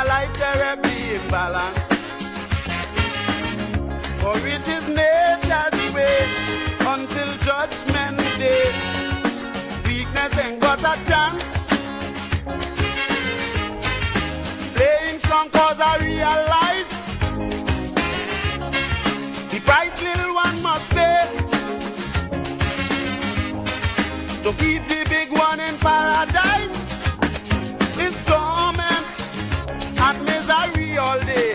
a life therapy imbalance. For it is nature's way until judgment day. Weakness ain't got a chance. Playing strong cause I realize the price little one must pay to keep the big one in paradise. It's torment and misery all day.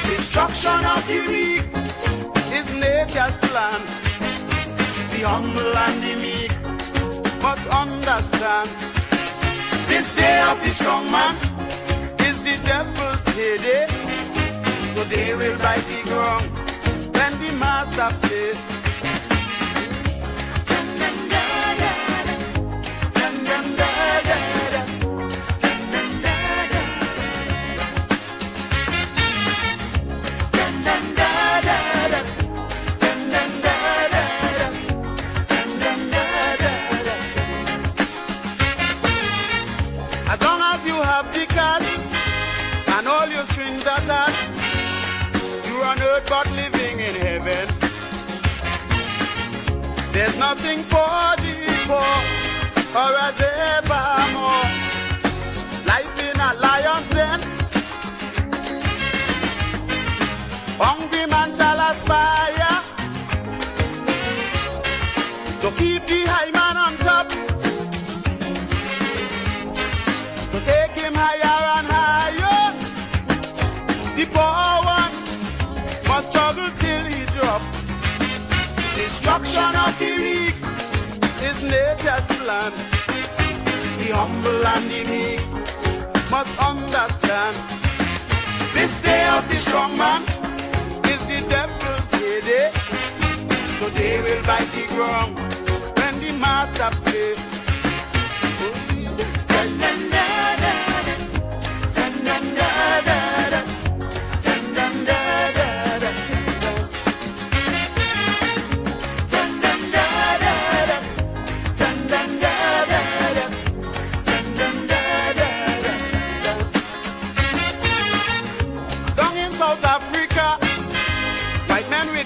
Destruction of the weak is nature's plan. The humble and the meek must understand. This day of the strong man is the devil's heyday. So they will bite the ground when the master plays. As long as you have the cash and all your strings attached, you're on earth but living in heaven. There's nothing for the poor or as evermore. Life in a lion's den. Hungry man shall aspire to keep the high man on top. To take him higher and higher. The poor one must struggle till he drop. Destruction of the weak is nature's plan. The humble and the meek must understand. This day of the strong man is the devil's heyday. So they will bite the ground when the master plays.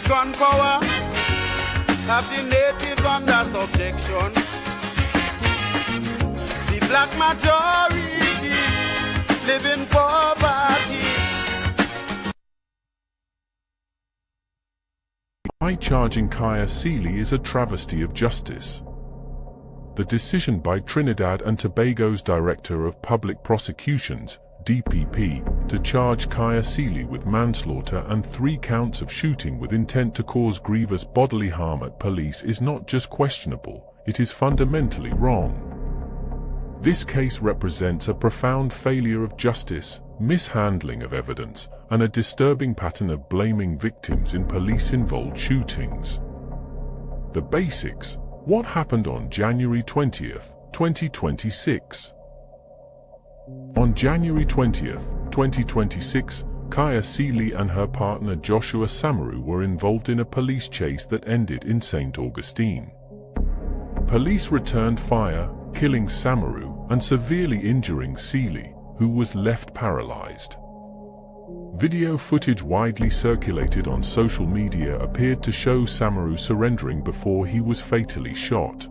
Gun power have the natives under subjection. The black majority live in poverty. Why charging Kaia Sealy is a travesty of justice. The decision by Trinidad and Tobago's Director of Public Prosecutions, DPP, to charge Kaia Sealy with manslaughter and 3 counts of shooting with intent to cause grievous bodily harm at police is not just questionable, it is fundamentally wrong. This case represents a profound failure of justice, mishandling of evidence, and a disturbing pattern of blaming victims in police-involved shootings. The basics. What happened on January 20th, 2026? On January 20th, 2026, Kaia Sealy and her partner Joshua Samaru were involved in a police chase that ended in St. Augustine. Police returned fire, killing Samaru and severely injuring Sealy, who was left paralyzed. Video footage widely circulated on social media appeared to show Samaru surrendering before he was fatally shot.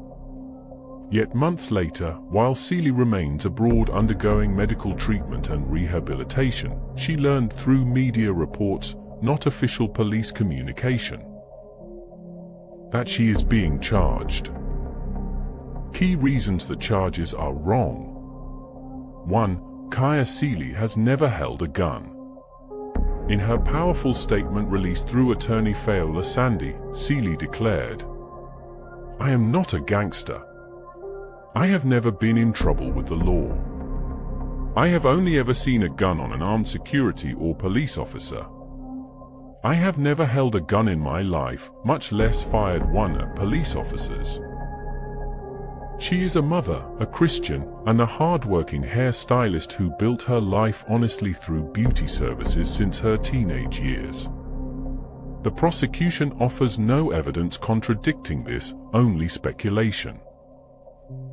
Yet months later, while Sealy remains abroad undergoing medical treatment and rehabilitation, she learned through media reports, not official police communication, that she is being charged. Key reasons the charges are wrong. 1. Kaia Sealy has never held a gun. In her powerful statement released through attorney Fayola Sandy, Sealy declared, "I am not a gangster. I have never been in trouble with the law. I have only ever seen a gun on an armed security or police officer. I have never held a gun in my life, much less fired one at police officers." She is a mother, a Christian, and a hard-working hairstylist who built her life honestly through beauty services since her teenage years. The prosecution offers no evidence contradicting this, only speculation.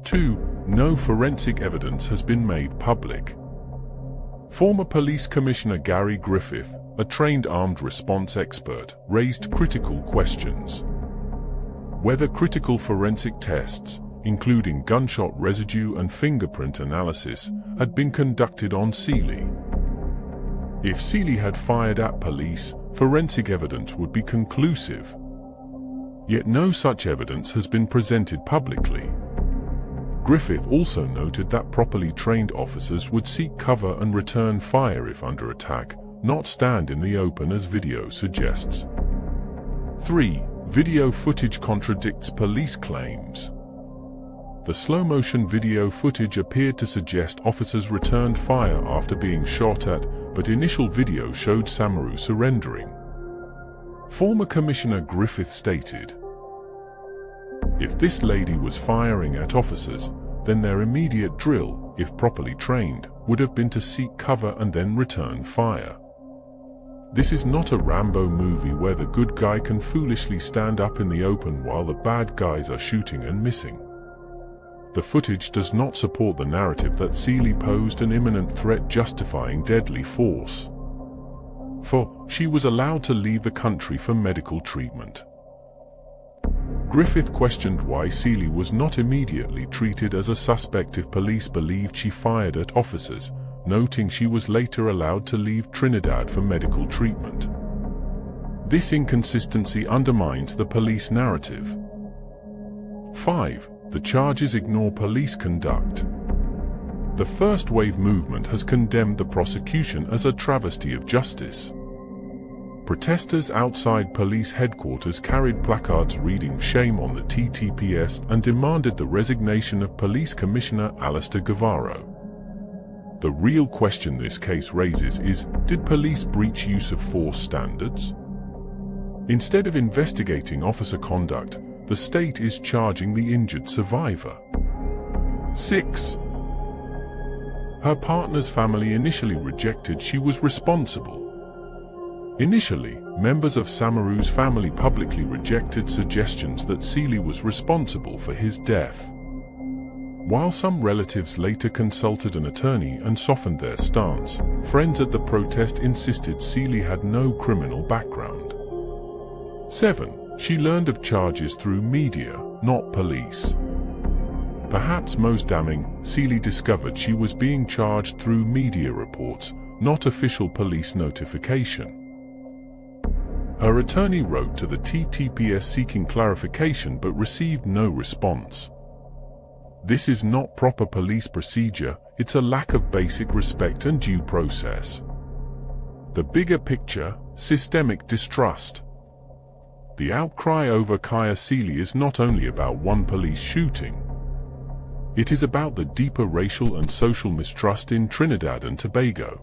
2. No forensic evidence has been made public. Former Police Commissioner Gary Griffith, a trained armed response expert, raised critical questions. Whether critical forensic tests, including gunshot residue and fingerprint analysis, had been conducted on Sealy. If Sealy had fired at police, forensic evidence would be conclusive. Yet no such evidence has been presented publicly. Griffith also noted that properly trained officers would seek cover and return fire if under attack, not stand in the open as video suggests. 3. Video footage contradicts police claims. The slow-motion video footage appeared to suggest officers returned fire after being shot at, but initial video showed Samaru surrendering. Former Commissioner Griffith stated, "If this lady was firing at officers, then their immediate drill, if properly trained, would have been to seek cover and then return fire. This is not a Rambo movie where the good guy can foolishly stand up in the open while the bad guys are shooting and missing. The footage does not support the narrative that Sealy posed an imminent threat justifying deadly force. For, she was allowed to leave the country for medical treatment." Griffith questioned why Sealy was not immediately treated as a suspect if police believed she fired at officers, noting she was later allowed to leave Trinidad for medical treatment. This inconsistency undermines the police narrative. 5. The charges ignore police conduct. The First Wave movement has condemned the prosecution as a travesty of justice. Protesters outside police headquarters carried placards reading "Shame on the TTPS" and demanded the resignation of Police Commissioner Alistair Guevara. The real question this case raises is, did police breach use of force standards? Instead of investigating officer conduct, the state is charging the injured survivor. 6. Her partner's family initially rejected she was responsible. Initially, members of Samaru's family publicly rejected suggestions that Sealy was responsible for his death. While some relatives later consulted an attorney and softened their stance, friends at the protest insisted Sealy had no criminal background. 7. She learned of charges through media, not police. Perhaps most damning, Sealy discovered she was being charged through media reports, not official police notification. Her attorney wrote to the TTPS seeking clarification but received no response. This is not proper police procedure, it's a lack of basic respect and due process. The bigger picture, systemic distrust. The outcry over Kaia Sealy is not only about one police shooting. It is about the deeper racial and social mistrust in Trinidad and Tobago.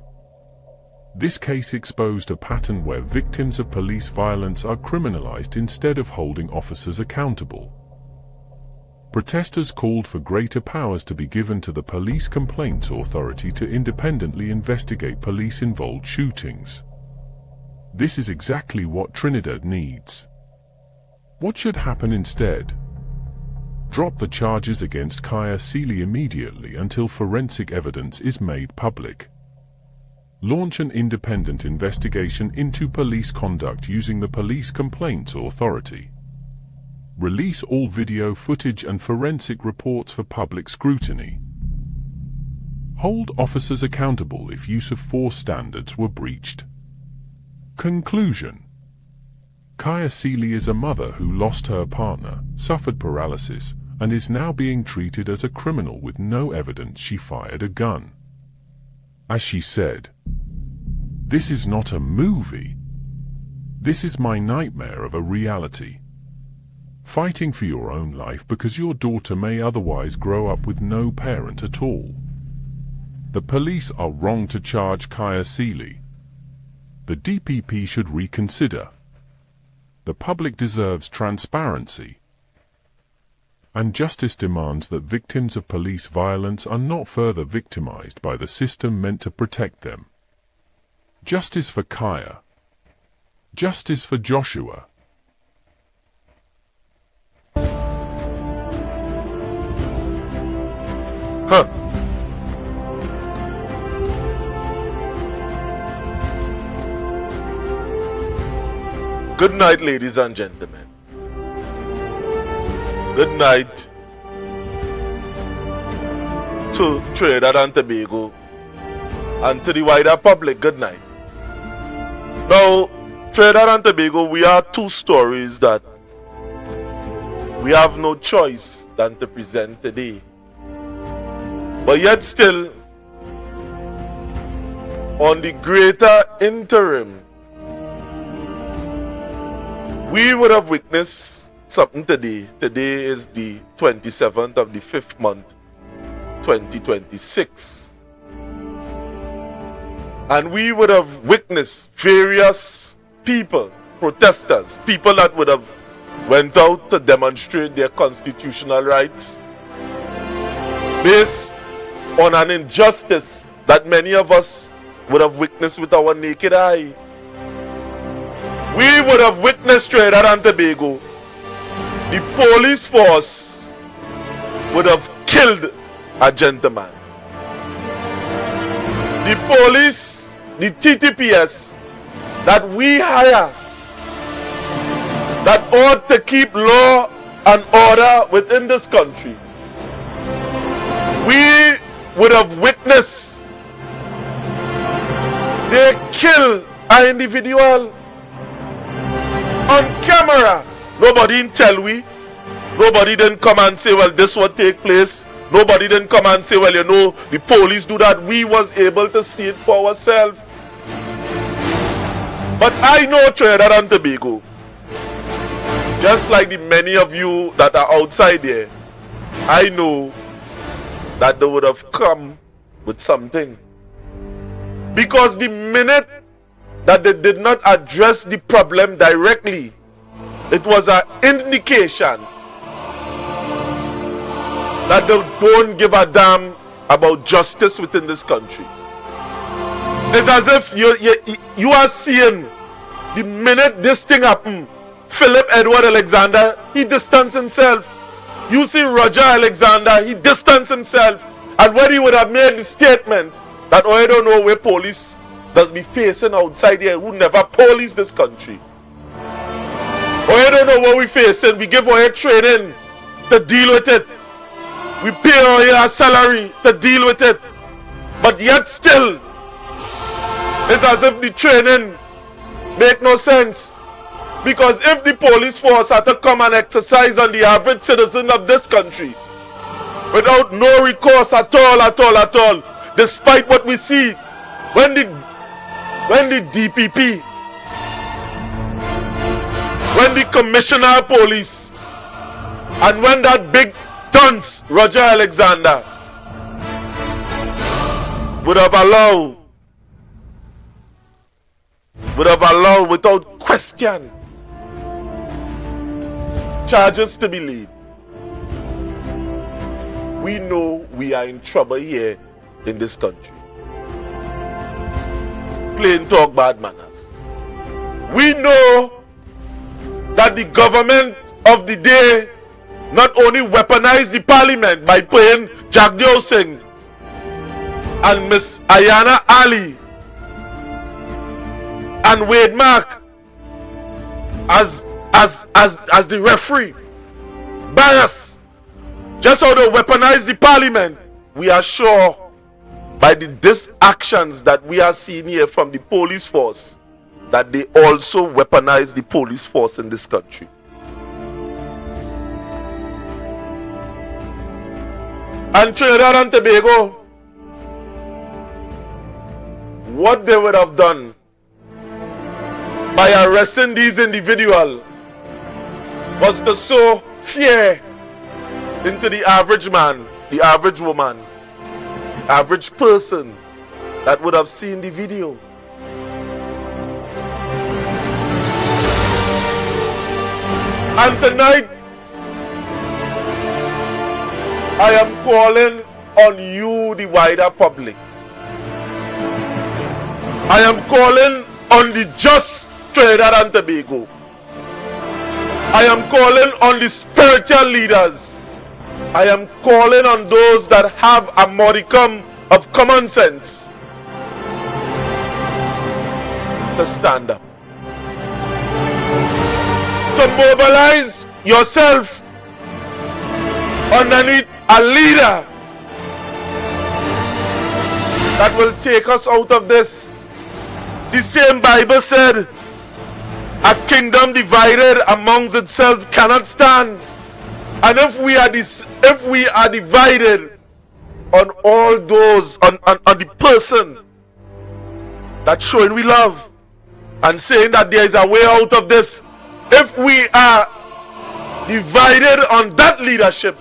This case exposed a pattern where victims of police violence are criminalized instead of holding officers accountable. Protesters called for greater powers to be given to the Police Complaints Authority to independently investigate police-involved shootings. This is exactly what Trinidad needs. What should happen instead? Drop the charges against Kaia Sealy immediately until forensic evidence is made public. Launch an independent investigation into police conduct using the Police Complaints Authority. Release all video footage and forensic reports for public scrutiny. Hold officers accountable if use of force standards were breached. Conclusion. Kaia Sealy is a mother who lost her partner, suffered paralysis, and is now being treated as a criminal with no evidence she fired a gun. As she said, "This is not a movie. This is my nightmare of a reality. Fighting for your own life because your daughter may otherwise grow up with no parent at all. The police are wrong to charge Kaia Sealy. The DPP should reconsider. The public deserves transparency. And justice demands that victims of police violence are not further victimized by the system meant to protect them. Justice for Kaia. Justice for Joshua." Good night, ladies and gentlemen. Good night to Trinidad and Tobago and to the wider public. Good night. Now, Trinidad and Tobago, we are two stories that we have no choice than to present today. But yet still, on the greater interim, we would have witnessed something today. Today is the 27th of the 5th month, 2026. And we would have witnessed various people, protesters, people that would have went out to demonstrate their constitutional rights based on an injustice that many of us would have witnessed with our naked eye. We would have witnessed Trinidad and Tobago. The police force would have killed a gentleman. The police, the TTPS that we hire, that ought to keep law and order within this country, we would have witnessed they kill an individual on camera. Nobody didn't tell we. Nobody didn't come and say, well, this would take place. Nobody didn't come and say, well, you know, the police do that. We was able to see it for ourselves. But I know Trinidad and Tobago, just like the many of you that are outside there, I know that they would have come with something. Because the minute that they did not address the problem directly, it was an indication that they don't give a damn about justice within this country. It's as if you are seeing the minute this thing happened, Philip Edward Alexander, he distanced himself. You see Roger Alexander, he distanced himself. And when he would have made the statement that, oh, I don't know where police does be facing outside here, who never police this country. Oh, I don't know what we facing. We give our training to deal with it. We pay our salary to deal with it. But yet still, it's as if the training make no sense. Because if the police force had to come and exercise on the average citizen of this country without no recourse at all, despite what we see when the DPP, when the commissioner of police, and when that big dunce Roger Alexander would have allowed without question charges to be laid, we know we are in trouble here in this country. Plain talk, bad manners. We know that the government of the day not only weaponized the parliament by paying Jagdeo Singh and Miss Ayana Ali and Wade Mark as the referee, bias, just how they weaponize the parliament. We are sure by the disactions that we are seeing here from the police force that they also weaponize the police force in this country. And Trinidad and Tobago, what they would have done by arresting these individuals was to sow fear into the average man, the average woman, the average person that would have seen the video. And tonight, I am calling on you, the wider public. I am calling on the just Trinidad and Tobago. I am calling on the spiritual leaders. I am calling on those that have a modicum of common sense to stand up. to mobilize yourself underneath a leader that will take us out of this. The same Bible said, a kingdom divided amongst itself cannot stand. And if we are divided on all those, on the person that's showing we love and saying that there is a way out of this, if we are divided on that leadership,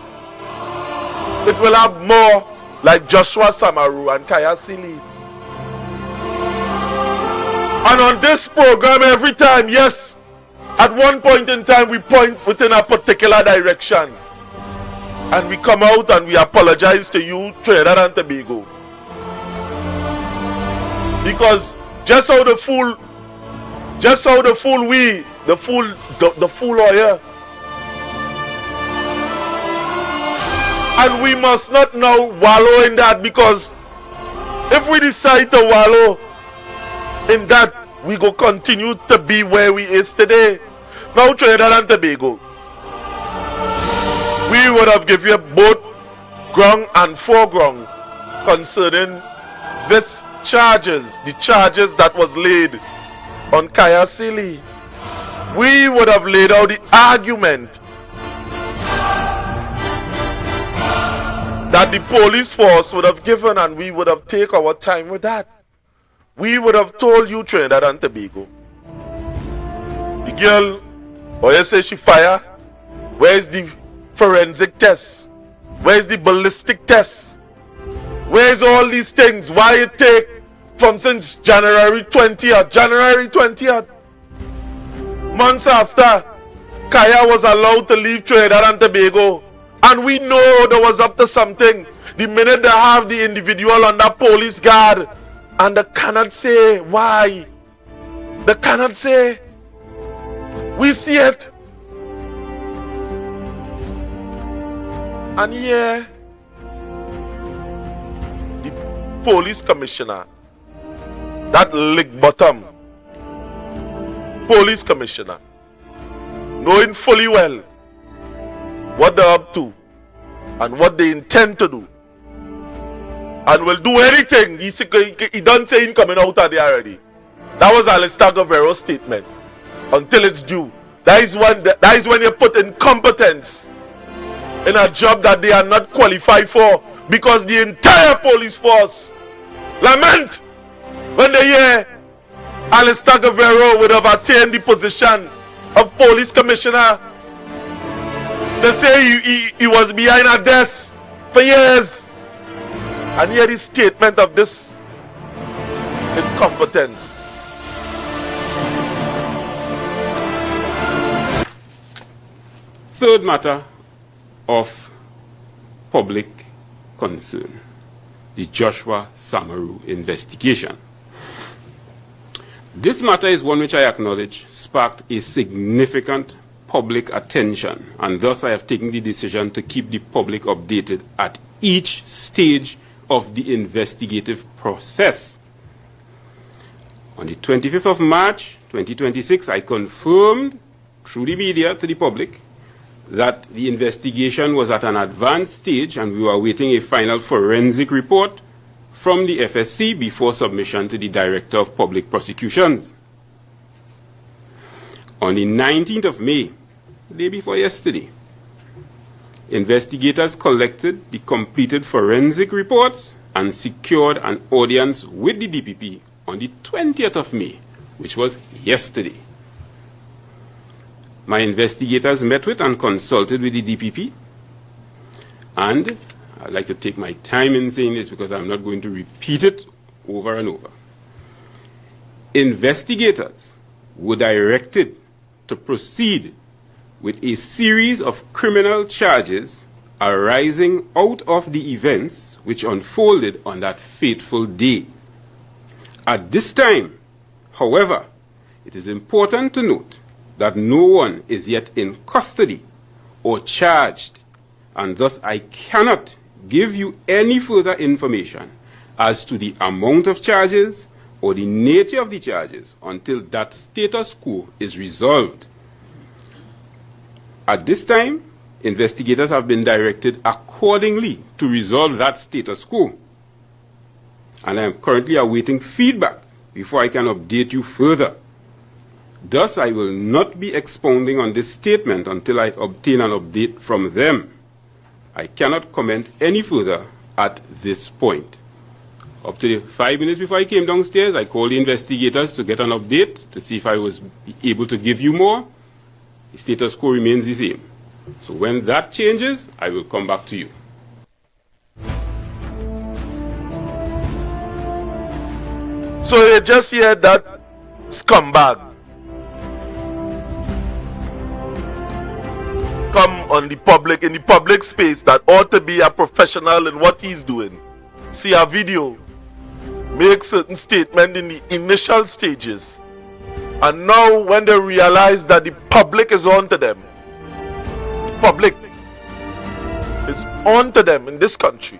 it will have more like Joshua Samaru and Kaia Sealy. And on this program, every time, yes, at one point in time we point within a particular direction, and we come out and we apologize to you, Trinidad and Tobago, because just how the fool lawyer. And we must not now wallow in that, because if we decide to wallow in that, we go continue to be where we is today. Now, Trinidad and Tobago, we would have given you both ground and foreground concerning this charges, the charges that was laid on Kaia Sealy. We would have laid out the argument that the police force would have given, and we would have taken our time with that. We would have told you, Trinidad and Tobago, the girl, or you say she fire, where's the forensic test? Where's the ballistic test? Where's all these things? Why it take from since January 20th, months after Kaia was allowed to leave Trinidad and Tobago, and we know there was up to something the minute they have the individual under police guard, and they cannot say why. They cannot say. We see it. And here, the police commissioner, that lick bottom police commissioner, knowing fully well what they're up to and what they intend to do, and will do anything. He don't say he's coming out of there already. That was Alistair Guerrero's statement. Until it's due. That is when you put incompetence in a job that they are not qualified for, because the entire police force lament when they hear Alistair Guerrero would have attained the position of police commissioner. They say he was behind a desk for years. And hear the statement of this incompetence. Third matter of public concern, the Joshua Samaru investigation. This matter is one which I acknowledge sparked a significant public attention, and thus I have taken the decision to keep the public updated at each stage of the investigative process. On the 25th of March 2026, I confirmed through the media to the public that the investigation was at an advanced stage and we were awaiting a final forensic report from the FSC before submission to the Director of Public Prosecutions. On the 19th of May, the day before yesterday, investigators collected the completed forensic reports and secured an audience with the DPP on the 20th of May, which was yesterday. My investigators met with and consulted with the DPP, and I'd like to take my time in saying this because I'm not going to repeat it over and over. Investigators were directed to proceed with a series of criminal charges arising out of the events which unfolded on that fateful day. At this time, however, it is important to note that no one is yet in custody or charged, and thus I cannot give you any further information as to the amount of charges or the nature of the charges until that status quo is resolved. At this time, investigators have been directed accordingly to resolve that status quo. And I am currently awaiting feedback before I can update you further. Thus, I will not be expounding on this statement until I obtain an update from them. I cannot comment any further at this point. Up to the 5 minutes before I came downstairs, I called the investigators to get an update to see if I was able to give you more. The status quo remains the same. So when that changes, I will come back to you. So you just hear that scumbag come on the public, in the public space that ought to be a professional in what he's doing. See a video, make certain statement in the initial stages, and now when they realize that the public is on to them, the public is on to them in this country,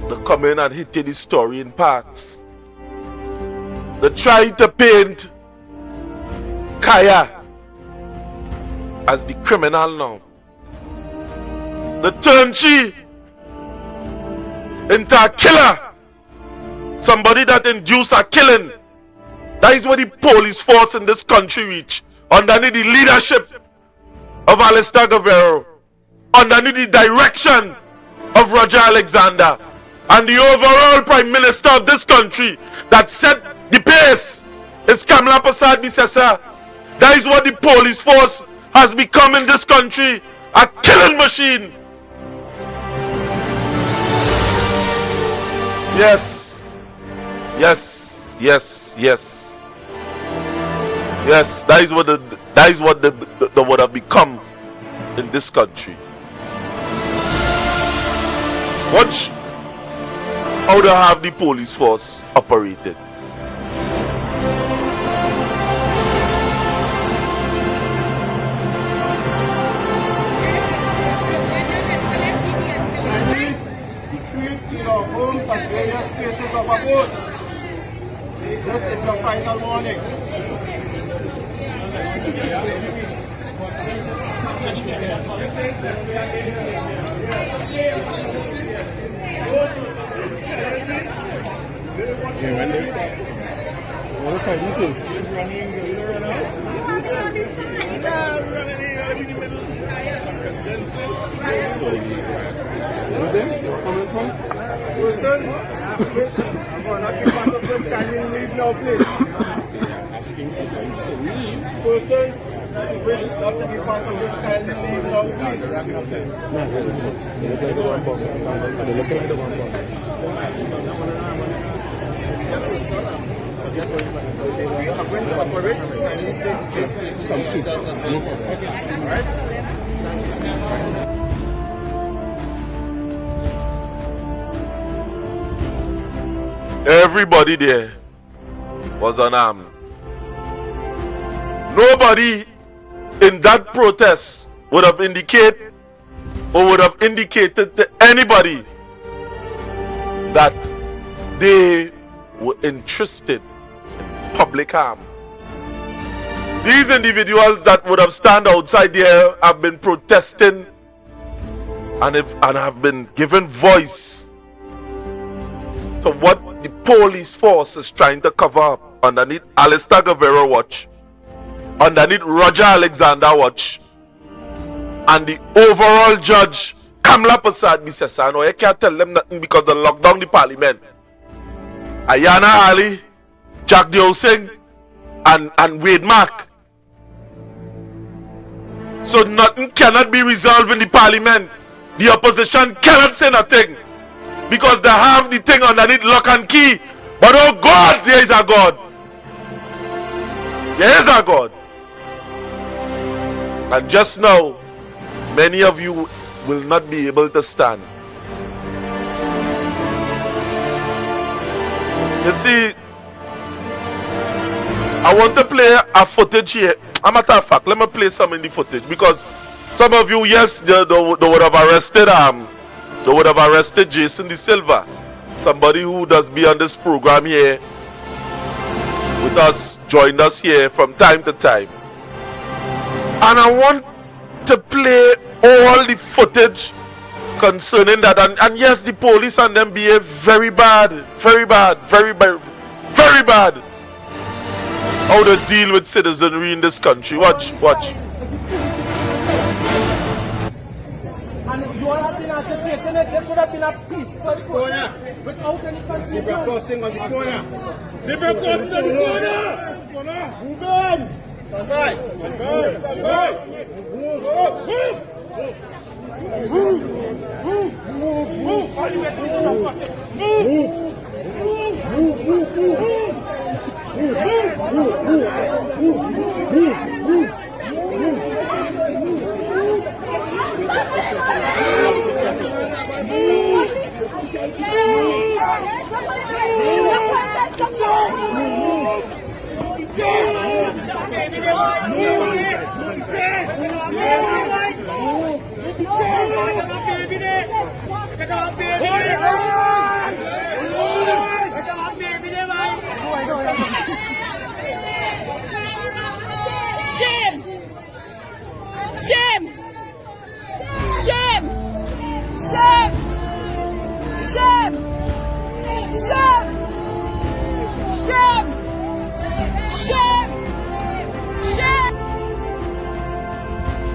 they come in and hit the story in parts. They try to paint Kaia as the criminal now. They turn she into a killer, somebody that induced a killing. That is what the police force in this country reach, underneath the leadership of Alistair Guerrero, underneath the direction of Roger Alexander, and the overall Prime Minister of this country that set the pace is Kamla Prasad Bisesa. That is what the police force has become in this country, a killing machine. Yes, yes, yes, yes, yes. That is what they would have become in this country. Watch how they have the police force operated. Homes at various places of abode. This is your final warning. Persons, I'm going to be part of this standing leave now, please. Asking persons to leave. Persons who wish not to be part of this standing leave now, please. Yes, we are going to operate and we take safe spaces for yourselves as well. All right? Thank you. Everybody there was unarmed. Nobody in that protest would have indicated to anybody that they were interested in public harm. These individuals that would have stand outside there have been protesting and have been given voice to what the police force is trying to cover up underneath Alistair Guerrero watch, underneath Roger Alexander watch, and the overall judge Kamla Prasad Bisesa. No, you can't tell them nothing because they locked down the parliament. Ayana Ali, Jack Singh, and Wade Mark. So nothing cannot be resolved in the parliament. The opposition cannot say nothing because they have the thing underneath lock and key. But oh God, there is a God. There is a God. And just now, many of you will not be able to stand. You see, I want to play a footage here. As a matter of fact, let me play some in the footage because some of you, yes, they would have arrested Jason De Silva, somebody who does be on this program here with us, joined us here from time to time. And I want to play all the footage concerning that. And yes, the police and them behave very bad, very bad, very bad, very bad. How to deal with citizenry in this country. Watch. And you all have been agitating it. This would have been a peaceful corner without any confusion. Zebra crossing on the corner. Zebra crossing on the corner. Move on. Stand by. Move. All the way to the pocket. Move.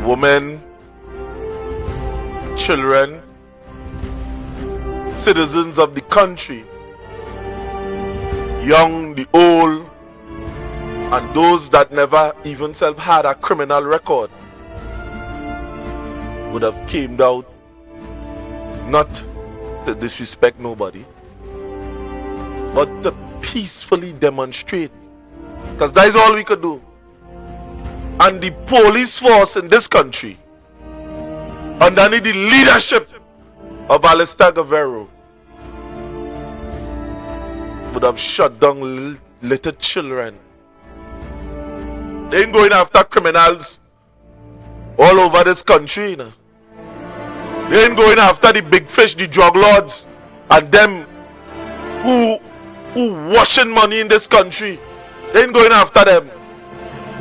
Women, children, citizens of the country, young, the old, and those that never even self had a criminal record would have came out not to disrespect nobody, but to peacefully demonstrate, because that is all we could do. And the police force in this country, underneath the leadership of Alistair Guerrero, would have shut down little children. They ain't going after criminals all over this country, you know. They ain't going after the big fish, the drug lords, and them who washing money in this country. They ain't going after them.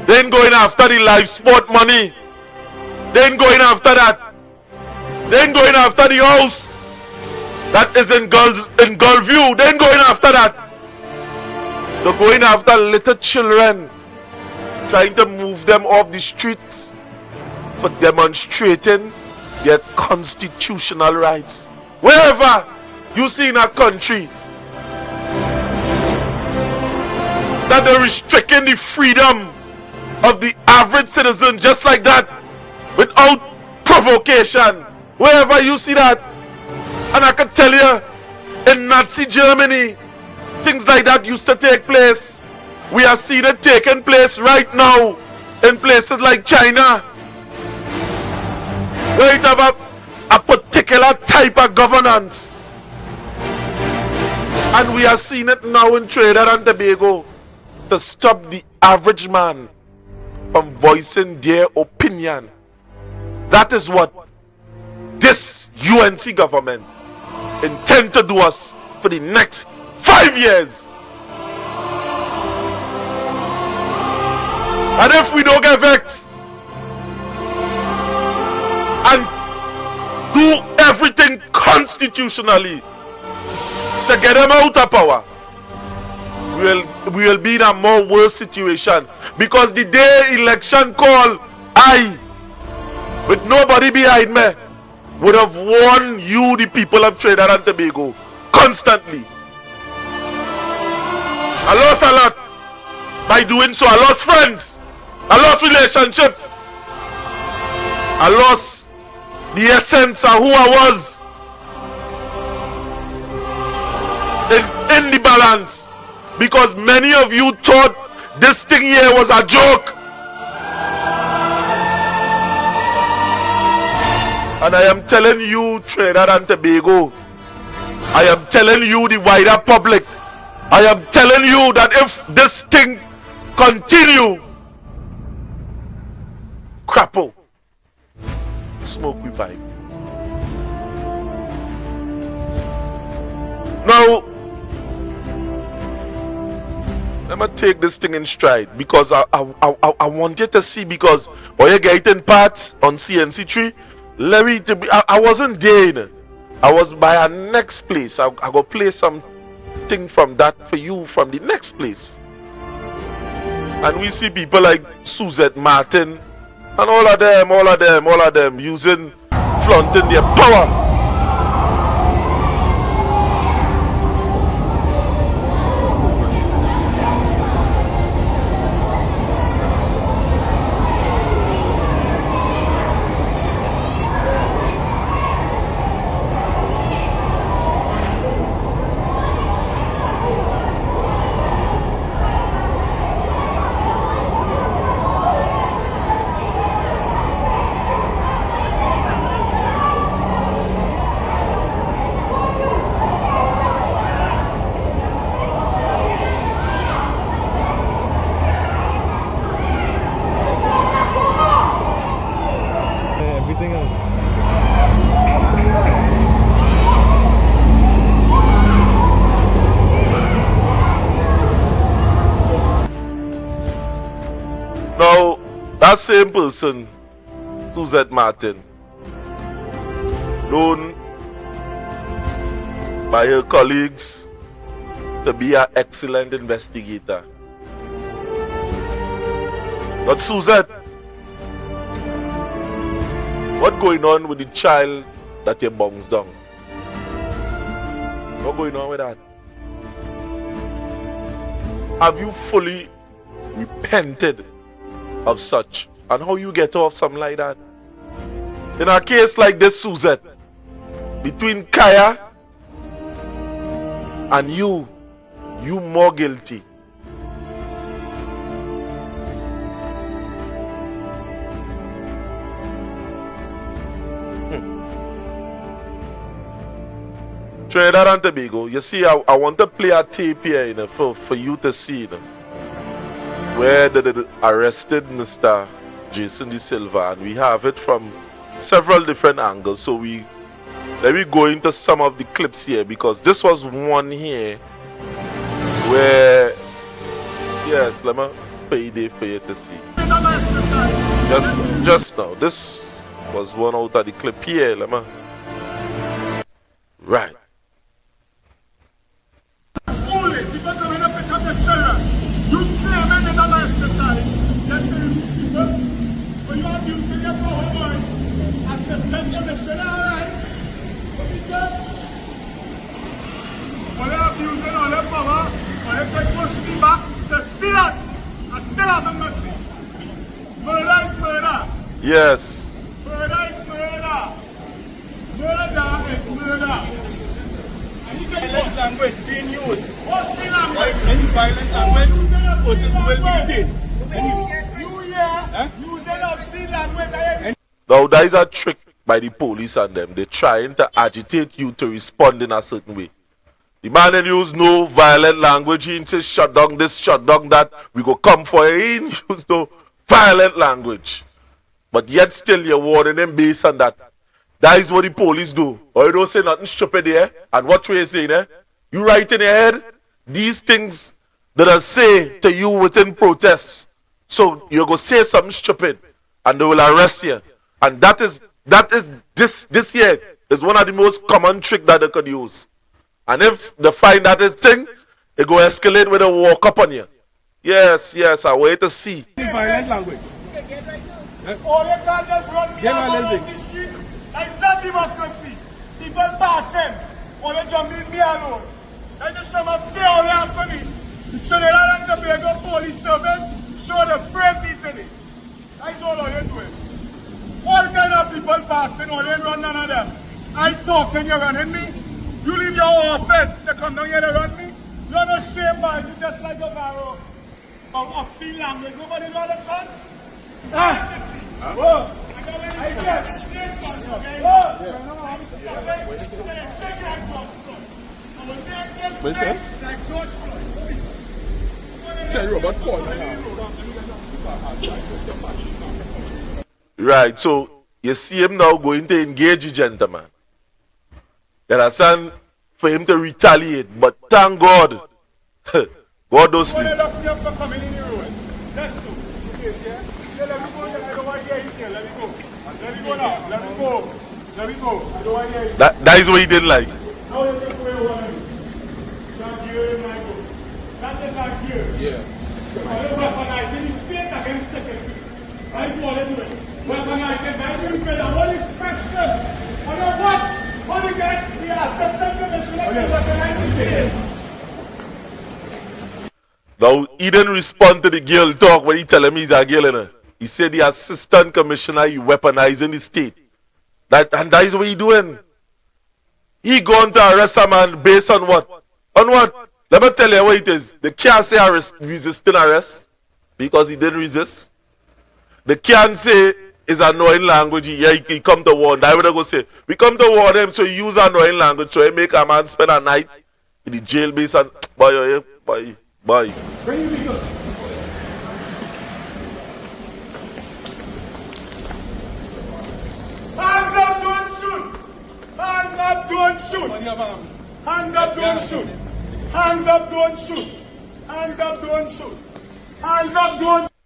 They ain't going after the live sport money. They ain't going after that. They ain't going after the house that is in Gulfview. They ain't going after that. They're going after little children, trying to move them off the streets for demonstrating their constitutional rights. Wherever you see in a country that they're restricting the freedom of the average citizen just like that, without provocation, wherever you see that. And I can tell you, in Nazi Germany, things like that used to take place. We are seeing it taking place right now in places like China, where you have a particular type of governance. And we are seeing it now in Trinidad and Tobago, to stop the average man from voicing their opinion. That is what this UNC government intend to do us for the next 5 years. And if we don't get vexed and do everything constitutionally to get them out of power, we will be in a more worse situation. Because the day election call, I, with nobody behind me, would have warned you, the people of Trinidad and Tobago, constantly. I lost a lot by doing so. I lost friends. I lost relationship. I lost the essence of who I was in the balance. Because many of you thought this thing here was a joke. And I am telling you, Trinidad and Tobago, I am telling you, the wider public, I am telling you that if this thing continue, crapple, smoke we pipe. Now, Let me take this thing in stride because I want you to see because when you getting parts on CNC3, let me to be, I wasn't there. You know. I was by our next place. I go play something from that for you from the next place. And we see people like Suzette Martin and all of them using, flaunting their power. Everything else. Now, that same person, Suzette Martin, known by her colleagues to be an excellent investigator. But Suzette, what going on with the child that you bungs down? What going on with that? Have you fully repented of such? And how you get off something like that? In a case like this, Suzette, between Kaia and you more guilty. Trinidad and Tobago, you see, I want to play a tape here, you know, for you to see, you know, where they arrested Mr. Jason De Silva, and we have it from several different angles. So let me go into some of the clips here, because this was one here where, yes, let me play it for you to see. Just now, this was one out of the clip here, let me. Right. You claim it on exercise. Just so you people, when you are using your power boy as a commissioner, alright? When you are using all your power, when you can push me back, just see that. I still have a mercy. Murder is murder. Yes. Murder is murder. Murder is murder. Violent language being used. What's the language? Any violent language, persons will be detained. Using obscene language. Now, that is a trick by the police and them. They're trying to agitate you to respond in a certain way. The man didn't use no violent language. He didn't say shut down this, shut down that. We go come for it. He didn't use no violent language. But yet still you're warning them based on that. That is what the police do. Or you don't say nothing stupid there. And what you saying there? You write in your head these things that I say to you within protests. So you go say something stupid and they will arrest you. And that is this year is one of the most common trick that they could use. And if they find that is thing, it go escalate with a walk up on you. Yes, I wait to see. Violent language. All you can just run me out the street. It's not democracy. People pass them. Or they just leave me alone. They just show me stay all around for me. The Trinidad and Tobago Police Service show the frame meeting it. That's all you're doing. All kind of people passing, or they run none of them. I talk and you're running me. You leave your office to come down here to run me. You're not shame, man. You just like a barrow of obscene language. Nobody know the trust? I guess this one, okay? What is that? Tell you about Paul. Right, so you see him now going to engage the gentleman. You understand? For him to retaliate. But thank God, Go out, don't sleep. Let me go now. Let me go. I don't want to hear you. That is what he didn't like. Now you take away one of you. That gear in my book. That is our gear. Yeah. I don't weaponize any state against secretary. That is what they do. Weaponize it. That is what is question. I don't what? What you get? The assistant commissioner can weaponize the state. Now, he didn't respond to the girl talk when he tell him he's a girl. You He said the assistant commissioner, you weaponizing the state. And that is what he doing. He going to arrest a man based on what? On what? Let me tell you what it is. They can't say resisting arrest because he didn't resist. They can't say it's annoying language. He come to warn. I would go say, we come to warn him, so he use annoying language, so he make a man spend a night in the jail base and bye. Hands up, don't shoot! Hands up, don't shoot! Hands up, don't shoot! Hands up, don't shoot! Hands up, don't shoot! Hands up, don't shoot!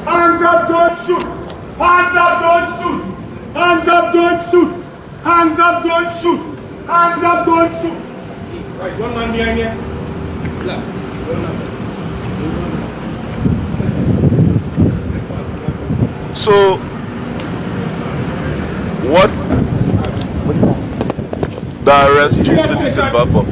Hands up, don't shoot! Hands up, don't shoot! Hands up, don't shoot! Hands up, don't shoot! Hands up, don't shoot! Right, one man behind here. Last. So, what the arrest Jason is in Bapa?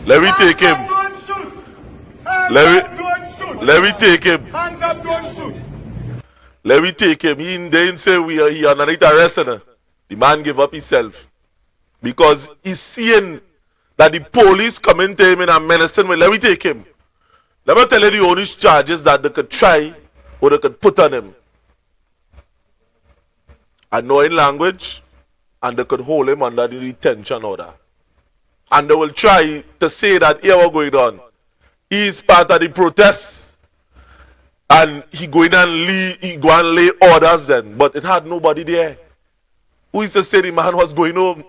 Let me take him. Let me take him. Hands up, don't shoot. Let me take him. He didn't say he underneath arresting. The man give up himself. Because he's seeing that the police coming to him in a menacing way. Let me take him. Let me tell you the only charges that they could try or they could put on him. Annoying language, and they could hold him under the detention order. And they will try to say that here what's going on. He is part of the protests. And he go and lay orders then. But it had nobody there. Who is to say the man was going home?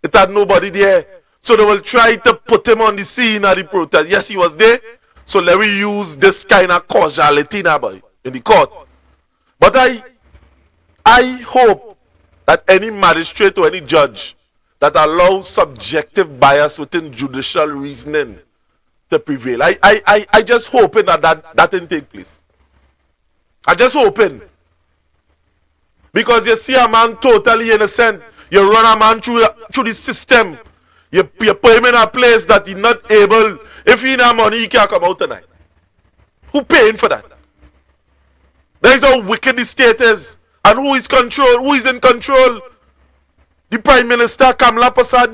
It had nobody there. So they will try to put him on the scene of the protest. Yes, he was there. So let me use this kind of causality now in the court. But I hope that any magistrate or any judge that allows subjective bias within judicial reasoning to prevail. I just hoping that didn't take place. I just hoping. Because you see a man totally innocent. You run a man through the system. You put him in a place that he's not able. If he have money, he can't come out tonight. Who paying for that? That is how wicked the state is. And who is in control? The Prime Minister, Kamala Persad,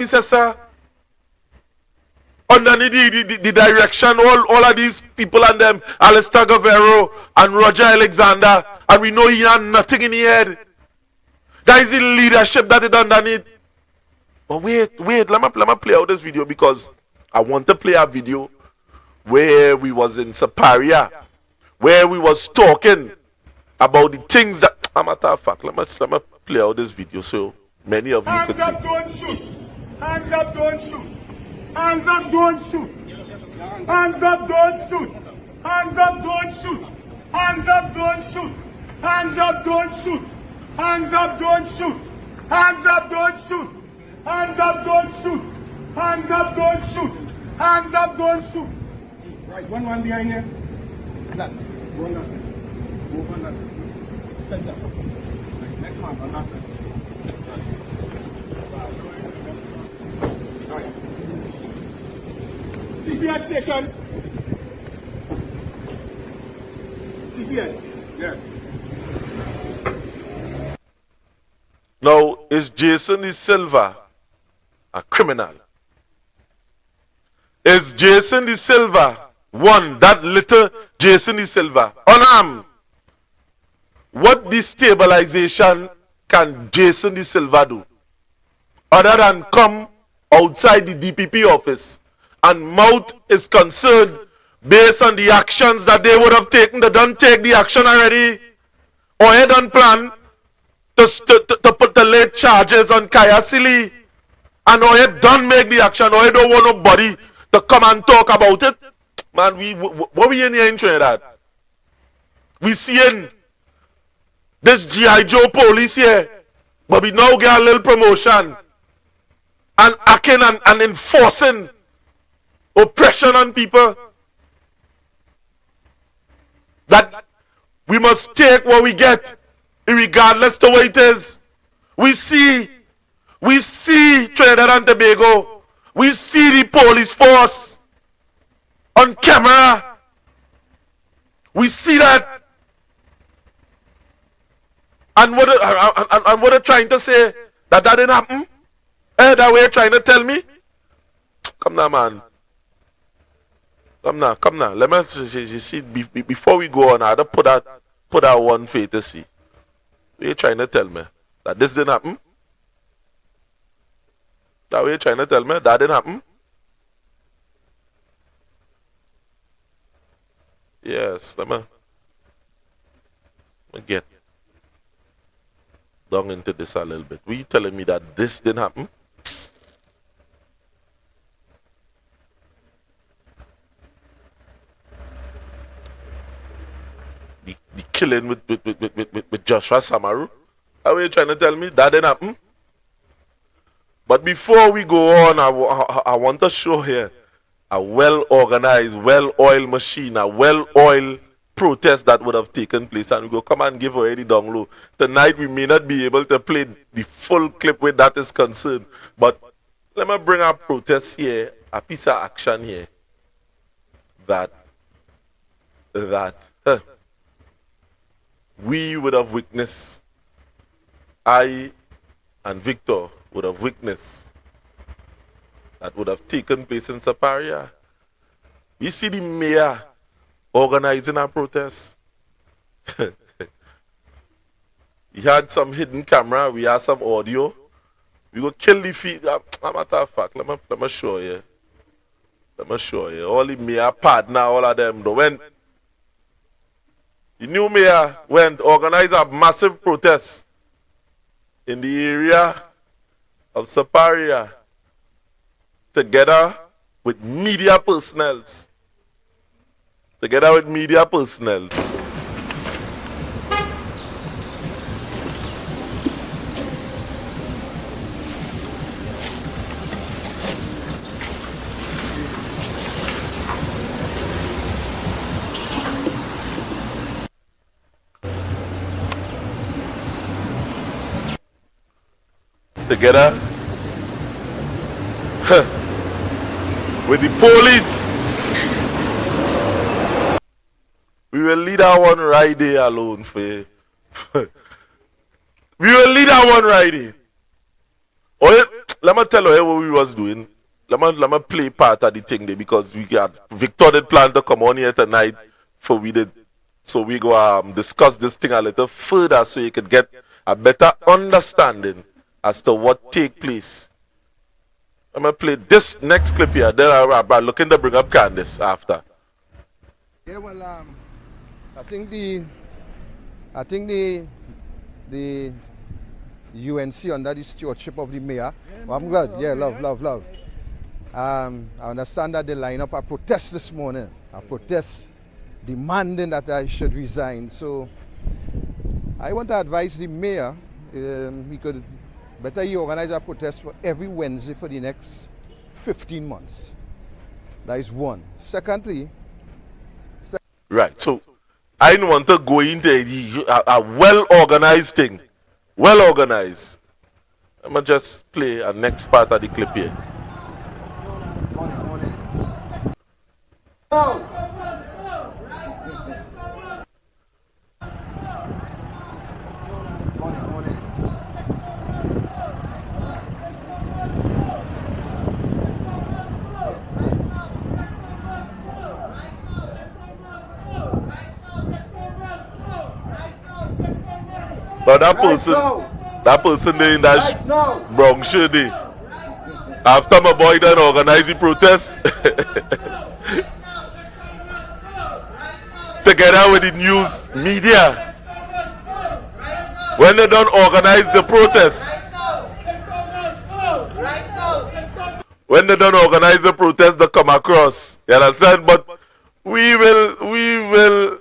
under the direction, all of these people and them, Alistair Govero and Roger Alexander, and we know he had nothing in the head. That is the leadership that is underneath. But wait, let me play out this video because I want to play a video where we was in Saparia, where we was talking about the things that, matter of fact, let me play out this video so many of you could see. Hands up, don't shoot. Hands up, don't shoot. Hands up, don't shoot. Hands up, don't shoot. Hands up, don't shoot. Hands up, don't shoot. Hands up, don't shoot. Hands up, don't shoot. Hands up, don't shoot. Hands up, don't shoot. Hands up, don't shoot. Hands up, don't shoot. Right, one man behind you. That's Go on that side. Go on that side. Center. Next one on that side. Right. TTPS station. TTPS. Yeah. Now, is Jason De Silva a criminal? Is Jason De Silva, that little Jason De Silva, unarmed? What destabilization can Jason De Silva do? Other than come outside the DPP office and mouth is concerned based on the actions that they would have taken. They don't take the action already. Or they don't plan to put the late charges on Kaia Sealy. And or they don't make the action. Or they don't want nobody to come and talk about it. Man, what we in here in Trinidad? We seeing this G.I. Joe police here. But we now get a little promotion. And acting and enforcing oppression on people. That we must take what we get, regardless to what it is. We see Trinidad and Tobago. We see the police force on camera. We see that. And what they're trying to say, that didn't happen? That way you're trying to tell me? Come now, man. Come now. Let me see. Before we go on, I had to put that one face to see. What you trying to tell me? That this didn't happen? That way you trying to tell me that didn't happen? Yes, let me get down into this a little bit. Were you telling me that this didn't happen? The killing with Joshua Samaru? Are you trying to tell me that didn't happen? But before we go on, I want to show here a well-organized, well-oiled machine, a well-oiled protest that would have taken place. And we go come and give away the down low. Tonight we may not be able to play the full clip where that is concerned. But let me bring a protest here, a piece of action here. That we would have witnessed, I and Victor would have witnessed, that would have taken place in Saparia. We see the mayor organizing a protest. He had some hidden camera, we had some audio. We go kill the feet. As a matter of fact, let me show you. Let me show you. All the mayor partner, all of them, they went. The new mayor went organize a massive protest in the area of Saparia together with media personnels. Together with media personnels. Together with the police. We will lead our one right there alone for you. We will lead our one right there. Let me tell you what we was doing. Let me play part of the thing there because we got Victor did plan to come on here tonight for we did. So we go discuss this thing a little further so you could get a better understanding as to what take place. I'm gonna play this next clip here. Then I'm looking to bring up Candice after. Yeah, well, I think the UNC under the stewardship of the mayor. Well, I'm glad. Yeah, love. I understand that they line up a protest this morning. A protest demanding that I should resign. So I want to advise the mayor. He could better organize a protest for every Wednesday for the next 15 months. That is one. Secondly, right. So I didn't want to go into a well-organized thing. Well-organized. I'm going to just play a next part of the clip here. But that person there in that brown shirt there, after my boy done organize the protest, together with the news media, when they don't organize the protest, they come across. You understand? But we will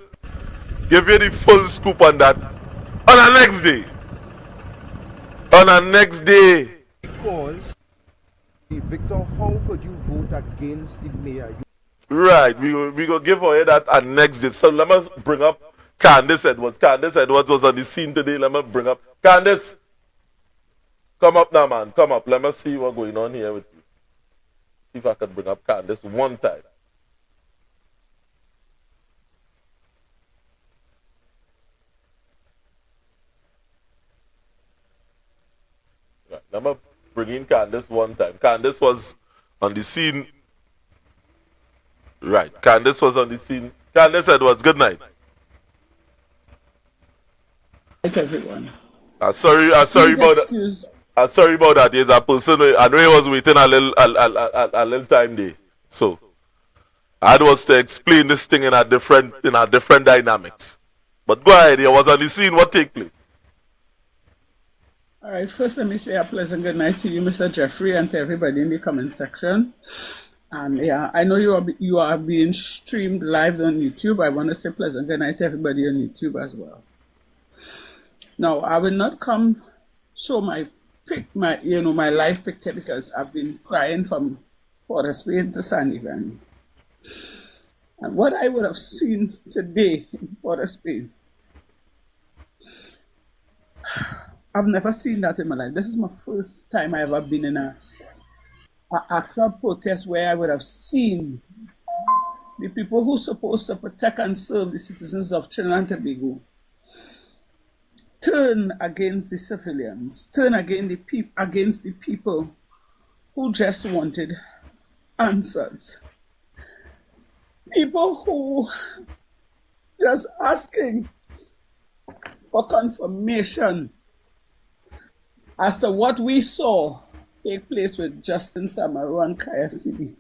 give you the full scoop on that on the next day. Because, Victor, how could you vote against the mayor? Right, we go give away that on next day. So let me bring up Candace Edwards. Candace Edwards was on the scene today. Let me bring up Candace. Come up now, man. Come up. Let me see what's going on here with you. See if I can bring up Candace one time. Right, let me bring in Candace one time. Candace was on the scene. Right, Candace was on the scene. Candace Edwards, good night. Like everyone. Sorry about that. Sorry about that. There's a person. I know he was waiting a little time there. So I was to explain this thing in a different dynamics. But go ahead. He was on the scene. What take place? All right. First, let me say a pleasant good night to you, Mr. Jeffrey, and to everybody in the comment section. And yeah, I know you are being streamed live on YouTube. I want to say pleasant good night to everybody on YouTube as well. Now, I will not come show my life picture because I've been crying from Port of Spain to San Ivan. And what I would have seen today in Port of Spain, I've never seen that in my life. This is my first time I ever been in an actual protest where I would have seen the people who are supposed to protect and serve the citizens of Trinidad and Tobago turn against the civilians, turn against the people who just wanted answers. People who just asking for confirmation as to what we saw take place with Justin Samaru and Kaia Sealy.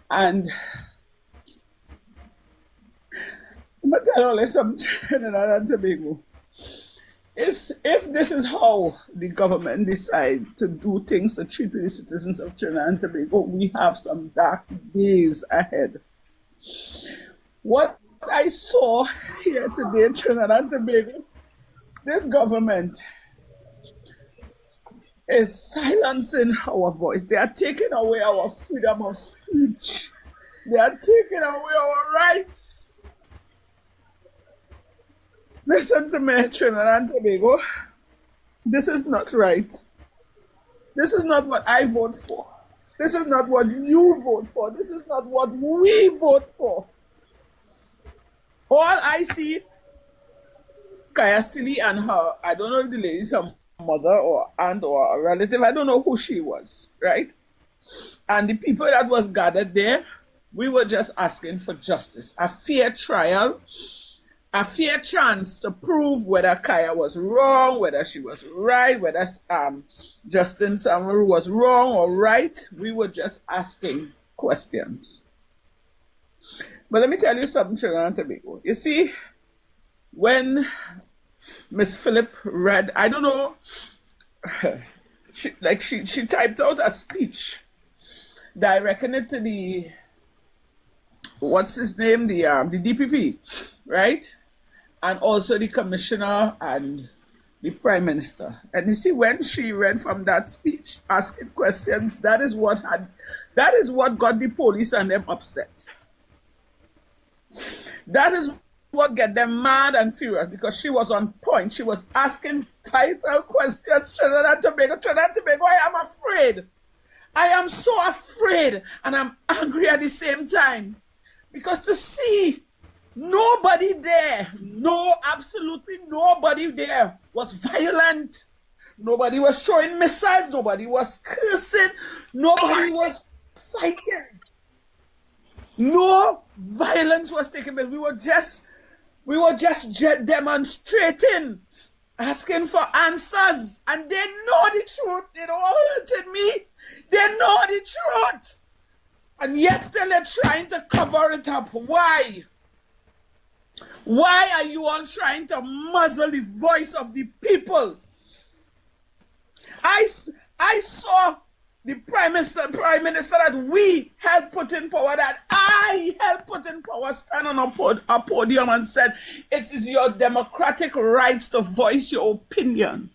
And I'm going to tell you something, Trinidad and Tobago. If this is how the government decide to do things to treat the citizens of Trinidad and Tobago, we have some dark days ahead. What I saw here today in Trinidad and Tobago, this government is silencing our voice. They are taking away our freedom of speech. They are taking away our rights. Listen to me, Trinidad and Tobago. This is not right. This is not what I vote for. This is not what you vote for. This is not what we vote for. All I see, Kaia Sealy and her, I don't know if the lady's her mother or aunt or a relative, I don't know who she was, right? And the people that was gathered there, we were just asking for justice, a fair trial, a fair chance to prove whether Kaia was wrong, whether she was right, whether Justin Samaru was wrong or right. We were just asking questions. But let me tell you something, Trinidad and Tobago. You see, when Miss Phillip read, I don't know, she typed out a speech directing it to the, what's his name, the DPP, right? And also the commissioner and the prime minister. And you see, when she read from that speech, asking questions, that is what got the police and them upset. That is what get them mad and furious, because she was on point. She was asking vital questions. Trinidad and Tobago, I am afraid. I am so afraid, and I'm angry at the same time, because to see nobody there, absolutely nobody there was violent. Nobody was throwing missiles. Nobody was cursing. Nobody was fighting. No violence was taking place. We were just demonstrating, asking for answers, and they know the truth. They don't hurt me. They know the truth, and yet still they're trying to cover it up. Why? Why are you all trying to muzzle the voice of the people? I saw the Prime Minister that we helped put in power, that I helped put in power, stand on a podium and said, it is your democratic rights to voice your opinion.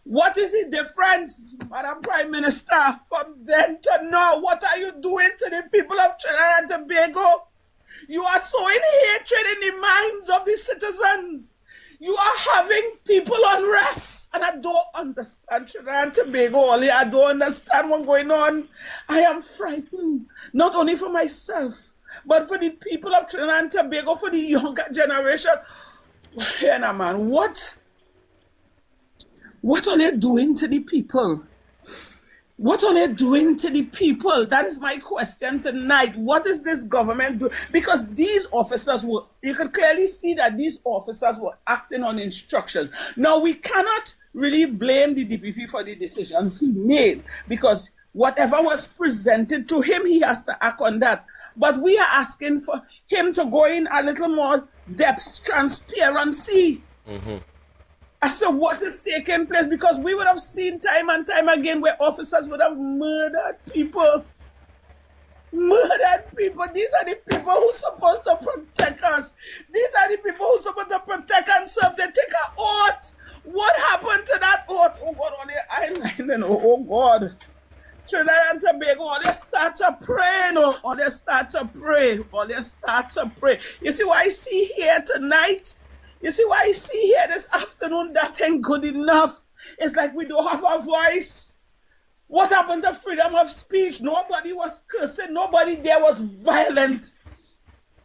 What is the difference, Madam Prime Minister, from then to now? What are you doing to the people of Trinidad and Tobago? You are sowing hatred in the minds of the citizens. You are having people unrest, and I don't understand Trinidad and Tobago, Ollie. I don't understand what's going on. I am frightened, not only for myself, but for the people of Trinidad and Tobago, for the younger generation. Yeah, man, what are they doing to the people? What are they doing to the people? That is my question tonight. What is this government doing? Because these officers were, you can clearly see that these officers were acting on instructions. Now, we cannot really blame the DPP for the decisions he made, because whatever was presented to him, he has to act on that. But we are asking for him to go in a little more depth, transparency. As to what is taking place, because we would have seen time and time again where officers would have murdered people. Murdered people. These are the people who are supposed to protect us. These are the people who are supposed to protect and serve. They take an oath. What happened to that oath? Oh God, on the island. Oh God. Trinidad and Tobago, all they start to pray. No, all they start to pray. All they start to pray. You see what I see here tonight? You see what I see here this afternoon? That ain't good enough. It's like we don't have a voice. What happened to freedom of speech? Nobody was cursing. Nobody there was violent.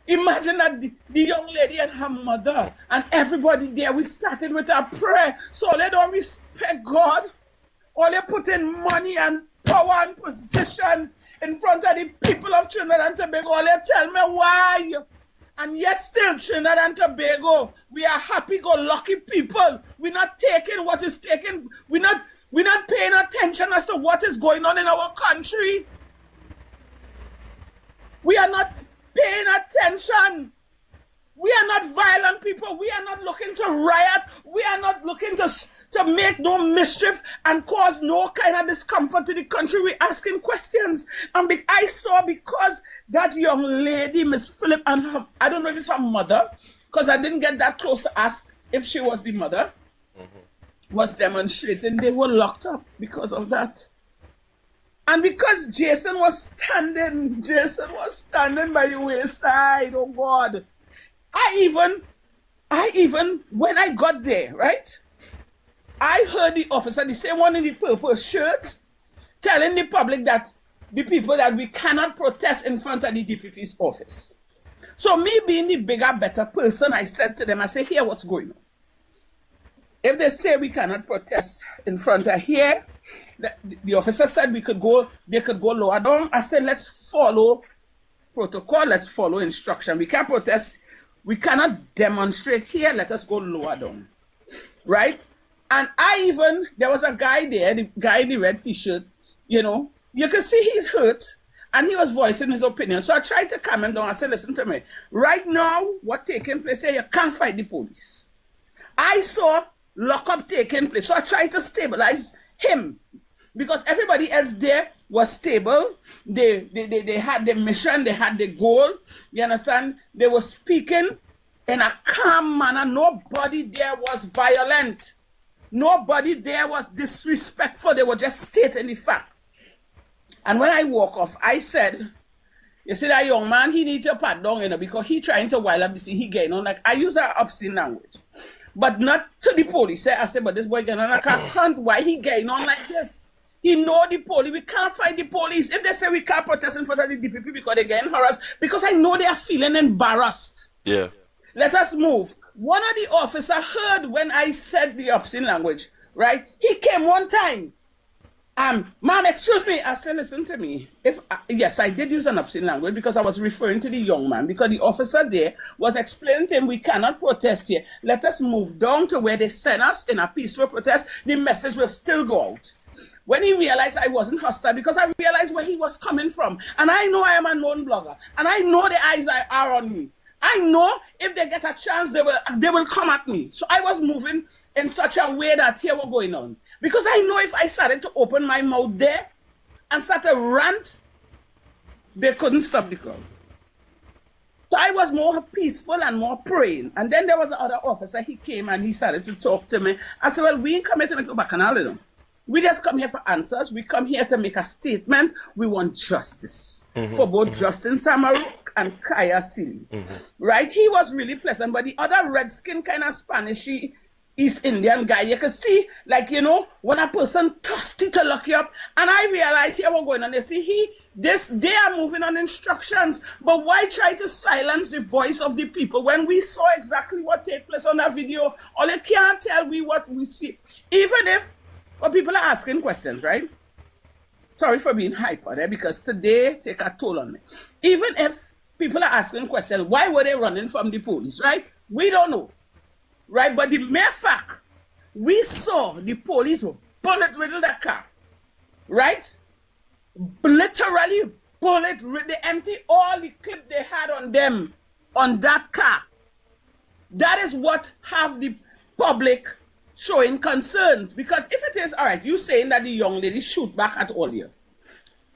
Imagine that the young lady and her mother and everybody there, we started with a prayer. So they don't respect God. Or they put in money and power and position in front of the people of Trinidad and Tobago. Or they tell me why. And yet still, Trinidad and Tobago, we are happy-go-lucky people. We're not taking what is taken. We're not paying attention as to what is going on in our country. We are not paying attention. We are not violent people. We are not looking to riot. We are not looking to make no mischief and cause no kind of discomfort to the country. We're asking questions. And I saw, because that young lady, Miss Phillip, and her, I don't know if it's her mother, because I didn't get that close to ask if she was the mother, was demonstrating. They were locked up because of that. And because Jason was standing by the wayside. Oh God. I even, when I got there, right? I heard the officer, the same one in the purple shirt, telling the public that the people that we cannot protest in front of the DPP's office. So me being the bigger, better person, I said to them, I say, here, what's going on? If they say we cannot protest in front of here, the officer said they could go lower down. I said, let's follow protocol, let's follow instruction. We can't protest, we cannot demonstrate here, let us go lower down. Right? And there was a guy there, the guy in the red t-shirt, you know, you can see he's hurt, and he was voicing his opinion. So I tried to calm him down. I said, listen to me. Right now, what's taking place here, you can't fight the police. I saw lockup taking place. So I tried to stabilize him, because everybody else there was stable. They had their mission, they had their goal. You understand? They were speaking in a calm manner. Nobody there was violent. Nobody there was disrespectful. They were just stating the fact. And when I walk off, I said, You see that young man, he needs to pat down, you know, because he trying to wild up the scene. He getting on like, I use that obscene language. But not to the police. I say, but this boy getting on like, I can't, why he getting on like this? He know the police. We can't fight the police. If they say we can't protest in front of the DPP because they're getting harassed, because I know they are feeling embarrassed. Yeah. Let us move. One of the officers heard when I said the obscene language, right? He came one time. Ma'am, excuse me. I said, listen to me. Yes, I did use an obscene language because I was referring to the young man, because the officer there was explaining to him, we cannot protest here. Let us move down to where they sent us in a peaceful protest. The message will still go out. When he realized I wasn't hostile, because I realized where he was coming from. And I know I am a known blogger. And I know the eyes are on me. I know if they get a chance, they will come at me. So I was moving in such a way that here was going on. Because I know if I started to open my mouth there and start to rant, they couldn't stop the crowd. So I was more peaceful and more praying. And then there was another officer, he came and he started to talk to me. I said, well, we ain't come here to make a bacchanal. We just come here for answers. We come here to make a statement. We want justice for both Justin Samaruk and Kaia Sealy. Right? He was really pleasant, but the other red-skin kind of Spanishy East Indian guy, you can see, like, you know, when a person thirsty to lock you up, and I realized here what's going on. They see, they are moving on instructions, but why try to silence the voice of the people when we saw exactly what take place on that video? Or they can't tell we what we see. Even if, well, people are asking questions, right? Sorry for being hyper there, because today take a toll on me. Even if people are asking questions, why were they running from the police, right? We don't know. Right, but the mere fact, we saw the police bullet riddle that car, right? Literally bullet riddle, they empty all the clip they had on them, on that car. That is what have the public showing concerns. Because if it is, all right, you saying that the young lady shoot back at all you,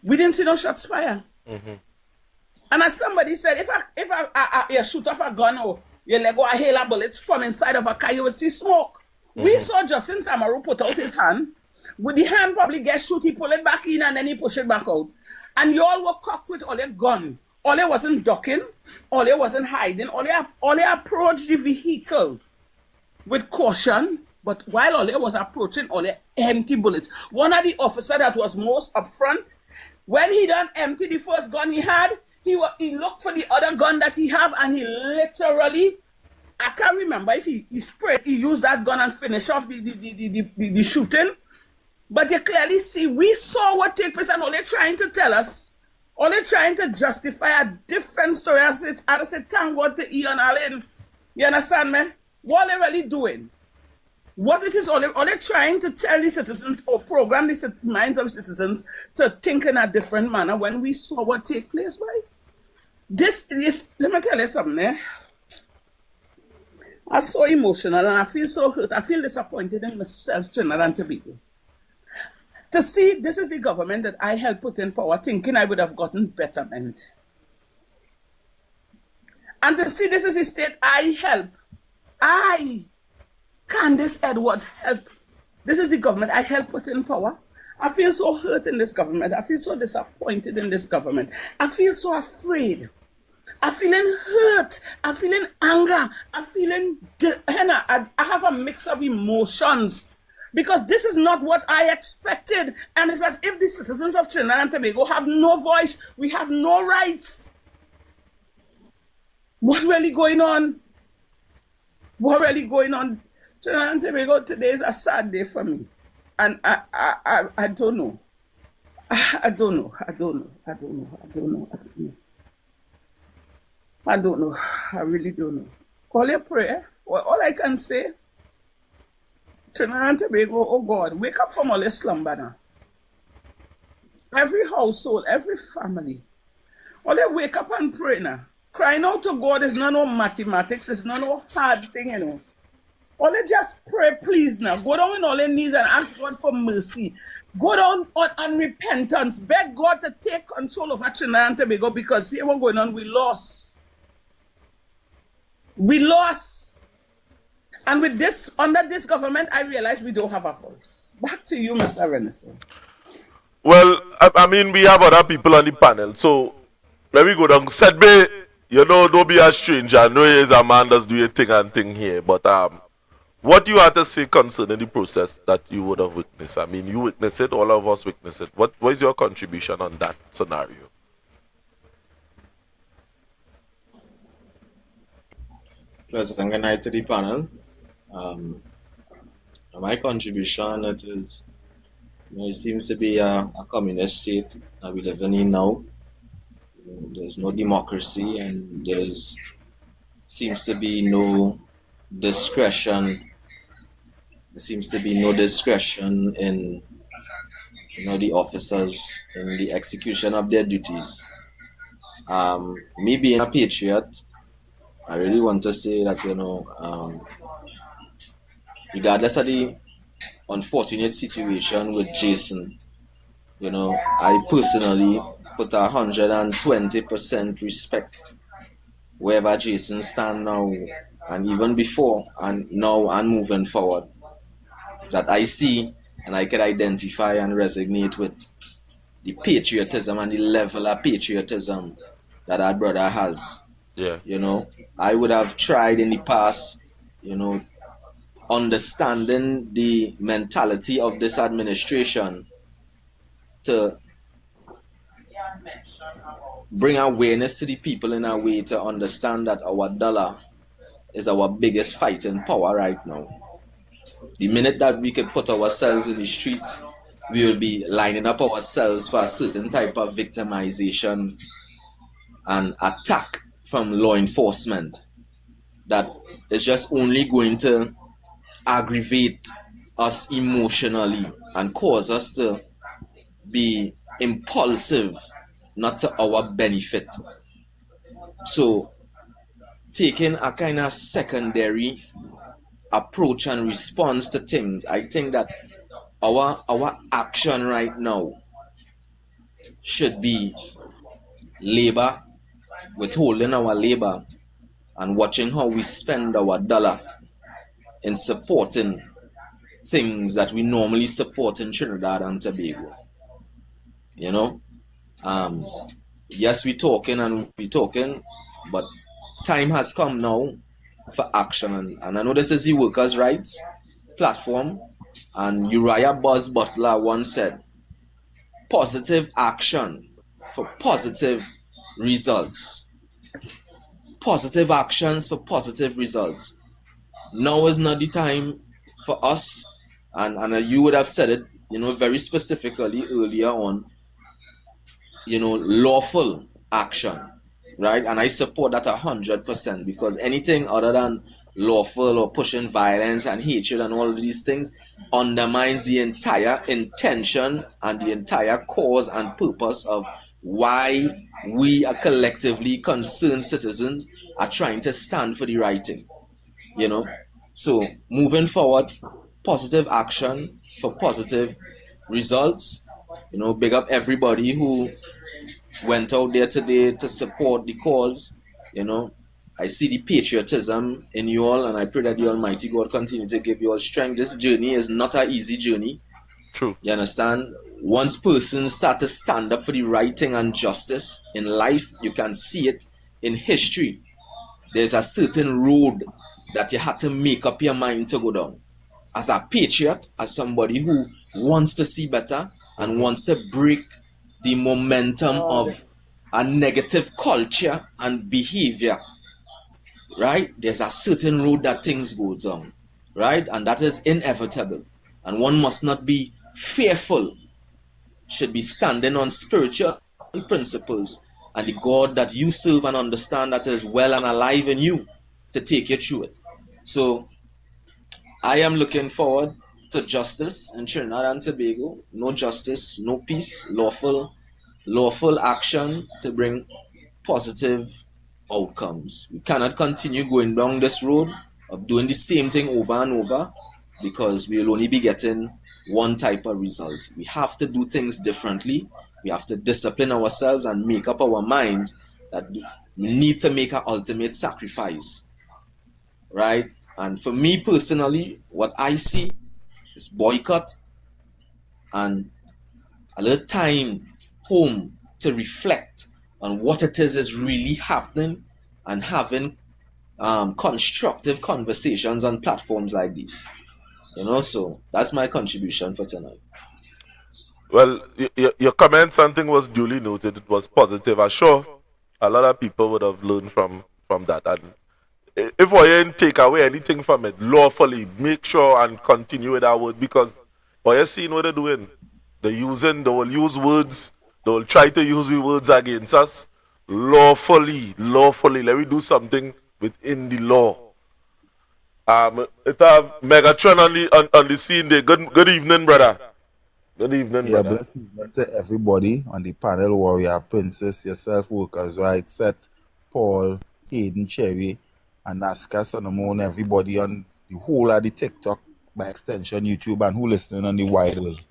we didn't see no shots fire. And as somebody said, if I shoot off a gun or you let go a hail of bullets from inside of a car, you would see smoke. We saw Justin Samaru put out his hand. With the hand probably get shoot, he pull it back in and then he push it back out. And you all were cocked with all your gun. All they wasn't ducking, all they wasn't hiding, all they approached the vehicle with caution. But while all they was approaching, all they empty bullets. One of the officers that was most upfront, when he done empty the first gun he had, he looked for the other gun that he have, and he literally, I can't remember if he used that gun and finished off the shooting. But you clearly see, we saw what took place, and all they're trying to tell us, all they're trying to justify a different story. I said, thank God to Ian Allen. You understand me? What are they really doing? What it is, all they're trying to tell the citizens or program the minds of citizens to think in a different manner when we saw what take place, right? This is, let me tell you something, I'm so emotional and I feel so hurt. I feel disappointed in myself, Trinidad and Tobago. To see this is the government that I helped put in power, thinking I would have gotten betterment. And to see this is the state I help. Candace Edwards help. This is the government I helped put in power. I feel so hurt in this government. I feel so disappointed in this government. I feel so afraid. I'm feeling hurt. I'm feeling anger. I'm feeling, I have a mix of emotions. Because this is not what I expected. And it's as if the citizens of Trinidad and Tobago have no voice. We have no rights. What's really going on? What really going on? Trinidad and Tobago, today is a sad day for me. And I don't know. I don't know. I really don't know. Call your prayer. All I can say, Trinidad and Tobago, oh God, wake up from all this slumber now. Every household, every family, all they wake up and pray now. Crying out to God is not no mathematics, it's not no hard thing, you know. All they just pray, please now. Go down on all their knees and ask God for mercy. Go down on repentance. Beg God to take control of Trinidad and Tobago, because see what's going on, we lost. We lost. And with this, under this government, I realize we don't have a voice. Back to you, Mr. Renison. Well, I mean, we have other people on the panel, so Let me go down. Said me, you know, don't be a stranger. I know you is a man that's doing thing and thing here. But what you have to say concerning the process that you would have witnessed? I mean, you witnessed it, all of us witnessed it. What is your contribution on that scenario? Pleasant good night to the panel. My contribution, it is, it seems to be a communist state that we live in now. There's no democracy, and there's seems to be no discretion. There seems to be no discretion in the officers in the execution of their duties. Me being a patriot, I really want to say that regardless of the unfortunate situation with Jason, I personally put 120% respect wherever Jason stand now, and even before and now and moving forward, that I see and I can identify and resonate with the patriotism and the level of patriotism that our brother has. Yeah. I would have tried in the past, understanding the mentality of this administration to bring awareness to the people in a way to understand that our dollar is our biggest fighting power right now. The minute that we can put ourselves in the streets, we will be lining up ourselves for a certain type of victimization and attack from law enforcement that is just only going to aggravate us emotionally and cause us to be impulsive, not to our benefit. So taking a kind of secondary approach and response to things, I think that our action right now should be labor, withholding our labor and watching how we spend our dollar in supporting things that we normally support in Trinidad and Tobago. Yes, we're talking, but time has come now for action. And I know this is the workers' rights platform, and Uriah Buzz Butler once said, positive action for positive results. Positive actions for positive results. Now is not the time for us, and you would have said it, very specifically earlier on, lawful action, right? And I support that 100%, because anything other than lawful or pushing violence and hatred and all of these things undermines the entire intention and the entire cause and purpose of why we are collectively concerned citizens are trying to stand for the right thing. So moving forward, positive action for positive results. Big up everybody who went out there today to support the cause. I see the patriotism in you all, and I pray that the Almighty God continue to give you all strength. This journey is not an easy journey. True. You understand? Once persons start to stand up for the right thing and justice in life, you can see it in history. There's a certain road that you have to make up your mind to go down. As a patriot, as somebody who wants to see better and wants to break the momentum of a negative culture and behavior, right? There's a certain road that things go down, right? And that is inevitable. And one must not be fearful, should be standing on spiritual principles and the God that you serve and understand that is well and alive in you to take you through it. So I am looking forward to justice in Trinidad and Tobago. No justice, no peace, lawful action to bring positive outcomes. We cannot continue going down this road of doing the same thing over and over, because we will only be getting one type of result. We have to do things differently. We have to discipline ourselves and make up our minds that we need to make an ultimate sacrifice, right? And for me personally, what I see is boycott and a little time home to reflect on what it is really happening and having constructive conversations on platforms like these. So that's my contribution for tonight. Well, your comment, something was duly noted. It was positive. I'm sure a lot of people would have learned from that. And if we didn't take away anything from it, lawfully, make sure and continue with that word, because what you're seeing what they're doing. They will use words, they will try to use the words against us. Lawfully. Let me do something within the law. It's Megatron on the scene there. Good evening, brother. Good evening, brother. Blessed evening to everybody on the panel, Warrior, Princess, yourself, Workers Right, Seth, Paul, Hayden, Cherry, and Naska, Solomon, everybody on the whole of the TikTok, by extension YouTube, and who listening on the wide world.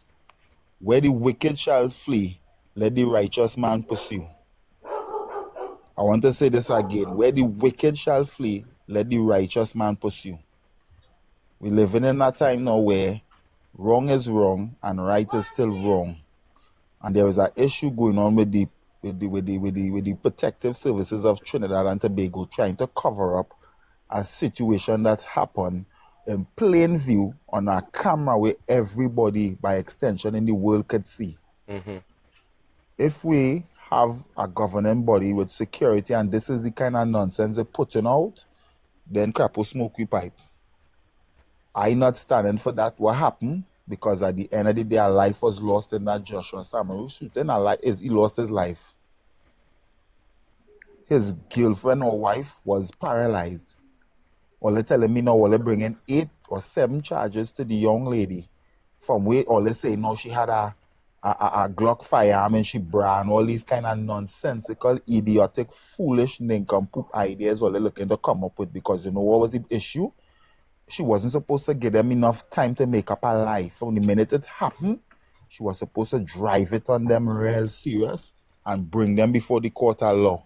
Where the wicked shall flee, let the righteous man pursue. I want to say this again. Where the wicked shall flee, let the righteous man pursue. We're living in a time now where wrong is wrong and right is still wrong. And there is an issue going on with the protective services of Trinidad and Tobago trying to cover up a situation that happened in plain view on a camera where everybody, by extension, in the world could see. Mm-hmm. If we have a governing body with security and this is the kind of nonsense they're putting out, then crap will smoke we pipe. I not standing for that. What happened? Because at the end of the day, our life was lost in that Joshua Samaru shooting. He lost his life. His girlfriend or wife was paralyzed. All they telling me now, all they bringing 8 or 7 charges to the young lady. From where all they say now she had a Glock firearm and she bran all these kind of nonsensical, idiotic, foolish, nincompoop ideas all they're looking to come up with, because you know what was the issue? She wasn't supposed to give them enough time to make up her life. From the minute it happened, she was supposed to drive it on them real serious and bring them before the court of law.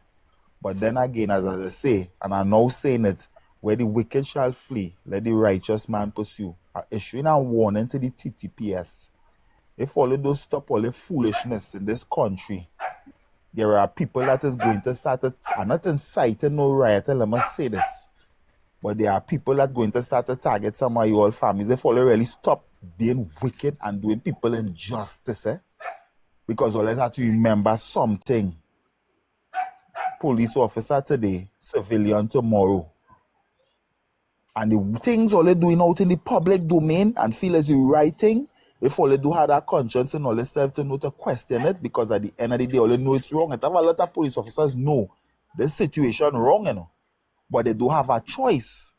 But then again, as I say, and I'm now saying it, where the wicked shall flee, let the righteous man pursue. I'm issuing a warning to the TTPS. If all of those stop all the foolishness in this country, there are people that is going to start it. I'm not inciting no riot, let me say this. But there are people that are going to start to target some of your families. If all they really stop being wicked and doing people injustice, because always have to remember something. Police officer today, civilian tomorrow. And the things all they doing out in the public domain and feel as the right thing, if all they do have that conscience and all they self to know to question it, because at the end of the day, all they know it's wrong. And have a lot of police officers know this situation wrong, you know. But they do have a choice,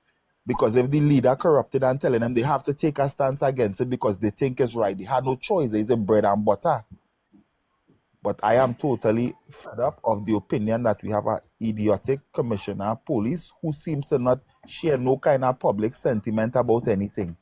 because if the leader corrupted and telling them they have to take a stance against it because they think it's right, they had no choice. It's a bread and butter. But I am totally fed up of the opinion that we have an idiotic commissioner of police who seems to not share no kind of public sentiment about anything.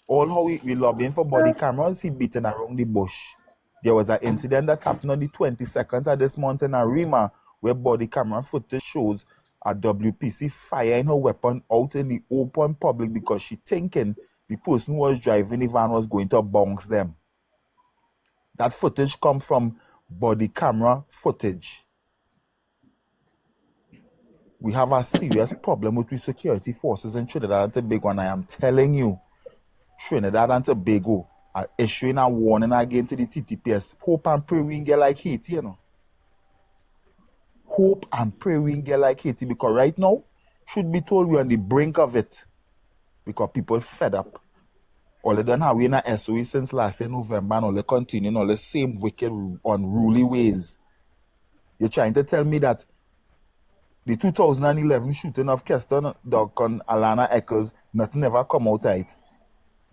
All how we lobbying for body cameras, he beating around the bush. There was an incident that happened on the 22nd of this month in Arima, where body camera footage shows a WPC firing her weapon out in the open public because she thinking the person who was driving the van was going to bounce them. That footage come from body camera footage. We have a serious problem with the security forces in Trinidad and Tobago, and I am telling you, Trinidad and Tobago are issuing a warning again to the TTPS. Hope and pray we get like Haiti, you know. Hope and pray we get like Haiti, because right now, should be told we're on the brink of it. Because people fed up. All they done have we in a SOE since last year November, and all they continue all the same wicked, unruly ways. You're trying to tell me that the 2011 shooting of Keston Duncan, Alana Eccles, nothing ever come out right.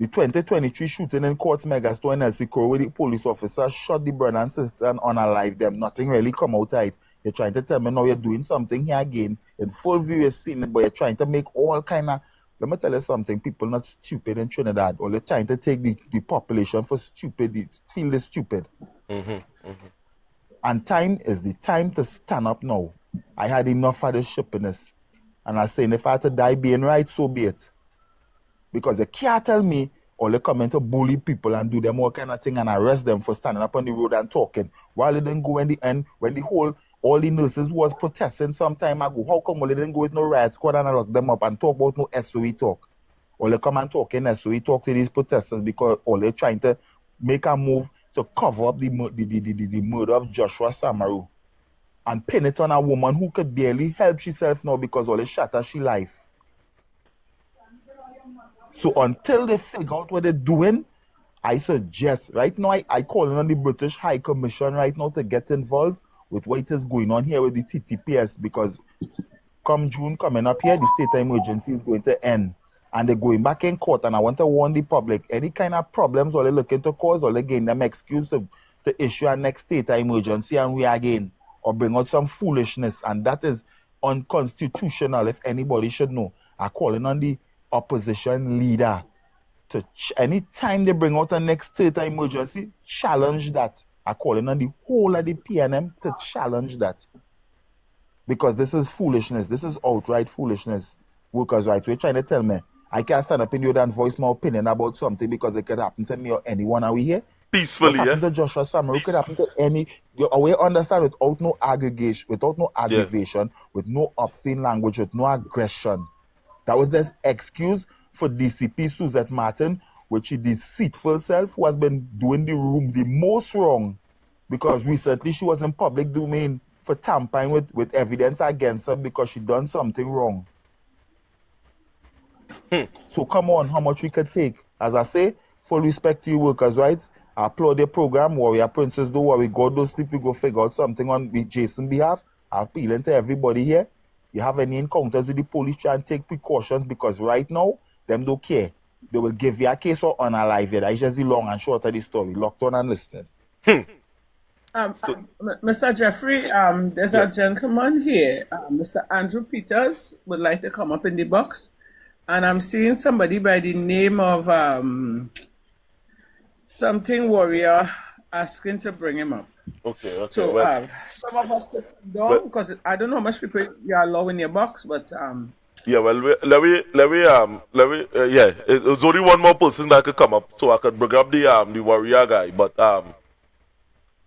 The 2023 shooting in Courts Megastore in El Sicuro, where the police officer shot the brother and sister and unalive them, nothing really come out right. You're trying to tell me now you're doing something here again. In full view you're seeing it, but you're trying to make all kind of... Let me tell you something, people not stupid in Trinidad. Or they're trying to take the population for stupid, feel they stupid. Mm-hmm, mm-hmm. And time is the time to stand up now. I had enough of this shippiness. And I'm saying if I had to die being right, so be it. Because they can't tell me or they come in to bully people and do them all kind of thing and arrest them for standing up on the road and talking. While they then go in the end, when the whole all the nurses who was protesting some time ago, how come they didn't go with no riot squad and lock them up and talk about no SOE talk? Or they come and talk in SOE talk to these protesters because all they're trying to make a move to cover up the murder of Joshua Samaru and pin it on a woman who could barely help herself now because all they shatter she life. So until they figure out what they're doing, I suggest, right now, I call on the British High Commission right now to get involved with what is going on here with the TTPS, because come June coming up here, the state of emergency is going to end. And they're going back in court, and I want to warn the public, any kind of problems or they're looking to cause, or they gain them excuse to issue a next state of emergency and we again, or bring out some foolishness, and that is unconstitutional if anybody should know. I'm calling on the opposition leader to anytime they bring out a next state of emergency, challenge that. I'm calling on the whole of the PNM to challenge that. Because this is foolishness. This is outright foolishness. Workers' rights. You're trying to tell me I can't stand up in you and voice my opinion about something because it could happen to me or anyone. Are we here? Peacefully, what happened to Joshua Samaru could happen to any. We understand without no aggregation, without no aggravation, with no obscene language, with no aggression. That was this excuse for DCP Suzette Martin, which she deceitful self who has been doing the room the most wrong, because recently she was in public domain for tampering with evidence against her because she done something wrong. So come on, how much we could take? As I say, full respect to you workers' rights. I applaud your program, Warrior Princess, don't worry, God those sleep, we go figure out something on Jason's behalf. I'm appealing to everybody here. You have any encounters with the police, try and take precautions, because right now, them don't care. They will give you a case or unalive you. That's just the long and short of the story. Locked on and listening. Mr. Jeffrey, there's a gentleman here, Mr. Andrew Peters, would like to come up in the box. And I'm seeing somebody by the name of something Warrior asking to bring him up. Okay. So some of us could come down because I don't know how much people you allow in your box, but yeah, well, it's only one more person that could come up, so I could bring up the Warrior guy, but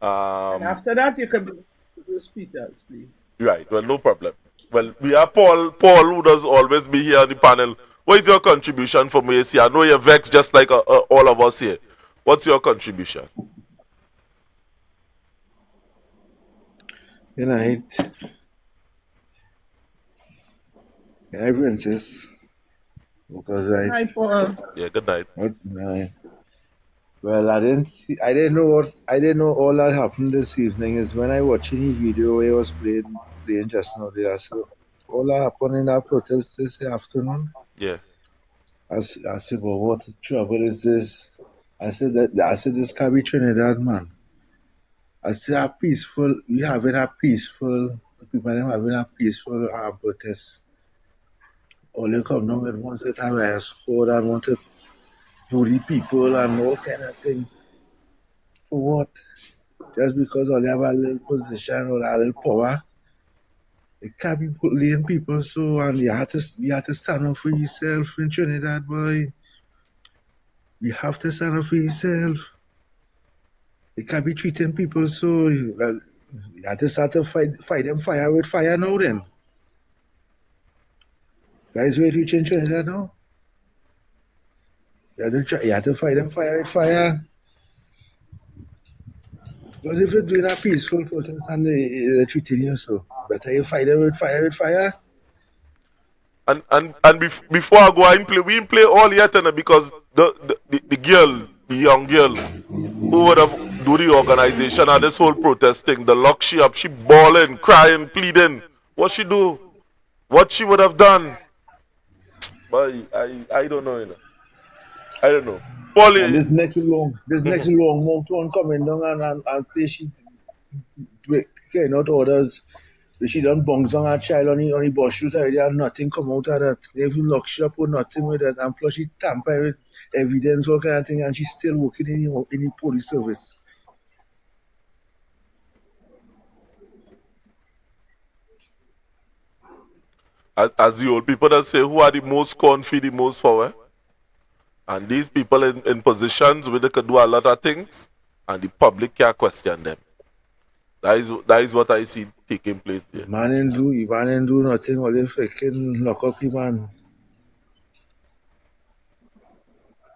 and after that you can bring Bruce Peters, please. Right. Well, no problem. Well, we have Paul, who does always be here on the panel. What is your contribution for me? I know you're vexed just like all of us here. What's your contribution? Good night. Hi, Princess. Because Hi, Paul. Yeah, good night. Good night. Well, I didn't know all that happened this evening is when I watching the video where I was playing just now there. So all that happened in that protest this afternoon. Yeah. I said, well, what trouble is this? I said this can't be Trinidad, man. I said people having a peaceful protest. All they come down with one set of riot squad and want to bully people and all kind of thing. For what? Just because all they have a little position or a little power. It can't be bullying people, so and you have to stand up for yourself in Trinidad, boy. You have to stand up for yourself. You can't be treating people so. Well, you have to start to fight them fire with fire now then. That is where you reach in Trinidad now. You have to fight them fire with fire. Because if you're doing a peaceful protest and they're treating you so, better you fight them with fire. And before I go and play, we didn't play all yet, because the girl, the young girl, who would have do the organization and this whole protest thing, the lock she up, she bawling, crying, pleading. What she do? What she would have done? But I don't know, I don't know. Paulie, this next long month one coming down and play she carrying out orders. She done bongs on her child on the bus route already and nothing come out of that. They even lock she up or nothing with that, and plus she tamper with evidence, all kind of thing, and she's still working in the police service. as the old people that say, who are the most comfy, the most power? And these people in positions where they could do a lot of things, and the public can't question them. That is what I see taking place there. Man ain't do nothing, all they freaking lock up him, man.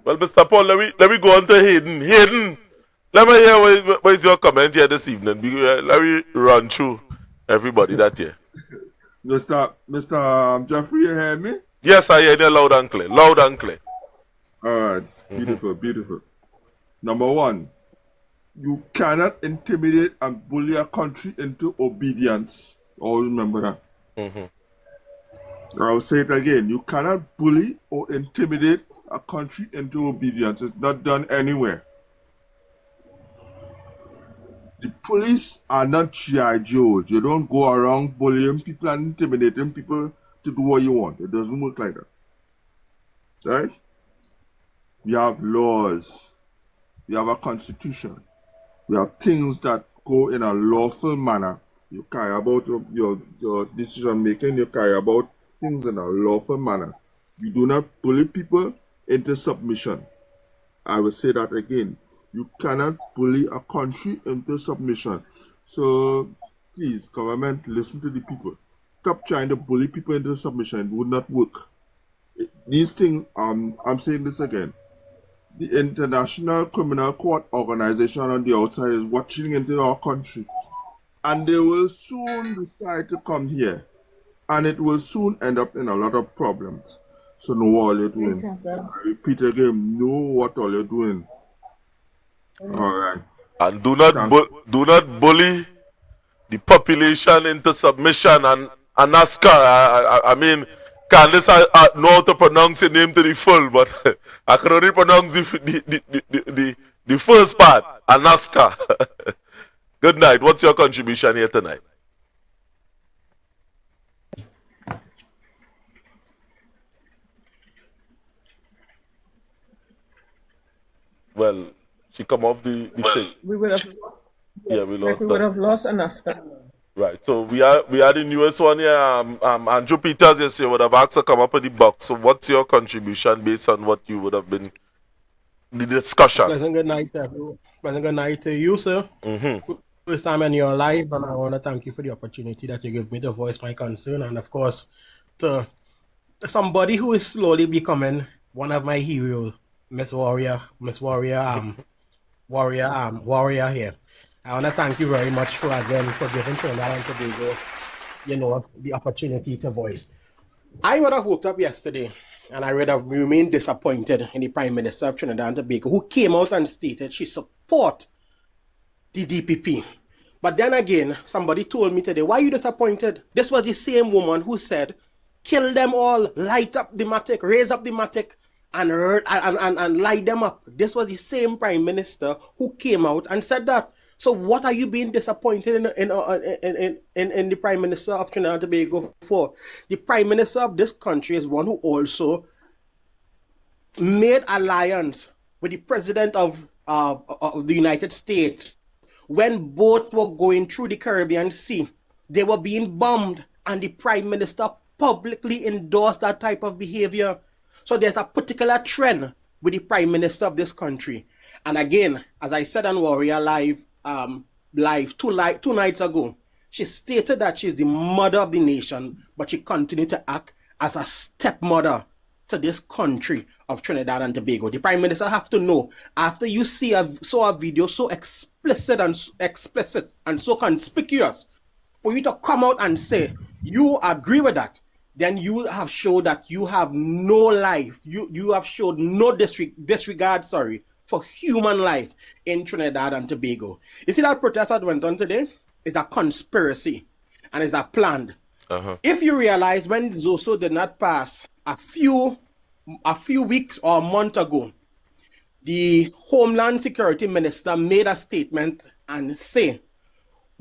Well, Mr. Paul, let me go on to Hayden. Hayden, let me hear what is your comment here this evening. Let me run through everybody that here. Mr. Jeffrey, you hear me? Yes, I hear you loud and clear. Loud and clear. All right. Beautiful, beautiful. Number one, you cannot intimidate and bully a country into obedience. Always remember that. I'll say it again. You cannot bully or intimidate a country into obedience. It's not done anywhere. The police are not G.I. Joes. You don't go around bullying people and intimidating people to do what you want. It doesn't work like that. Right? We have laws. We have a constitution. We have things that go in a lawful manner. You care about your decision making. You care about things in a lawful manner. You do not bully people into submission. I will say that again. You cannot bully a country into submission. So please, government, listen to the people. Stop trying to bully people into submission. It would not work. These things, I'm saying this again. The International Criminal Court organization on the outside is watching into our country. And they will soon decide to come here. And it will soon end up in a lot of problems. So know what you're doing. I repeat again, know what all you're doing. All right. And do not bully the population into submission and NASCAR. I mean, Candice, I know how to pronounce your name to the full, but I can only pronounce the first part, NASCAR. Good night. What's your contribution here tonight? Well, she come off the thing. We would have, we lost. we would have lost Anaska. Right. So we are the newest one here. Andrew Peters, yes, you would have asked to come up with the box. So what's your contribution based on what you would have been the discussion? Pleasant good night, everyone. Pleasant good night to you, sir. First time in your life, and I want to thank you for the opportunity that you give me to voice my concern, and of course, to somebody who is slowly becoming one of my heroes, Miss Warrior here. I want to thank you very much for giving Trinidad and Tobago, the opportunity to voice. I would have woke up yesterday and I would have remained disappointed in the Prime Minister of Trinidad and Tobago, who came out and stated she support the DPP. But then again, somebody told me today, why are you disappointed? This was the same woman who said, kill them all, light up the matic, raise up the matic, and light them up. This was the same Prime Minister who came out and said that. So what are you being disappointed in the Prime Minister of Trinidad and Tobago for? The Prime Minister of this country is one who also made alliance with the President of the United States when both were going through the Caribbean Sea. They were being bombed, and the Prime Minister publicly endorsed that type of behavior. So there's a particular trend with the Prime Minister of this country. And again, as I said on Warrior Live, two nights ago, she stated that she's the mother of the nation, but she continued to act as a stepmother to this country of Trinidad and Tobago. The Prime Minister have to know, after you saw a video so explicit and so conspicuous, for you to come out and say you agree with that, then you have showed that you have no life. You have showed no disregard for human life in Trinidad and Tobago. You see that protest that went on today is a conspiracy and is a planned. If you realize when Zoso did not pass a few weeks or a month ago, the Homeland Security Minister made a statement and say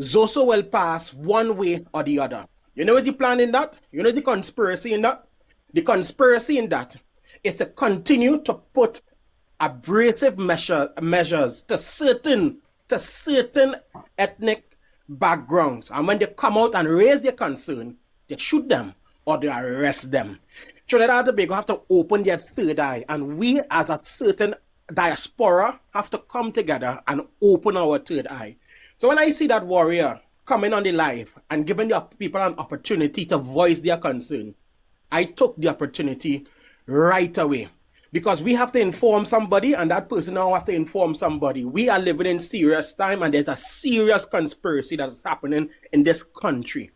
Zoso will pass one way or the other. You know what's the plan in that? You know the conspiracy in that? The conspiracy in that is to continue to put abrasive measures to certain ethnic backgrounds, and when they come out and raise their concern, they shoot them or they arrest them. Trinidad and Tobago have to open their third eye, and we as a certain diaspora have to come together and open our third eye. So when I see that warrior coming on the live and giving the people an opportunity to voice their concern, I took the opportunity right away. Because we have to inform somebody, and that person now have to inform somebody. We are living in serious time, and there's a serious conspiracy that is happening in this country.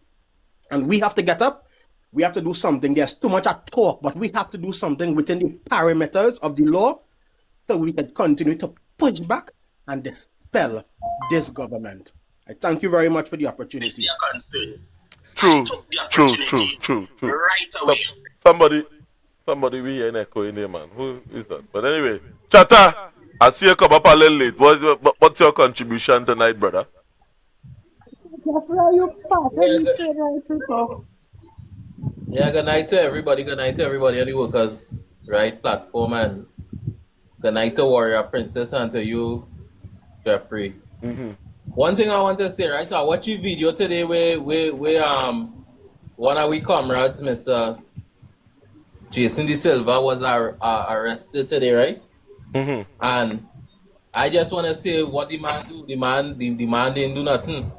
And we have to get up. We have to do something. There's too much at talk, but we have to do something within the parameters of the law so we can continue to push back and dispel this government. I thank you very much for the opportunity. True. Right away. Somebody we hear an echo in there, man. Who is that? But anyway, Chata, I see you come up a little late. What's your contribution tonight, brother? Yeah, good night to everybody. Good night to everybody on the Workers' Right platform, and good night to Warrior Princess and to you, Jeffrey. One thing I want to say, right? I watched your video today where one of we comrades, Mr. Jason De Silva, was arrested today, right? And I just want to say what the man do. The man didn't do nothing.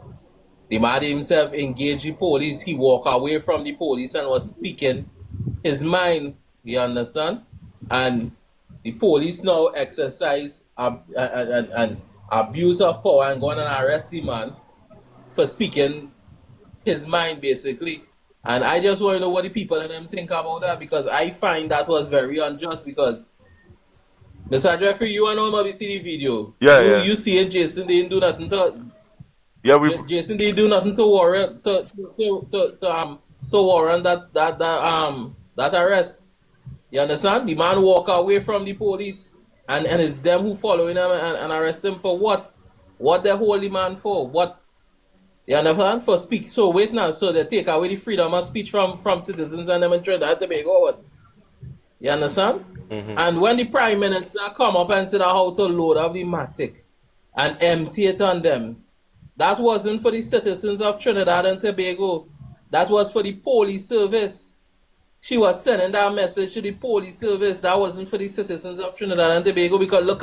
The man himself engaged the police. He walked away from the police and was speaking his mind. You understand? And the police now exercise an abuse of power and go and arrest the man for speaking his mind, basically. And I just want to know what the people and them think about that, because I find that was very unjust. Because Mr. Jeffrey, you and all maybe see the video. Yeah. You see it, Jason didn't do nothing to. Yeah, Jason didn't do nothing to warrant warrant that arrest. You understand? The man walk away from the police, and it's them who following him and arrest him for what? What they hold the man for? What? You understand? For speak. So wait now. So they take away the freedom of speech from citizens and them in Trinidad and Tobago. What? You understand? And when the Prime Minister come up and said how to load up the Matic and empty it on them, that wasn't for the citizens of Trinidad and Tobago. That was for the police service. She was sending that message to the police service. That wasn't for the citizens of Trinidad and Tobago, because look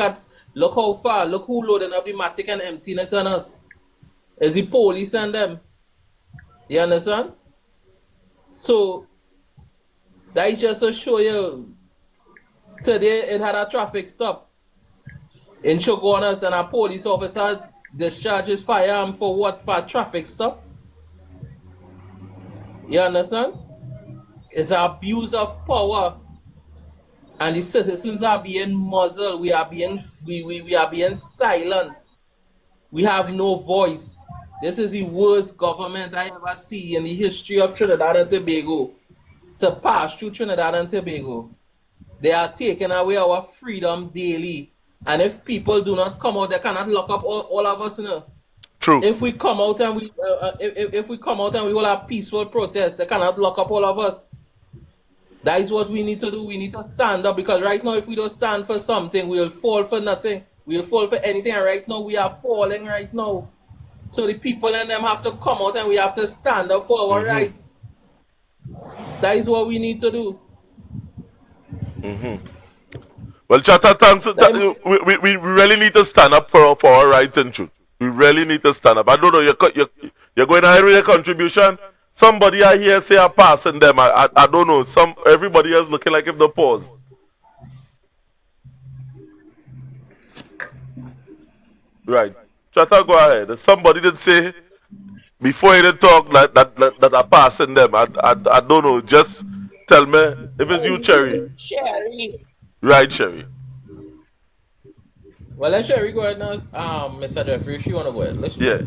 how far, look who loading up the Matic and emptying it on us. It's the police and them. You understand? So that is just to show you. Today it had a traffic stop in Shogunas, and a police officer discharges firearm for what? For a traffic stop. You understand? It's an abuse of power, and the citizens are being muzzled. We are being silent. We have no voice. This is the worst government I ever see in the history of Trinidad and Tobago to pass through Trinidad and Tobago. They are taking away our freedom daily. And if people do not come out, they cannot lock up all of us. You know? True. If we come out and we will have peaceful protest, they cannot lock up all of us. That is what we need to do. We need to stand up, because right now, if we don't stand for something, we will fall for nothing. We will fall for anything. And right now, we are falling right now. So the people and them have to come out, and we have to stand up for our rights. That is what we need to do. Well, Chata, thanks. We really need to stand up for our rights and truth. We really need to stand up. I don't know, you're going ahead with your contribution. Somebody I hear say I'm passing them. I don't know. Everybody else looking like if they pause. Right. Chata, go ahead. Somebody did say before you did talk that I'm passing them. I don't know. Just tell me if it's you, Cherry. Cherry. Right, Cherry. Well, let Cherry go ahead now. Mr. Jeffrey, if you want to go ahead. Yeah.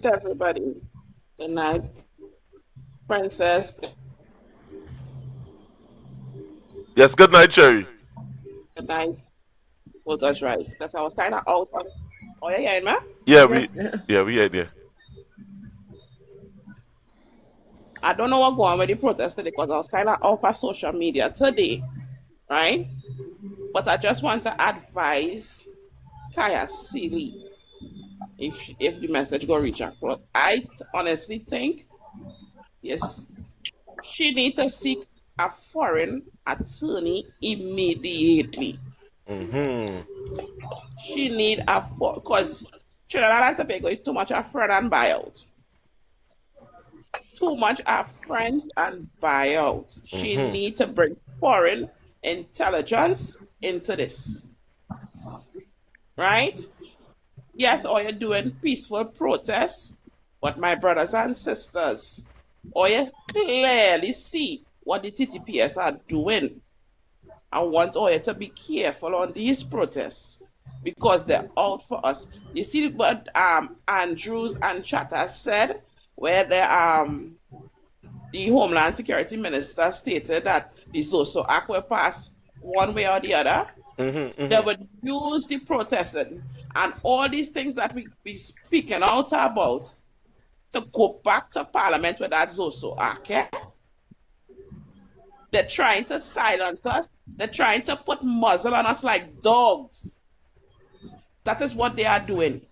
To everybody. Good night, Princess. Yes, good night, Cherry. Good night. Workers' Right. Because I was kind of out on. Oh, yeah, yeah, man? Yeah, Yes. we had, yeah. I don't know what's going on with the protest today, because I was kind of off of social media today, right? But I just want to advise Kaia Sealy, if the message go reach her. But I honestly think, yes, she needs to seek a foreign attorney immediately. She need a because Trinidad and Tobago is too much a friend and buyout. Too much a friends and buyout. She need to bring foreign intelligence into this. Right? Yes, or you're doing peaceful protests, but my brothers and sisters, or you clearly see what the TTPS are doing. I want all you to be careful on these protests because they're out for us. You see what Andrews and Chatter said, where the Homeland Security Minister stated that the Zoso Act will pass one way or the other. They would use the protesting and all these things that we be speaking out about to go back to Parliament with that Zoso Act. Yeah? They're trying to silence us. They're trying to put muzzle on us like dogs. That is what they are doing.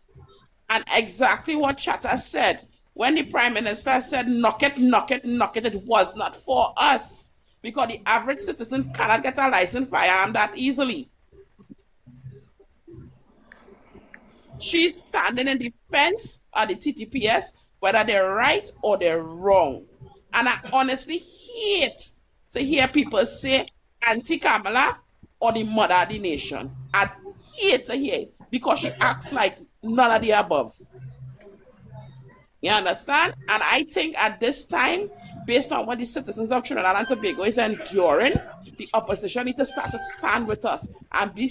And exactly what Chatter said. When the Prime Minister said, knock it, knock it, knock it, it was not for us. Because the average citizen cannot get a licensed firearm that easily. She's standing in defense of the TTPS, whether they're right or they're wrong. And I honestly hate to hear people say anti-Kamala or the mother of the nation. I hate to hear it because she acts like none of the above. You understand? And I think at this time, based on what the citizens of Trinidad and Tobago is enduring, the opposition need to start to stand with us and be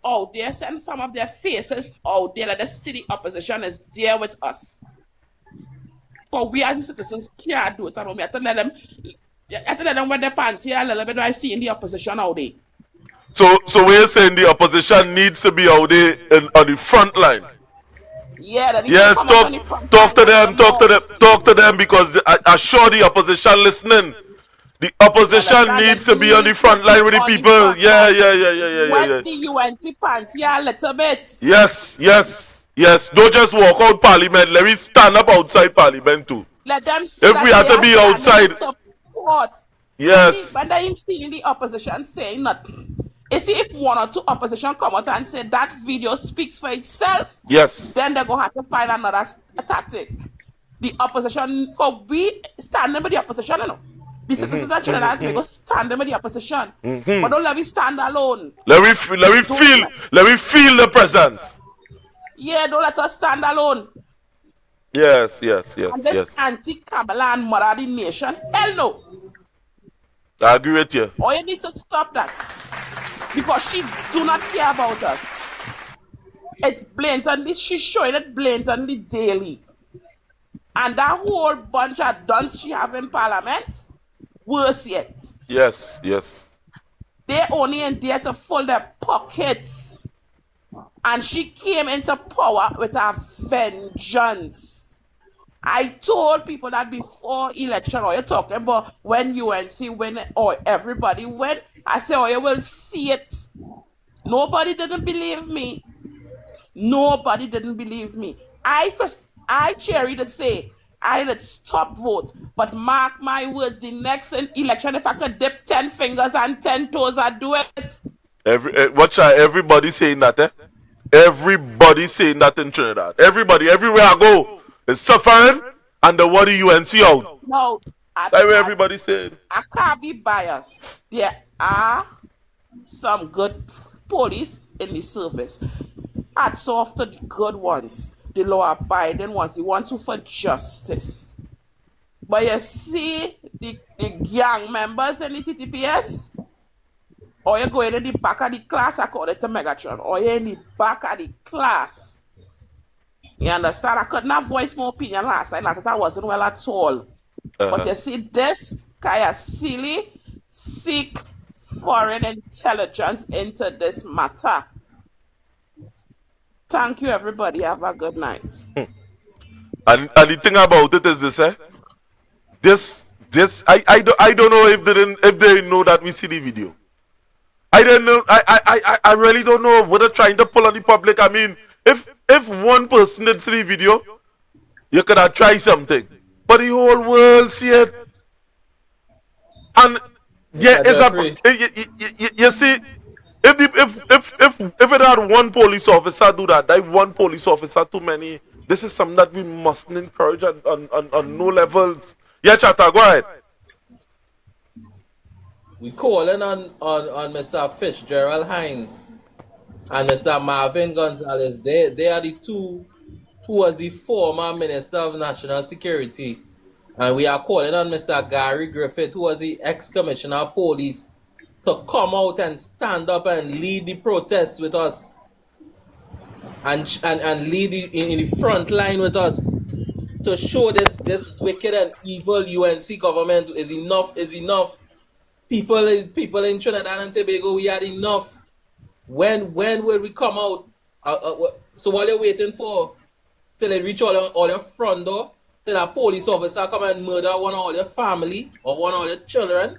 out there, send some of their faces out there, let the city opposition is there with us. But we as the citizens can't do it. And we have to let them wear their pants here a little bit. I see in the opposition out there. So we're saying the opposition needs to be out there on the front line. Yeah, yes, talk to them because I sure the opposition listening. The opposition needs to be on the front line with the people. Yeah. Wet the UNC pants here a little bit. Yes. Don't just walk out Parliament. Let me stand up outside Parliament too. Let them see if we have to be outside. Yes. When they see the opposition saying nothing. You see, if one or two opposition come out and say that video speaks for itself, yes, then they're going to have to find another tactic. The opposition, because we standing with the opposition, you know. The citizens of Trinidad go standing with the opposition. But don't let me stand alone. Let me feel the presence. Yeah, don't let us stand alone. Yes. And this anti-Kamala and mother of the nation, hell no. I agree with you. Or you need to stop that. Because she do not care about us. It's blatantly, she's showing it blatantly daily. And that whole bunch of dunce she have in Parliament, worse yet. Yes. They only in there to fill their pockets. And she came into power with a vengeance. I told people that before election, or you're talking about when UNC win or everybody win, I said, oh, you will see it. Nobody didn't believe me. Nobody didn't believe me. I cherry to say, I did stop vote. But mark my words, the next election, if I could dip 10 fingers and 10 toes, I'd do it. Everybody saying that, eh? Everybody saying that in Trinidad. Everybody, everywhere I go, is suffering and the what UNC out. No. That's what everybody said. I can't be biased. There are some good police in the service. Hats off to the good ones, the law-abiding ones, the ones who for justice. But you see the gang members in the TTPS, or you go in the back of the class according to Megatron, or you're in the back of the class. You understand? I could not voice my opinion last night. Last night I wasn't well at all. But you see this, Kaia Sealy seek foreign intelligence into this matter. Thank you, everybody. Have a good night. And the thing about it is this, eh? I don't know if they know that we see the video. I don't know. I really don't know what they're trying to pull on the public. I mean, if one person did see the video, you could have tried something. But the whole world see it. And Yeah, Mr. it's Jeffrey. you see, if it had one police officer do that, that one police officer too many. This is something that we mustn't encourage on no levels. Yeah, Chatter, go ahead. We calling on Mr. Fitzgerald Hines and Mr. Marvin Gonzalez. They are the two who was the former Minister of National Security. And we are calling on Mr. Gary Griffith, who was the ex-commissioner of police, to come out and stand up and lead the protests with us. And lead in the front line with us to show this wicked and evil UNC government is enough. People in Trinidad and Tobago, we had enough. When will we come out? So what are you waiting for? Till they reach all your front door? Till a police officer come and murder one of all your family or one of all your children?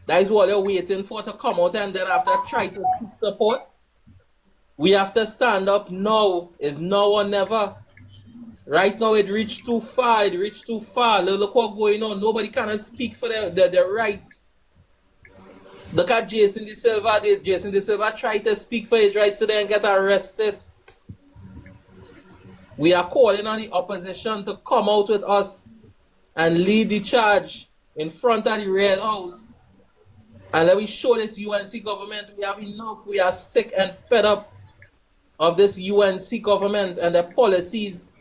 That is what you're waiting for, to come out and then after try to seek support? We have to stand up now. It's now or never. Right now it reached too far. Look what's going on. Nobody cannot speak for their rights. Look at Jason De Silva. Jason De Silva tried to speak for his rights today and get arrested. We are calling on the opposition to come out with us and lead the charge in front of the Red House. And let me show this UNC government we have enough. We are sick and fed up of this UNC government and their policies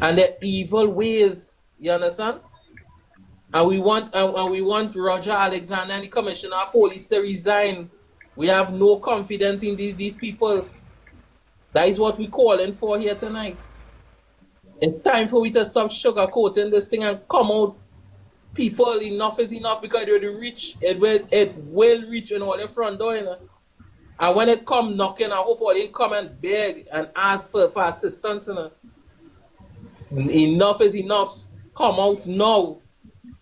and their evil ways. You understand? And we want Roger Alexander and the Commissioner of Police to resign. We have no confidence in these people. That is what we're calling for here tonight. It's time for we to stop sugarcoating this thing and come out. People, enough is enough, because it will reach in all the front door. You know? And when it come knocking, I hope all they come and beg and ask for assistance. You know? Enough is enough. Come out now.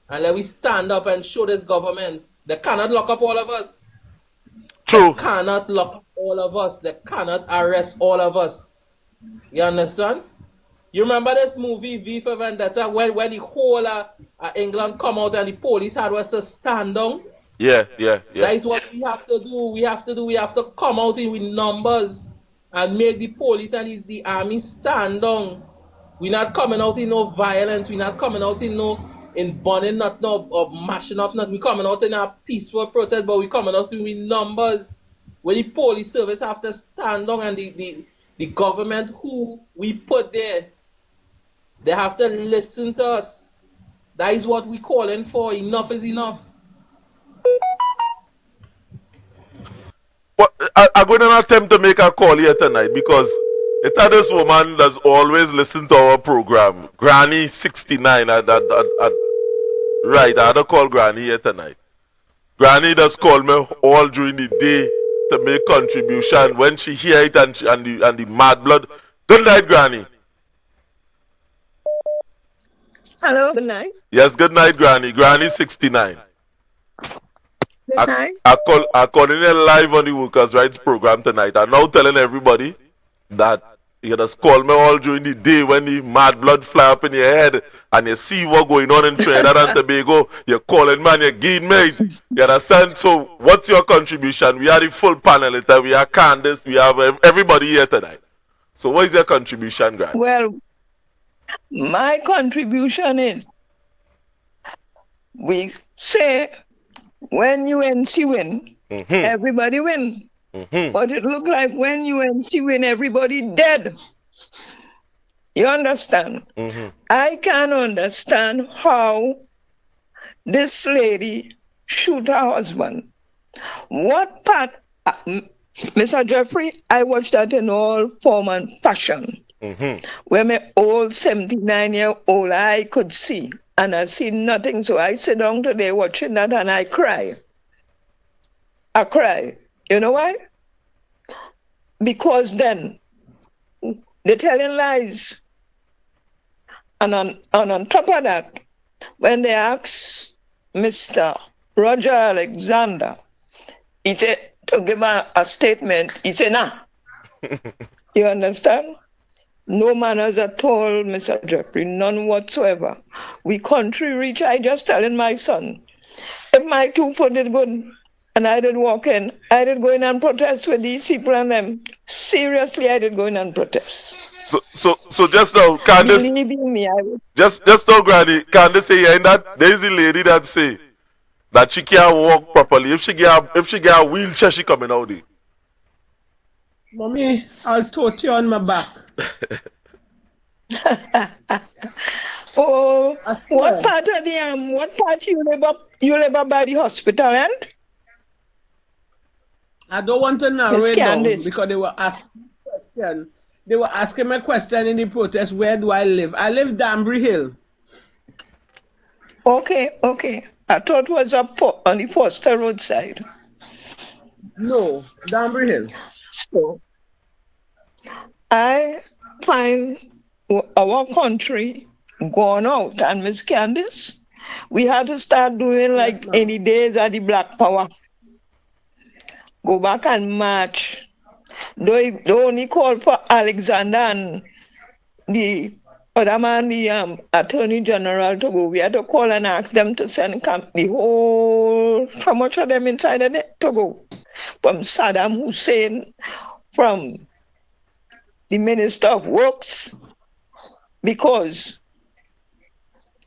And let we stand up and show this government. They cannot lock up all of us. True. They cannot lock up all of us. They cannot arrest all of us. You understand? You remember this movie, V for Vendetta, when the whole England come out and the police had us to stand down? Yeah. That is what we have to do. We have to come out in with numbers and make the police and the army stand down. We're not coming out in no violence. We're not coming out in burning nothing or mashing up nothing. We're coming out in a peaceful protest, but we're coming out with numbers. Where the police service have to stand down and the government who we put there, they have to listen to us. That is what we're calling for. Enough is enough. But I'm going to attempt to make a call here tonight, because it's this woman that's always listened to our program, Granny 69. Right, I had to call Granny here tonight. Granny does call me all during the day to make contribution when she hear it and the mad blood. Good night, Granny. Hello, good night. Yes, good night, Granny. Granny 69. Good night. I calling you live on the Workers' Rights program tonight. I'm now telling everybody that you just call me all during the day when the mad blood fly up in your head and you see what going on in Trinidad and Tobago. You're calling me and you're getting me. You understand? So what's your contribution? We are the full panel. We are Candace. We have everybody here tonight. So what is your contribution, Grant? Well, my contribution is, we say when UNC win, everybody win. But it look like when UNC win, everybody dead. You understand? I can understand how this lady shoot her husband. What part, Mr. Jeffrey, I watched that in all form and fashion. When my old 79-year-old I could see, and I see nothing. So I sit down today watching that and I cry. I cry. You know why? Because then they're telling lies. And on top of that, when they ask Mr. Roger Alexander, he said to give a statement, he said, nah. You understand? No manners at all, Mr. Jeffrey, none whatsoever. We country rich, I just telling my son, if my 2 foot is good. And I did walk in. I did go in and protest with these people and them. Seriously, I did go in and protest. So just now, Candace. Believe in me, I would. Just now, Granny, Candace say yeah, in that there is a lady that say that she can't walk properly. If she get a wheelchair, she coming out there. Mommy, I'll tote you on my back. Oh, what part of the what part you live up by the hospital, and? I don't want to narrow Miss it down Candace. because they were asking me a question. They were asking me a question in the protest. Where do I live? I live Danbury Hill. Okay. I thought it was up on the Foster Road side. No, Danbury Hill. So, I find our country gone out, and Miss Candace, we had to start doing like any days of the Black Power. Go back and march. They only call for Alexander and the other man, the Attorney General, to go. We had to call and ask them to send the whole, how much of them inside of it to go? From Saddam Hussein, from the Minister of Works, because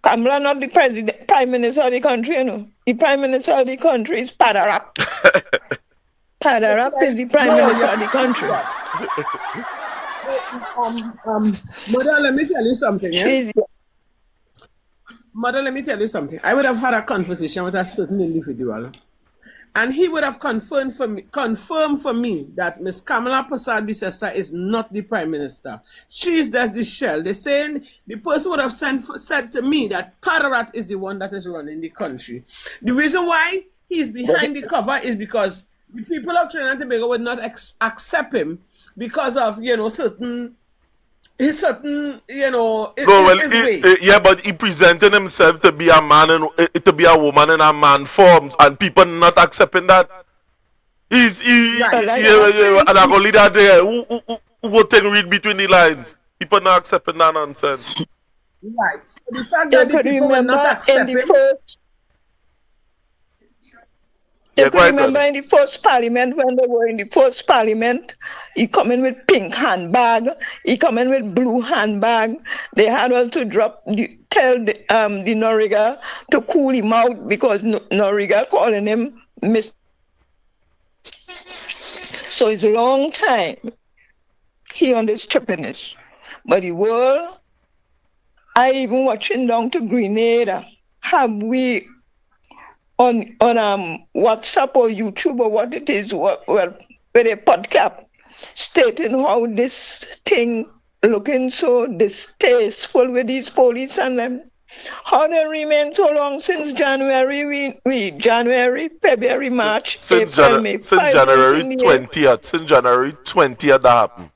Kamala not the Prime Minister of the country, you know. The Prime Minister of the country is Padarap. Padarap is the Prime Minister of the country. Mother, let me tell you something. Eh? Mother, let me tell you something. I would have had a conversation with a certain individual, and he would have confirmed for me that Miss Kamala Persad-Bissessar is not the Prime Minister. She is just the shell. They're saying the person would have said to me that Padarap is the one that is running the country. The reason why he's behind the cover is because the people of Trinidad and Tobago would not accept him because of, certain his way. Yeah, but he presented himself to be a man and to be a woman in a man form, and people not accepting that. And I go lead that there. Who would think read between the lines? People not accepting that nonsense. Right. So the fact that the people will not accept him. You can remember in the first parliament, when they were in the first parliament, he come in with pink handbag, he come in with blue handbag. They had us to tell the Noriga to cool him out because Noriga calling him Miss. So it's a long time he on this trippiness. But the world, I even watching down to Grenada, have we on WhatsApp or YouTube or what it is, with a podcast stating how this thing looking so distasteful with these police and them. How they remain so long since January, January, February, March, April, May. Since January 20th. Since January 20th that happened.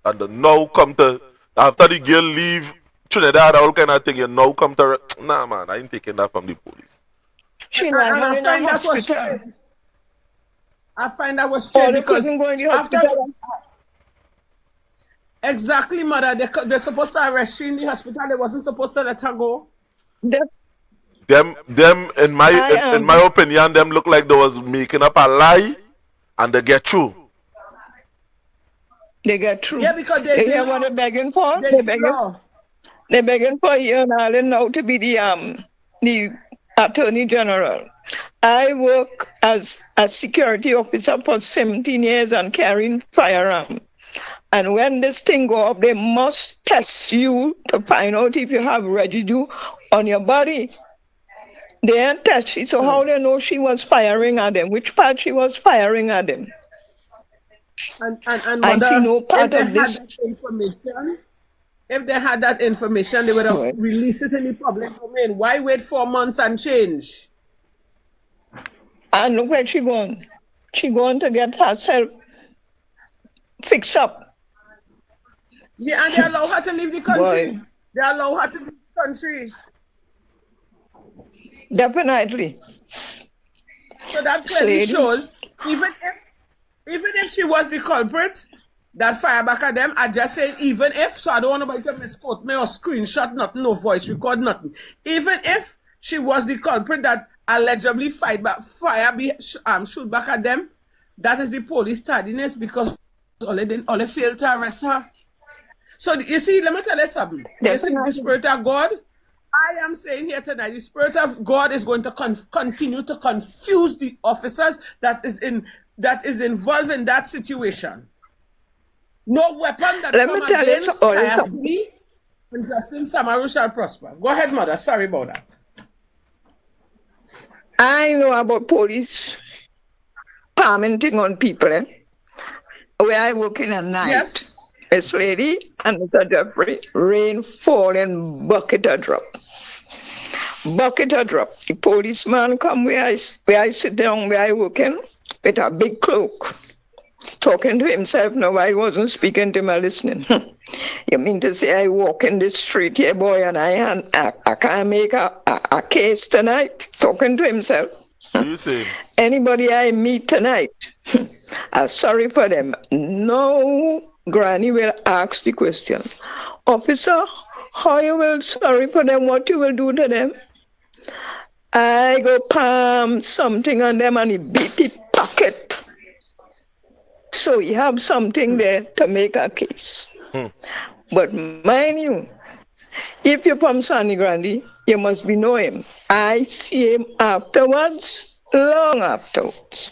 And now come to, after the girl leave Trinidad, all kind of thing, you now come to, nah man, I ain't taking that from the police. I find that was strange because after exactly, mother, they're supposed to arrest her in the hospital. They wasn't supposed to let her go. Them in my opinion, them look like they was making up a lie, and they get through. They get through. Yeah, because they hear what they're begging for. They're begging for you and Ireland now to be the Attorney General. I work as a security officer for 17 years and carrying firearm. And when this thing go up, they must test you to find out if you have residue on your body. They ain't test it, so how they know she was firing at them? Which part she was firing at them? And I see no part of this. If they had that information, they would have released it in the public domain. Why wait 4 months and change? And look where she gone. She going to get herself fixed up. Yeah, and they allow her to leave the country. Boy. They allow her to leave the country. Definitely. So that clearly shows, even if she was the culprit, that fire back at them, I just saying even if, so I don't want nobody to misquote me or screenshot nothing, no voice record nothing. Even if she was the culprit, that allegedly shoot back at them, that is the police tardiness because all they failed to arrest her. So you see, let me tell you something. You see, the Spirit of God, I am saying here tonight, the Spirit of God is going to continue to confuse the officers that is involved in that situation. No weapon that come against Kaia Sealy and Justin Samaru shall prosper. Go ahead, Mother. Sorry about that. I know about police palmenting on people, where I work in at night. Yes. Miss Lady and Mr. Jeffrey, rain falling, bucket a drop. Bucket a drop. The policeman come where I sit down, where I work in, with a big cloak, talking to himself. No, I wasn't speaking to him, I listening. You mean to say I walk in the street here, boy, and I can't make a case tonight? Talking to himself. What you saying? Anybody I meet tonight, I'm sorry for them. No granny will ask the question, officer, how you will sorry for them, what you will do to them? I go palm something on them and he beat the pocket. So you have something there to make a case. But mind you, if you're from Sonny Grandi, you must be know him. I see him afterwards, long afterwards.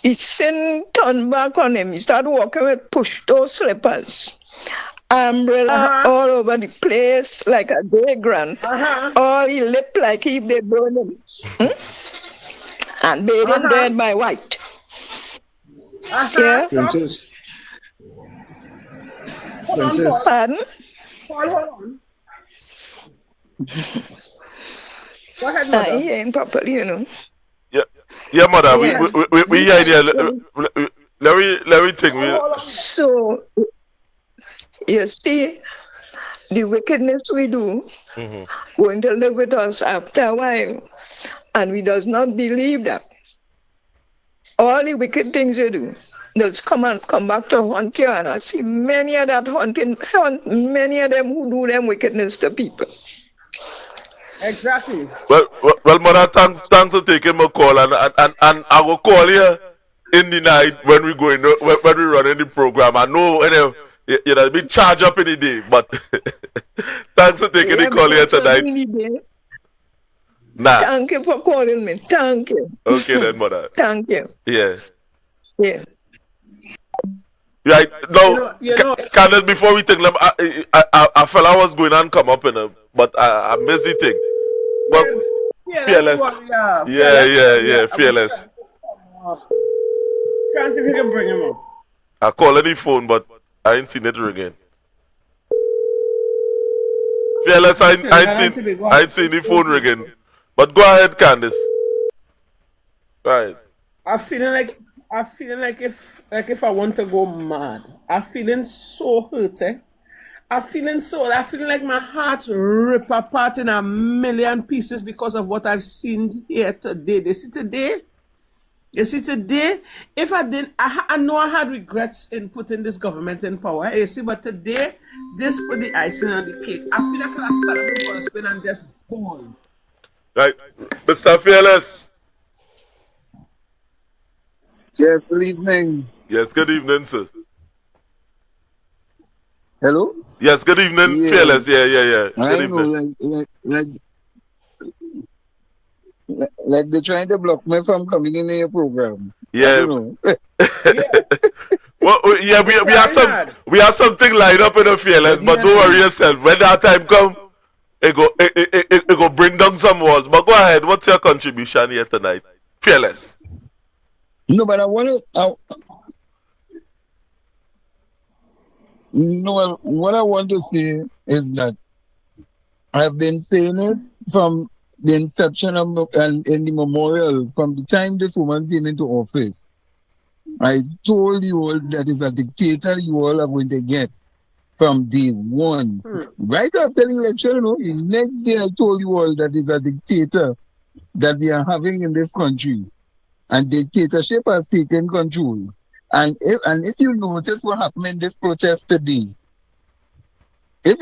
He sent turn back on him. He started walking with push-toe slippers. Umbrella all over the place like a vagrant. All he lip like he they burn him. And made him dead by white. Yeah? Princess. Pardon? Hold on. Go ahead, Mother. I ain't properly, you know. Yeah, Mother. Yeah. We hear you. Let me think. So, you see, the wickedness we do going to live with us after a while, and we does not believe that. All the wicked things you do, does come back to haunt you, and I see many of that many of them who do them wickedness to people. Exactly. Well, Mother, thanks for taking my call, and I will call you in the night when we when we run in the program. I know you know be charged up in the day, but thanks for taking the call here tonight. Nah. Thank you for calling me. Thank you. Okay then, Mother. Thank you. Yeah. Yeah. Right now, Candace, before we take them, I felt I was going on come up in but I missed the thing. But fearless. Yeah, fearless. Chance if you can bring him up. I call any phone, but I ain't seen it ringing. Fearless, I ain't seen the phone ringing. But go ahead, Candace. Right. I'm feeling like if I want to go mad. I'm feeling so hurt, I'm feeling like my heart rip apart in a million pieces because of what I've seen here today. You see today, if I didn't, I know I had regrets in putting this government in power. You see, but today, this put the icing on the cake. I feel like I started to spin and just boom. Right, Mr. Fearless. Yes, good evening. Yes, good evening, sir. Hello? Yes, good evening, Fearless. Yeah. Good evening. Know, like they're trying to block me from coming in your program. Yeah. Well, yeah, we have something lined up in the Fearless, but don't worry yourself. When that time come, it go bring down some walls. But go ahead. What's your contribution here tonight, Fearless? No, but I want to. No, what I want to say is that I've been saying it from the inception of and in the memorial, from the time this woman came into office. I told you all that if a dictator you all are going to get from day one. Right after the election, the next day I told you all that it's a dictator that we are having in this country. And dictatorship has taken control. And if you notice what happened in this protest today, there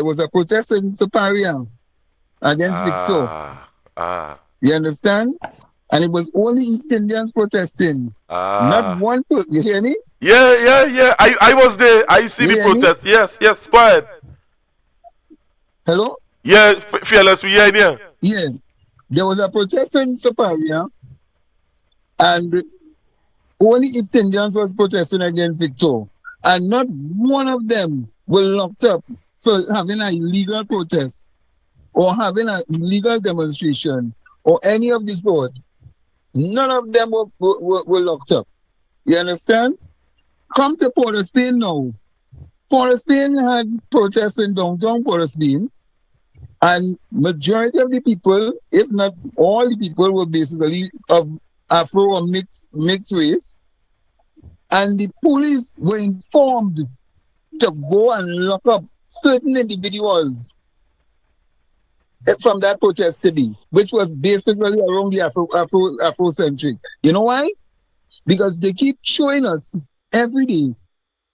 was a protest in Superior against Victor. You understand? And it was only East Indians protesting. Not one person. You hear me? Yeah. I was there. I see the protest. Yes, go ahead. Hello? Yeah, Fearless, we hear you. Yeah. There was a protest in Saparia, and only East Indians was protesting against Victor. And not one of them were locked up for having an illegal protest or having an illegal demonstration or any of this sort. None of them were locked up. You understand? Come to Port of Spain now. Port of Spain had protests in downtown Port of Spain, and majority of the people, if not all the people, were basically of Afro or mixed race. And the police were informed to go and lock up certain individuals from that protest today, which was basically around the Afrocentric. You know why? Because they keep showing us every day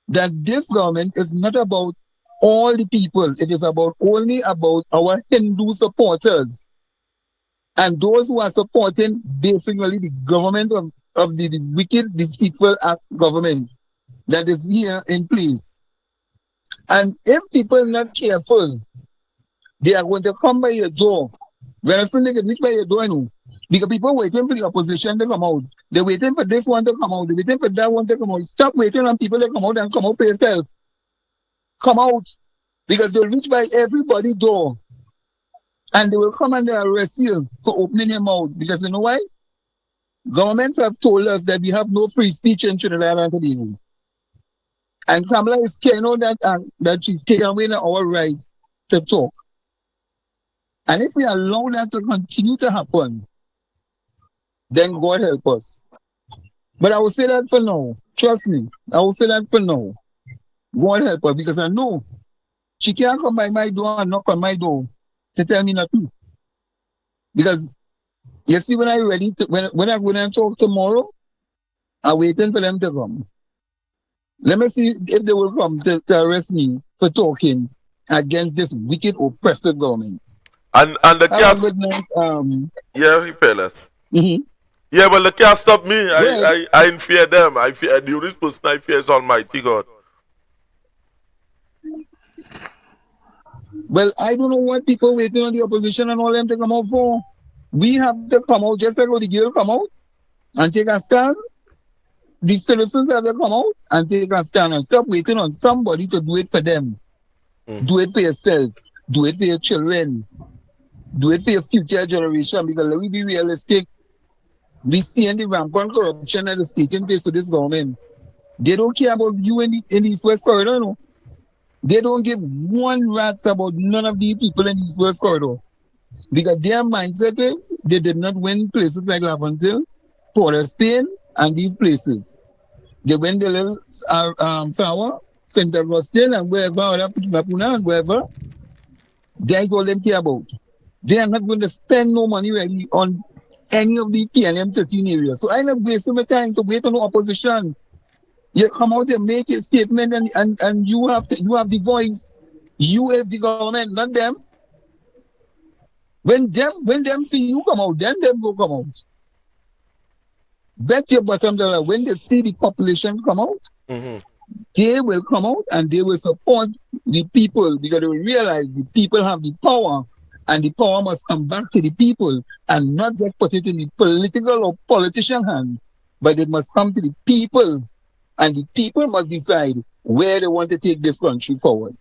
that this government is not about all the people. It is only about our Hindu supporters and those who are supporting basically the government of the wicked, deceitful government that is here in place. And if people are not careful, they are going to come by your door. Very soon they can reach by your door, you know. Because people waiting for the opposition to come out. They're waiting for this one to come out. They're waiting for that one to come out. Stop waiting on people to come out and come out for yourself. Come out. Because they'll reach by everybody's door. And they will come and they'll arrest you for opening your mouth. Because you know why? Governments have told us that we have no free speech in Trinidad and Tobago. And Kamala is carrying out that she's taking away our rights to talk. And if we allow that to continue to happen, then God help us. But I will say that for now. Trust me. I will say that for now. God help us, because I know she can't come by my door and knock on my door to tell me nothing. Because you see, when I'm ready to, when I talk tomorrow, I'm waiting for them to come. Let me see if they will come to arrest me for talking against this wicked, oppressive government. And the cast, yeah, fellas. Mm-hmm. Yeah, but they can't stop me. I fear them. I fear the only person I fear is Almighty God. Well, I don't know what people waiting on the opposition and all them to come out for. We have to come out just like how the girl come out and take a stand. The citizens have to come out and take a stand and stop waiting on somebody to do it for them. Do it for yourself. Do it for your children. Do it for your future generation, because let me be realistic. We see the rampant corruption that is taking place with this government. They don't care about you in the East-West corridor, no. They don't give one rat's about none of the people in the East-West corridor. Because their mindset is they did not win places like Laventille, Port of Spain, and these places. They win the little Sawa, St. Augustine, and wherever, Puna, and wherever. That's all they care about. They are not going to spend no money really on any of the PNM 13 areas. So I'm not wasting my time to wait on the opposition. You come out and make a statement, and you have the voice. You have the government, not them. When them see you come out, then them go come out. Bet your bottom dollar, when they see the population come out, they will come out and they will support the people, because they will realize the people have the power, and the power must come back to the people and not just put it in the political or politician hand, but it must come to the people, and the people must decide where they want to take this country forward.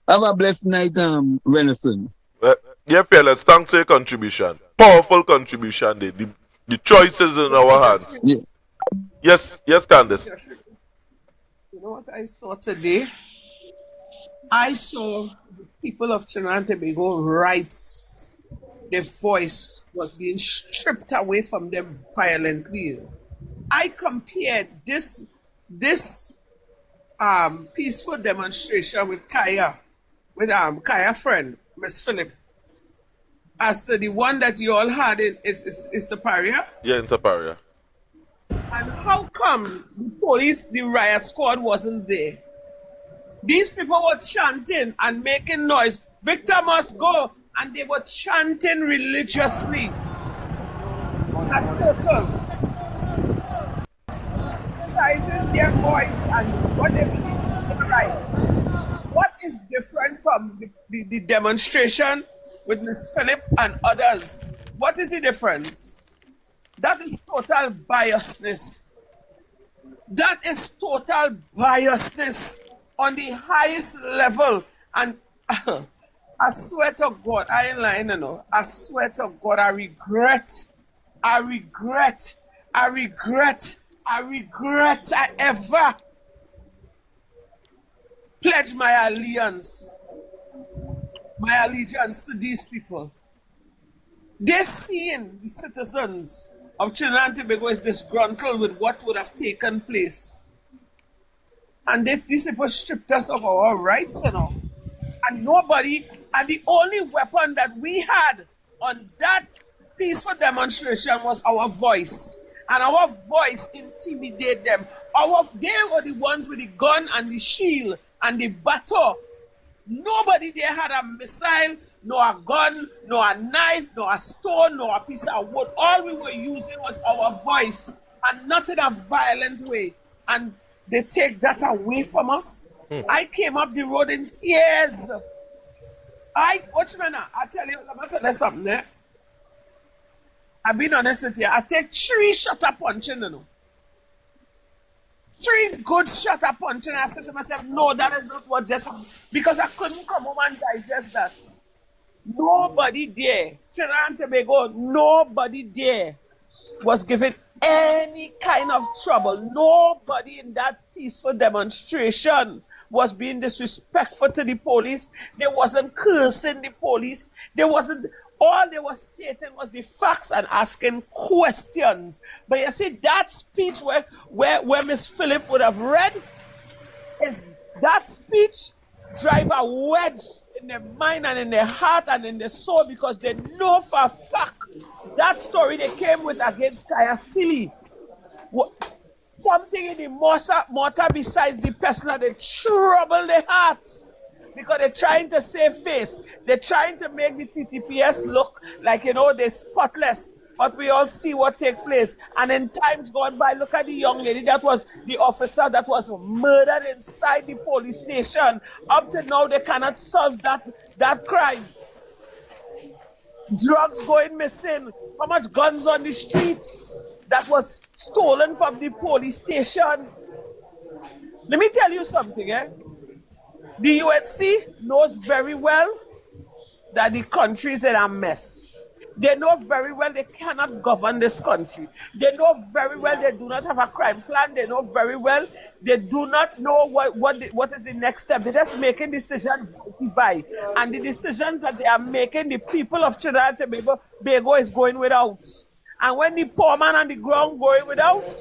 Have a blessed night, Renison. Yeah, fellas, thanks for your contribution. Powerful contribution. The choices in our hands. Yeah. Yes, Candace. You know what I saw today? I saw the people of Trinidad and Tobago rights. Their voice was being stripped away from them violently. I compared this peaceful demonstration with Kaia friend, Miss Phillip, as to the one that you all had in Saparia. Yeah, in Saparia. And how come the police, the riot squad wasn't there? These people were chanting and making noise. Victor must go. and they were chanting religiously. A circle, sizing their voice and what they believe in their rights. What is different from the demonstration with Ms. Phillip and others? What is the difference? That is total biasness. That is total biasness on the highest level. And I swear to God, I ain't lying, you know. I swear to God, I regret I ever pledged my allegiance to these people. They're seeing the citizens of Trinidad and Tobago is disgruntled with what would have taken place. And these people stripped us of our rights, you know. And the only weapon that we had on that peaceful demonstration was our voice. And our voice intimidated them. They were the ones with the gun and the shield and the baton. Nobody there had a missile, no a gun, no a knife, no a stone, no a piece of wood. All we were using was our voice, and not in a violent way. And they take that away from us. I came up the road in tears. Watch me now. I tell you something there. I've been honest with you. I take 3 shutter punching, you know. 3 good shutter punching. I said to myself, no, that is not what just happened. Because I couldn't come home and digest that. Nobody there, Trinidad and Tobago, nobody there was given any kind of trouble. Nobody in that peaceful demonstration was being disrespectful to the police. They wasn't cursing the police. All they were stating was the facts and asking questions. But you see, that speech where Miss Phillip would have read, is that speech drive a wedge in their mind and in their heart and in their soul, because they know for a fact that story they came with against Kaia Sealy, something in the mortar besides the person that they trouble their hearts. Because they're trying to save face. They're trying to make the TTPS look like, you know, they're spotless. But we all see what take place. And in times gone by, look at the young lady that was the officer that was murdered inside the police station. Up to now, they cannot solve that crime. Drugs going missing. How much guns on the streets that was stolen from the police station. Let me tell you something, eh? The UNC knows very well that the country is in a mess. They know very well they cannot govern this country. They know very well they do not have a crime plan. They know very well they do not know what is the next step. They're just making decisions. And the decisions that they are making, the people of Trinidad and Tobago is going without. And when the poor man on the ground going without,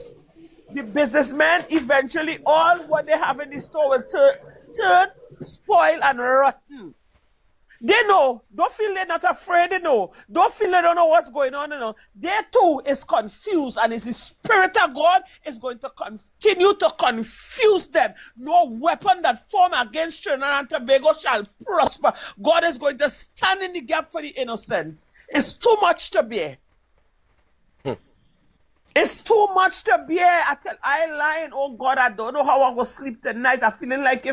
the businessmen eventually, all what they have in the store will turn, spoil, and rotten. They know. Don't feel they're not afraid. They know. Don't feel they don't know what's going on. You know. They too is confused, and it's the Spirit of God is going to continue to confuse them. No weapon that form against Trinidad and Tobago shall prosper. God is going to stand in the gap for the innocent. It's too much to bear. It's too much to bear. I lying. Oh God, I don't know how I will sleep tonight. I'm feeling like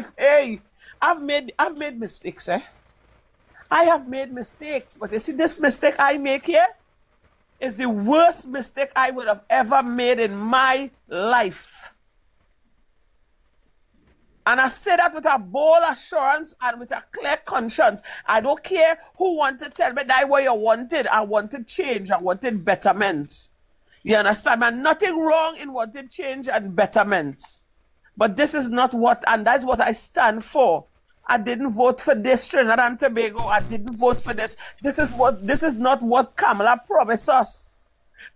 I've made mistakes, eh? I have made mistakes, but you see, this mistake I make here is the worst mistake I would have ever made in my life. And I say that with a bold assurance and with a clear conscience. I don't care who wants to tell me that what you wanted. I wanted change. I wanted betterment. You understand? And nothing wrong in wanting change and betterment. But this is not what, and that's what I stand for. I didn't vote for this Trinidad and Tobago. I didn't vote for this. This is not what Kamala promised us.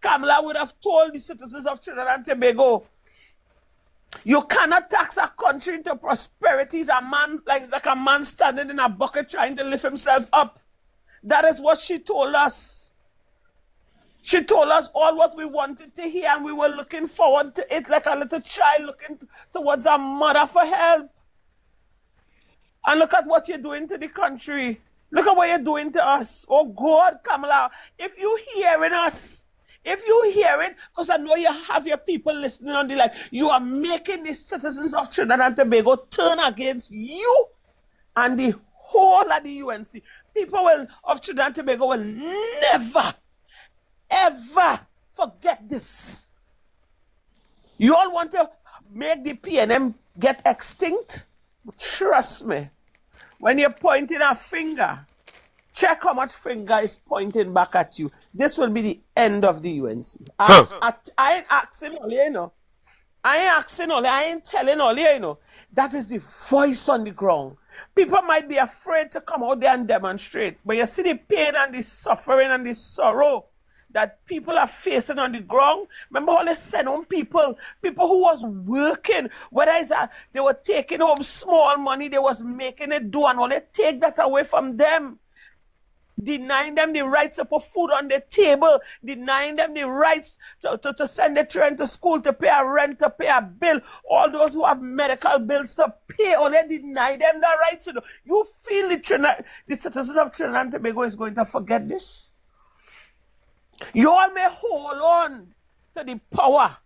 Kamala would have told the citizens of Trinidad and Tobago, you cannot tax a country into prosperity. It's a man like a man standing in a bucket trying to lift himself up. That is what she told us. She told us all what we wanted to hear, and we were looking forward to it like a little child looking towards a mother for help. And look at what you're doing to the country. Look at what you're doing to us. Oh God, Kamala, if you hearing us, if you hearing, because I know you have your people listening on the line, you are making the citizens of Trinidad and Tobago turn against you and the whole of the UNC. People of Trinidad and Tobago will never, ever forget this. You all want to make the PNM get extinct? Trust me. When you're pointing a finger, check how much finger is pointing back at you. This will be the end of the UNC. I ain't asking all you know. I ain't asking all, I ain't telling all you know. That is the voice on the ground. People might be afraid to come out there and demonstrate, but you see the pain and the suffering and the sorrow that people are facing on the ground. Remember how they sent home people who was working, whether it's they were taking home small money, they was making it do, and all they take that away from them. Denying them the rights to put food on the table, denying them the rights to send their children to school, to pay a rent, to pay a bill, all those who have medical bills to pay, or they deny them the rights. You feel the citizens of Trinidad and Tobago is going to forget this? You all may hold on to the power.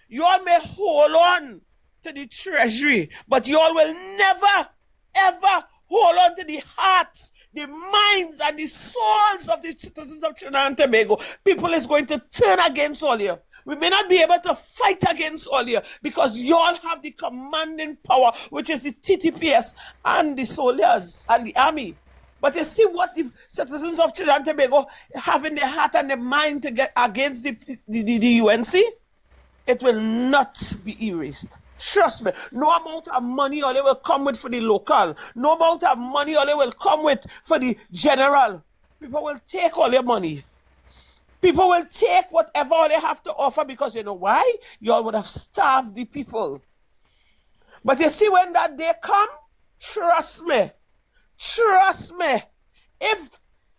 You all may hold on to the treasury, but you all will never, ever hold on to the hearts, the minds, and the souls of the citizens of Trinidad and Tobago. People is going to turn against all you. We may not be able to fight against all you because you all have the commanding power, which is the TTPS and the soldiers and the army. But you see what the citizens of Trinidad and Tobago have in their heart and their mind to get against the UNC? It will not be erased. Trust me. No amount of money all they will come with for the local. No amount of money all they will come with for the general. People will take all their money. People will take whatever all they have to offer because you know why? You all would have starved the people. But you see when that day come, trust me, if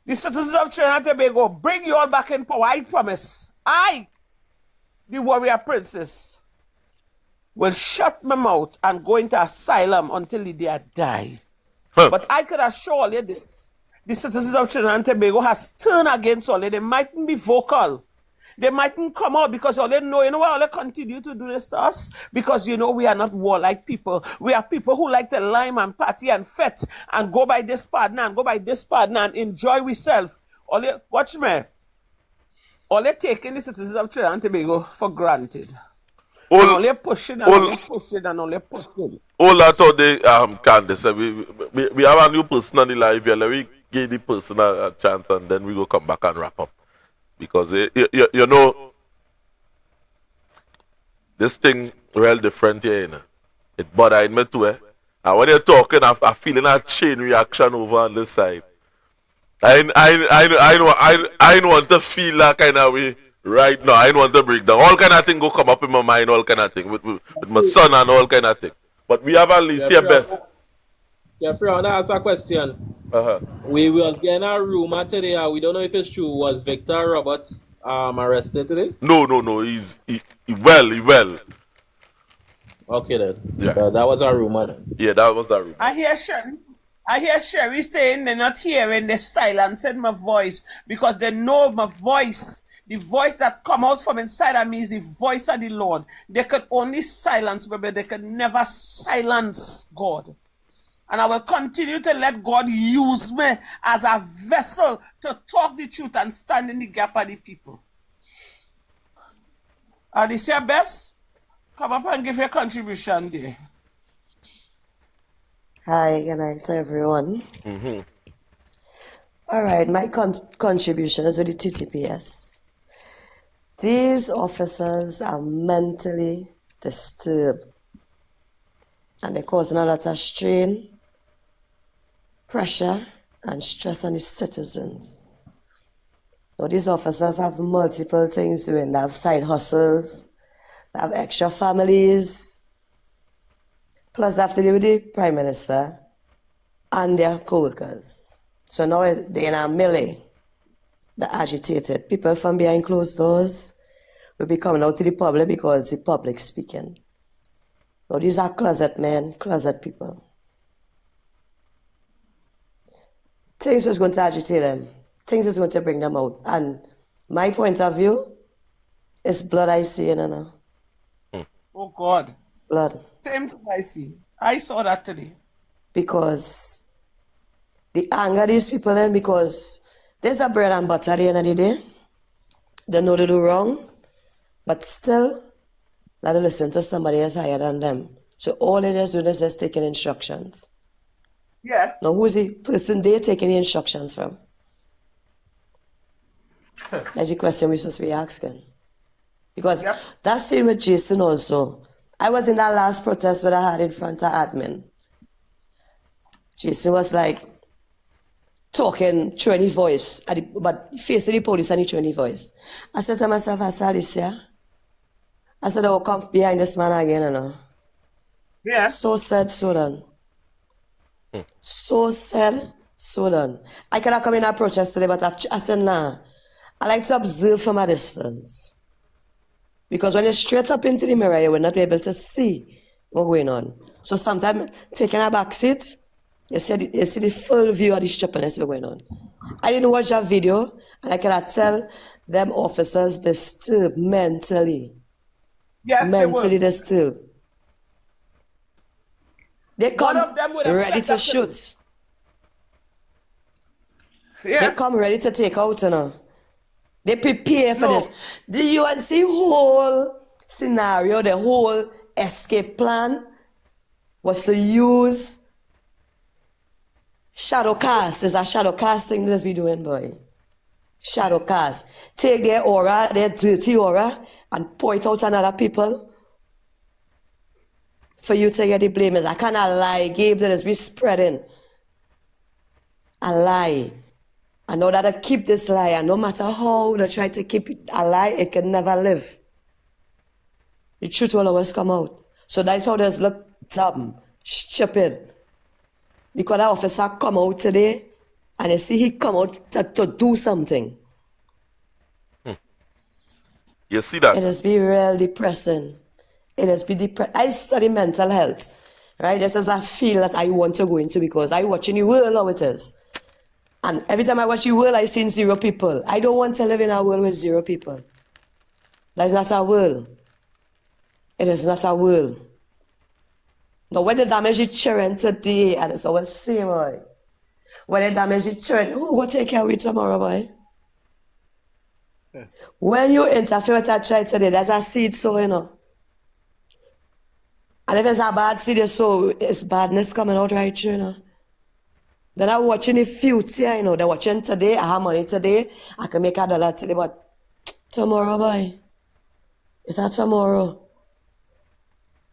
the citizens of Trinidad and Tobago bring you all back in power, I promise, the warrior princess, will shut my mouth and go into asylum until the day I die. But I could assure you this, the citizens of Trinidad and Tobago has turned against all. They mightn't be vocal. They mightn't come out because all they know, you know why all they continue to do this to us? Because you know we are not warlike people. We are people who like to lime and party and fet and go by this partner and go by this partner and enjoy ourselves. Watch me. All they taking the citizens of Trinidad and Tobago for granted. All they pushing and all they pushing and all they pushing. All that thought they Candace, we have a new person on the live here. Let me give the person a chance and then we go come back and wrap up. Because you know this thing real different here, you know. It bothered me too, eh? And when you're talking, I'm feeling a chain reaction over on this side. I don't want to feel that kind of way right now. I don't want to break down. All kind of thing go come up in my mind, all kind of thing with my son and all kind of thing. But we have at least your best. Jeffrey, I want to ask a question. We was getting a rumor today, and we don't know if it's true. Was Victor Roberts arrested today? No. He well. Okay then. Yeah. That was a rumor then. Yeah, that was a rumor. I hear Sherry saying they're not hearing the silence in my voice because they know my voice. The voice that come out from inside of me is the voice of the Lord. They could only silence me, but they could never silence God. And I will continue to let God use me as a vessel to talk the truth and stand in the gap of the people. This your best? Come up and give your contribution there. Hi, good night to everyone. All right, my contribution is with the TTPS. These officers are mentally disturbed and they're causing a lot of strain, pressure, and stress on the citizens. Now, these officers have multiple things doing. They have side hustles, they have extra families, plus they have to deal with the Prime Minister and their co-workers. So now they're in a melee. They're agitated. People from behind closed doors will be coming out to the public because the public's speaking. Now these are closet men, closet people. things is going to agitate them. Things is going to bring them out. And my point of view is blood I see, you know. Oh God. It's blood. Same thing I see. I saw that today. Because the anger these people in, because there's a bread and butter at the end of the day. They know they do wrong, but still, let them listen to somebody else higher than them. So all they just do is just taking instructions. Yeah. Now who's the person they're taking the instructions from? That's the question we're supposed to be asking. Because that's same with Jason also. I was in that last protest that I had in front of admin. Jason was like talking through any voice, but facing the police and through any voice. I said to myself, I saw this here. I said, I'll come behind this man again, you know. Yeah. So said, so done. So said, so done. I cannot come in and protest today, but I said, nah. I like to observe from a distance. Because when you're straight up into the mirror, you will not be able to see what's going on. So sometimes taking a back seat, you see the full view of the stupidness going on. I didn't watch that video, and I cannot tell them officers disturbed mentally. Yes, mentally disturbed. They come One of them would have ready set to up shoot. Yeah. They come ready to take out, you know. They prepare for this. The UNC whole scenario, the whole escape plan was to use shadow cast. There's a shadow casting let's be doing, boy. Shadow cast. Take their aura, their dirty aura, and point out on other people for you to get the blame. I can't lie, Gabe, that is be spreading a lie. I know that I keep this lie, and no matter how they try to keep it a lie, it can never live. The truth will always come out. So that's how this look dumb, stupid. Because that officer come out today, and you see he come out to do something. You see that? It has been real depressing. It has been depressing. I study mental health, right? This is a field that I want to go into because I watch in the world how it is. And every time I watch the world, I see 0 people. I don't want to live in a world with 0 people. That is not our world. It is not our world. Now, when they damage the children today, and it's always the same, boy. When they damage the children, who will take care of it tomorrow, boy? When you interfere with a child today, there's a seed sowing, you know. And if it's a bad seed, so it's badness coming out right through, you know. They're not watching the future, you know. They're watching today, I have money today, I can make $1 today, but tomorrow, boy, it's not tomorrow.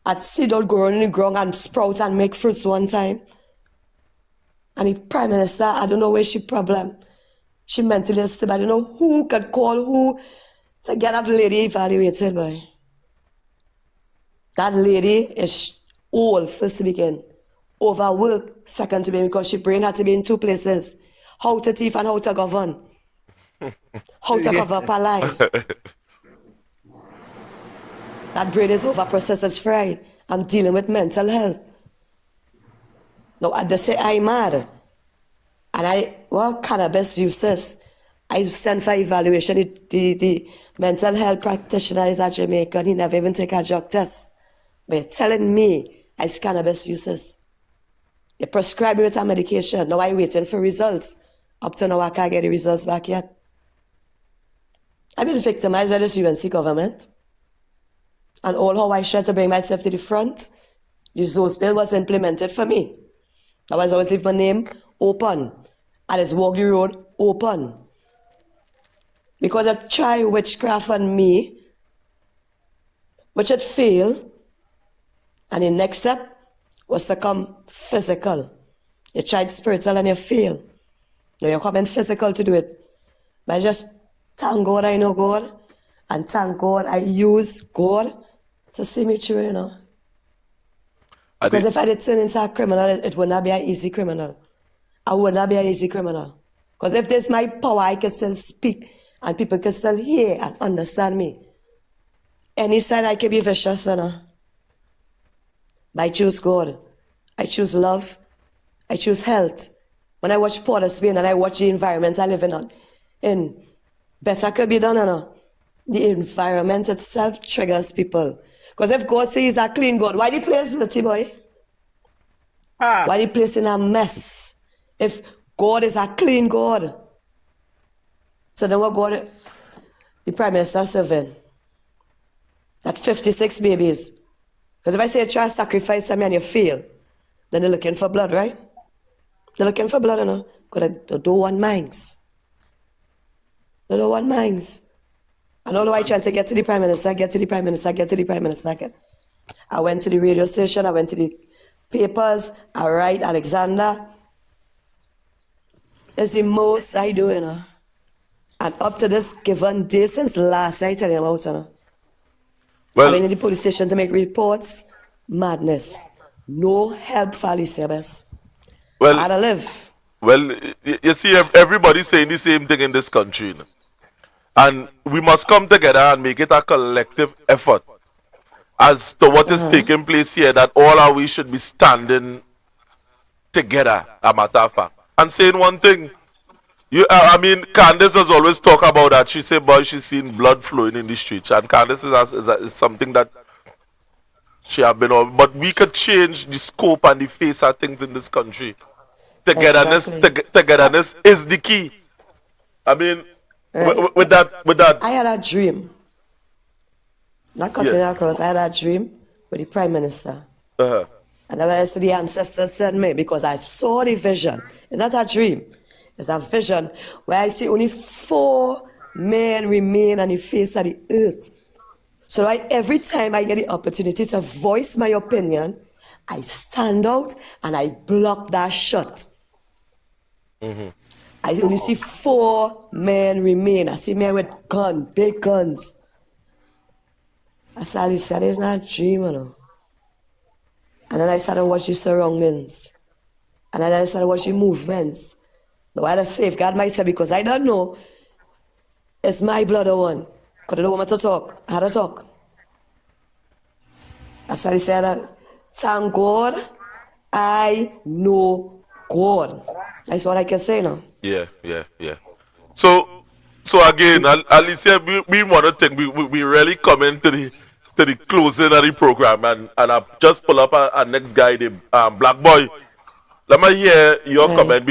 I'd seed out growing in the ground and sprout and make fruits one time. And the Prime Minister, I don't know where she problem. She mentally unstable. I don't know who can call who to get that lady evaluated, boy. That lady is old, first to begin. Overworked, second to begin, because she brain had to be in 2 places. How to thief and how to govern. How to cover up a lie. That brain is over-processed, it's fried. I'm dealing with mental health. Now, I just say I'm mad. And cannabis uses. I sent for evaluation. The mental health practitioner is a Jamaican. He never even take a drug test. But you're telling me it's cannabis uses. You prescribe me with a medication. Now I'm waiting for results. Up to now, I can't get the results back yet. I've been victimized by this UNC government. And all how I tried to bring myself to the front, the ZOS bill was implemented for me. I was always leave my name open. And it's walk the road open. Because I try witchcraft on me, which had failed. And the next step was to come physical. You tried spiritual and you failed. Now you're coming physical to do it. But I just thank God I know God. And thank God I use God to see me through, you know. Because if I did turn into a criminal, it would not be an easy criminal. I would not be an easy criminal. Because if there's my power, I can still speak and people can still hear and understand me. Any side I can be vicious, you know. But I choose God. I choose love. I choose health. When I watch Port of Spain and I watch the environment I live in, better could be done, you know. The environment itself triggers people. Because if God says he's a clean God, why the place dirty, boy? Why the place in a mess? If God is a clean God. So then what God, the Prime Minister serving? At 56 babies. Because if I say try to sacrifice them and you fail, then they're looking for blood, right? They're looking for blood, you know. Because they don't want minds. They don't want minds. And all I trying to get to the Prime Minister, get to the Prime Minister, get to the Prime Minister. I went to the radio station, I went to the papers, I write Alexander. It's the most I do, you know. And up to this given day, since last night, I tell you about, you know. Well, I went to the police station to make reports. Madness. No help for Alicia. well, I don't live. Well, you see, everybody's saying the same thing in this country. You know? And we must come together and make it a collective effort as to what is taking place here, that all our we should be standing together, a matter of fact. And saying one thing, I mean, Candace has always talked about that. She said, boy, she's seen blood flowing in the streets. And Candace is something that she has been on. But we could change the scope and the face of things in this country. Togetherness, togetherness is the key. I mean, with that. I had a dream. Not cutting across. I had a dream with the Prime Minister. And I said the ancestors sent me because I saw the vision. It's not a dream. It's a vision where I see only 4 men remain on the face of the earth. So every time I get the opportunity to voice my opinion, I stand out and I block that shot. I only see 4 men remain. I see men with guns, big guns. I said, it's not a dream, you know. And then I started watching surroundings. And then I started watching movements. Though I had to safeguard myself because I don't know. It's my blood I want. Because I don't want to talk. I had to talk. I started saying, thank God, I know God. That's all I can say now. Yeah. So again, Alicia, we want to think we really come to the closing of the program, and I just pull up our next guy, the Black Boy. Let me hear your comment.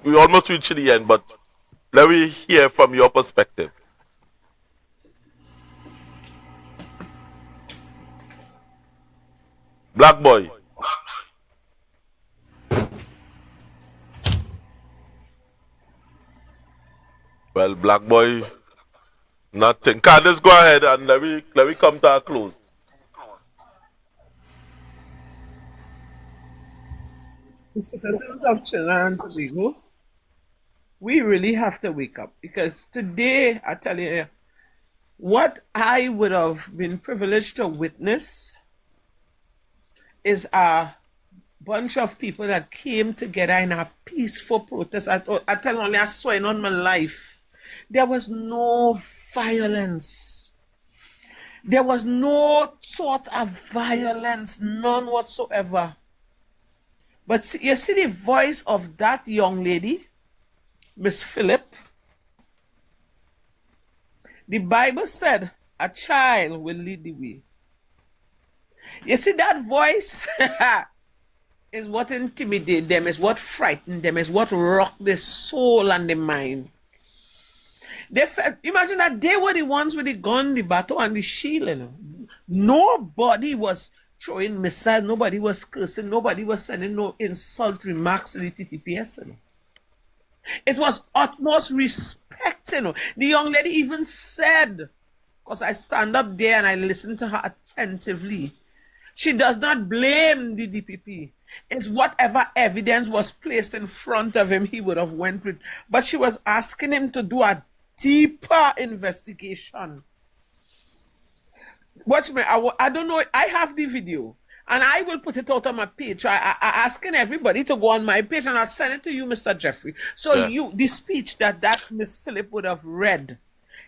We almost reached the end, but let me hear from your perspective. Black Boy. Well, Black Boy, nothing. Candace, go ahead and let me come to a close. The citizens of Trinidad and Tobago, we really have to wake up, because today, I tell you, what I would have been privileged to witness is a bunch of people that came together in a peaceful protest. I tell you, only I swear on my life, there was no violence. There was no sort of violence, none whatsoever. But you see the voice of that young lady, Miss Phillip. The Bible said a child will lead the way. You see that voice is what intimidates them, is what frightened them, is what rocked their soul and their mind. They felt, imagine that they were the ones with the gun, the battle, and the shield. You know. Nobody was throwing missiles, nobody was cursing, nobody was sending no insult remarks to the TTPS. You know. It was utmost respect. You know. The young lady even said, because I stand up there and I listen to her attentively, she does not blame the DPP. It's whatever evidence was placed in front of him, he would have went with. But she was asking him to do a deeper investigation. Watch me. I don't know. I have the video, and I will put it out on my page. I asking everybody to go on my page, and I'll send it to you, Mr. Jeffrey. So the speech that Miss Phillip would have read,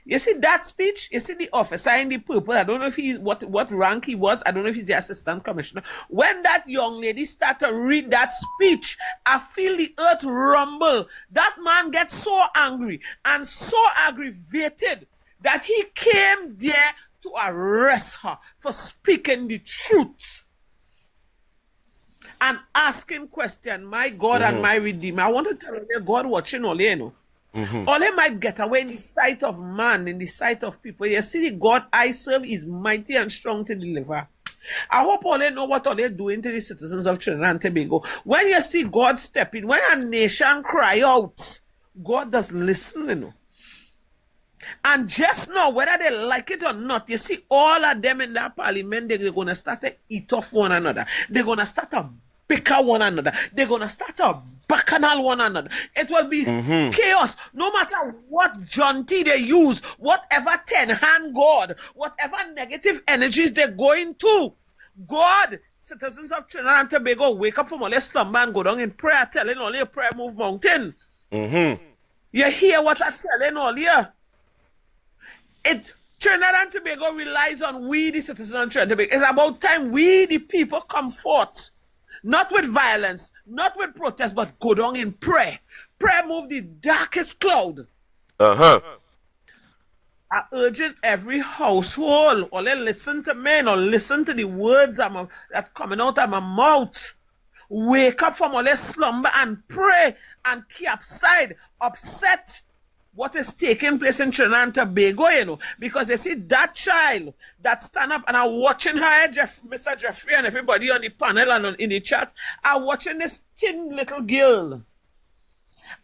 You see that speech? You see the officer in the purple? I don't know if he what rank he was. I don't know if he's the assistant commissioner. When that young lady started to read that speech, I feel the earth rumble. That man gets so angry and so aggravated that he came there to arrest her for speaking the truth and asking question. My God and my Redeemer. I want to tell you, God watching all you know. All they might get away in the sight of man, in the sight of people. You see, the God I serve is mighty and strong to deliver. I hope all they know what all they're doing to the citizens of Trinidad and Tobago. When you see God step in, when a nation cry out, God does listen, you know. And just now, whether they like it or not, you see all of them in that parliament, they're going to start to eat off one another. They're going to start to bicker one another. They're going to start to bacchanal one another. It will be chaos. No matter what jaunty they use, whatever 10-hand God, whatever negative energies they're going to, God, citizens of Trinidad and Tobago, wake up from all your slumber and go down in prayer, telling all your prayer move mountain. You hear what I'm telling all you? Trinidad and Tobago relies on we, the citizens of Trinidad and Tobago. It's about time we, the people, come forth. Not with violence, not with protest, but go down in prayer. Prayer move the darkest cloud. I urge every household, or they listen to me, or listen to the words that coming out of my mouth. Wake up from all their slumber and pray and capside, upset what is taking place in Trinidad and Tobago, you know, because you see that child that stand up and are watching her, Mr. Jeffrey and everybody on the panel and in the chat, are watching this thin little girl.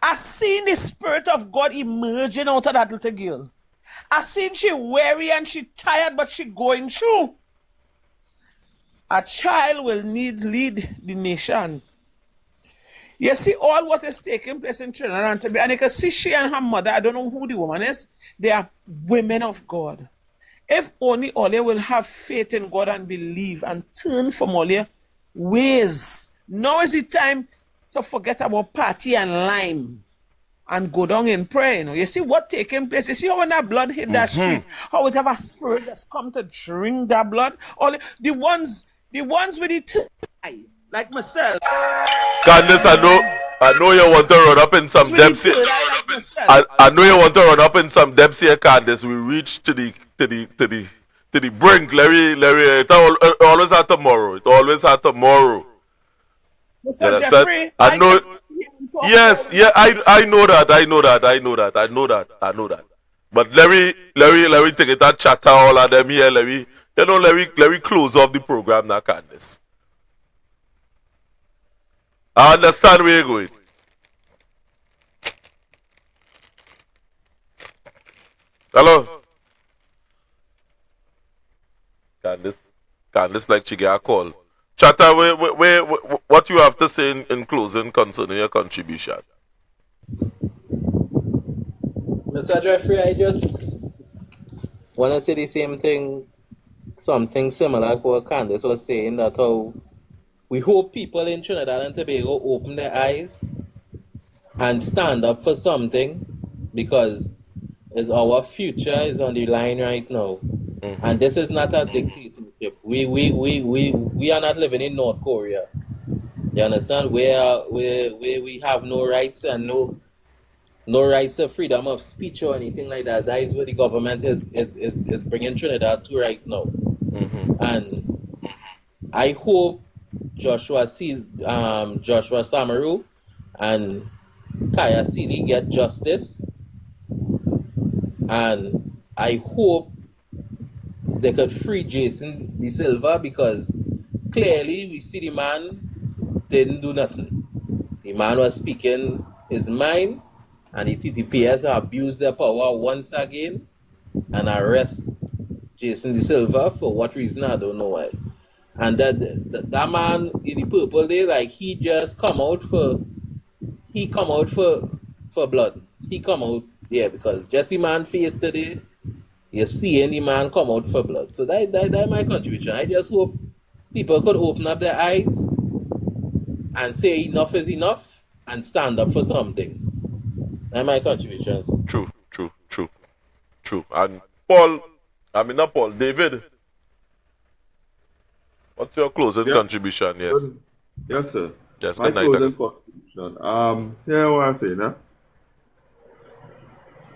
I seen the Spirit of God emerging out of that little girl. I seen she weary and she tired, but she going through. A child will lead the nation. You see all what is taking place in Trinidad and Tobago, and you can see she and her mother, I don't know who the woman is, they are women of God. If only all they will have faith in God and believe and turn from all their ways. Now is the time to forget about party and lime and go down in prayer. You know, you see what taking place. You see how when that blood hit that street, how it have a spirit that's come to drink that blood. All the ones with the eye, like myself. Candace, I know you want to run up in some depths here. I know you want to run up in some depths here, Candace. We reach to the brink. Larry, it always had tomorrow. It always had tomorrow. Mr. Jeffrey, I know. Yes, yeah, I know that. But Larry take it and chatter all of them here. Larry close off the program now, Candace. I understand where you're going. Hello? Candace like she get a call. Chatter, what you have to say in closing concerning your contribution? Mr. Jeffrey, I just want to say the same thing, something similar to what Candace was saying, that how we hope people in Trinidad and Tobago open their eyes and stand up for something, because our future is on the line right now. And this is not a dictatorship. We are not living in North Korea. You understand? Where we have no rights and no rights of freedom of speech or anything like that. That is what the government is bringing Trinidad to right now. And I hope Joshua Samaru and Kaia Sealy get justice, and I hope they could free Jason De Silva, because clearly we see the man didn't do nothing. The man was speaking his mind, and the TTPS abused their power once again and arrest Jason De Silva for what reason, I don't know why. And that man in the purple day, like, he just come out for blood. He come out there because just the man face today, you see any man come out for blood. So that my contribution. I just hope people could open up their eyes and say enough is enough and stand up for something. That's my contribution. True. True. And Paul, not Paul, David, what's your closing contribution? Yes. Yes, sir. Yes, My good night. closing contribution. Here what I say now.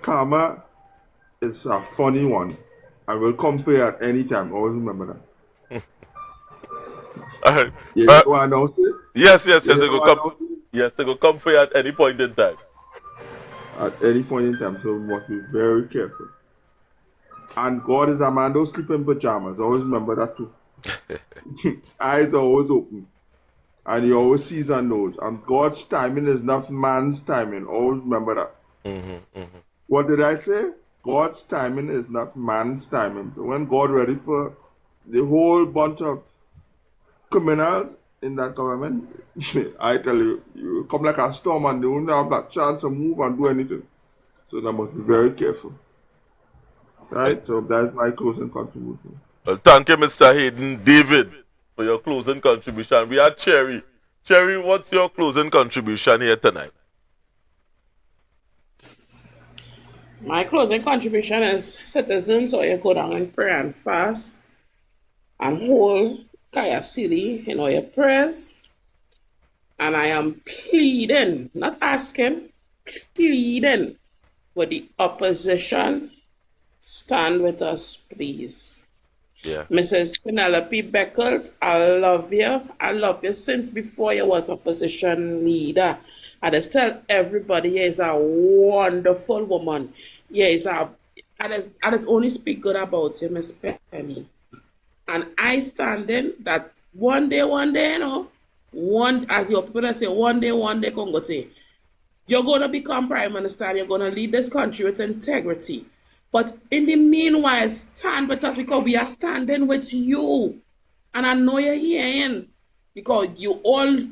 Karma is a funny one. I will come for you at any time. Always remember that. You know what I announce it? Yes. They will come for you at any point in time. At any point in time, so we must be very careful. And God is a man, don't sleep in pajamas. Always remember that too. Eyes are always open. And he always sees and knows. And God's timing is not man's timing. Always remember that. What did I say? God's timing is not man's timing. So when God ready for the whole bunch of criminals in that government, I tell you, you come like a storm and they won't have that chance to move and do anything. So they must be very careful. Right? So that's my closing contribution. Well, thank you, Mr. Hayden. David, for your closing contribution. We are Cherry. Cherry, what's your closing contribution here tonight? My closing contribution is citizens, or you go down and pray and fast and hold Kaia Sealy in all your prayers. And I am pleading, not asking, pleading with the opposition, stand with us, please. Yeah. Mrs. Penelope Beckles, I love you. I love you since before you was opposition leader. I just tell everybody, you is a wonderful woman. I just only speak good about you, Miss Penny. And I stand in that one day, you know, as your people say, one day, Congo say, you're going to become Prime Minister, you're going to lead this country with integrity. But in the meanwhile, stand with us because we are standing with you. And I know you're hearing. Because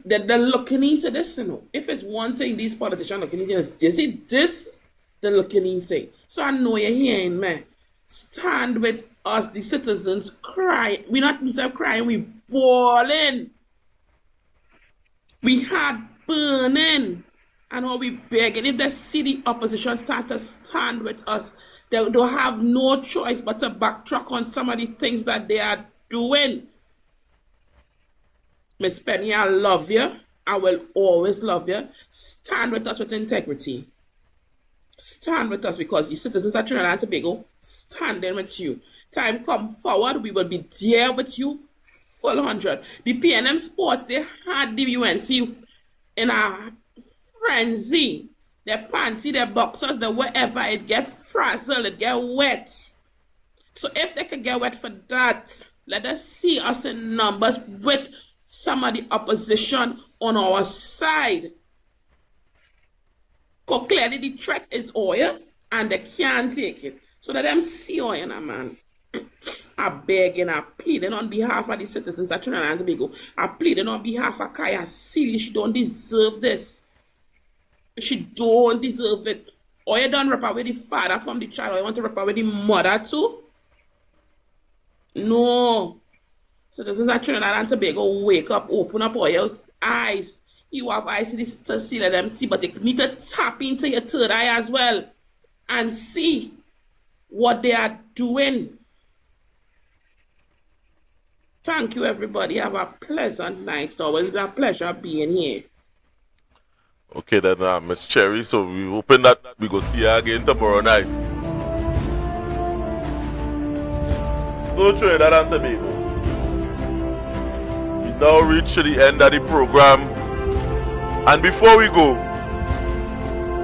they're looking into this, you know. If it's one thing these politicians looking into this, they're looking into. So I know you're hearing, man. Stand with us, the citizens, crying. We're not crying, we're bawling. We had burning. And all we begging. If they see the opposition start to stand with us, they don't have no choice but to backtrack on some of the things that they are doing. Miss Penny, I love you. I will always love you. Stand with us with integrity. Stand with us because the citizens of Trinidad and Tobago standing with you. Time come forward, we will be there with you, full 100. The PNM Sports, they had the UNC in a frenzy. Their panty, their boxers, their wherever, it get frazzled, it get wet. So if they can get wet for that, let us see us in numbers with some of the opposition on our side. Because clearly the threat is oil and they can't take it. So let them see oil, man. I beg and I pleading on behalf of the citizens of Trinidad and Tobago. I pleading on behalf of Kaia Sealy. She don't deserve this. She don't deserve it. Or you don't rip away the father from the child, or you want to rip away the mother too? No. Citizens of Trinidad and Tobago, wake up, open up all your eyes. You have eyes to see, let them see, but you need to tap into your third eye as well and see what they are doing. Thank you, everybody. Have a pleasant night. It's always a pleasure being here. Okay, then, Miss Cherry, so we hoping that we go see her again tomorrow night. So, Trinidad and Tobago, now reach to the end of the program, and before we go,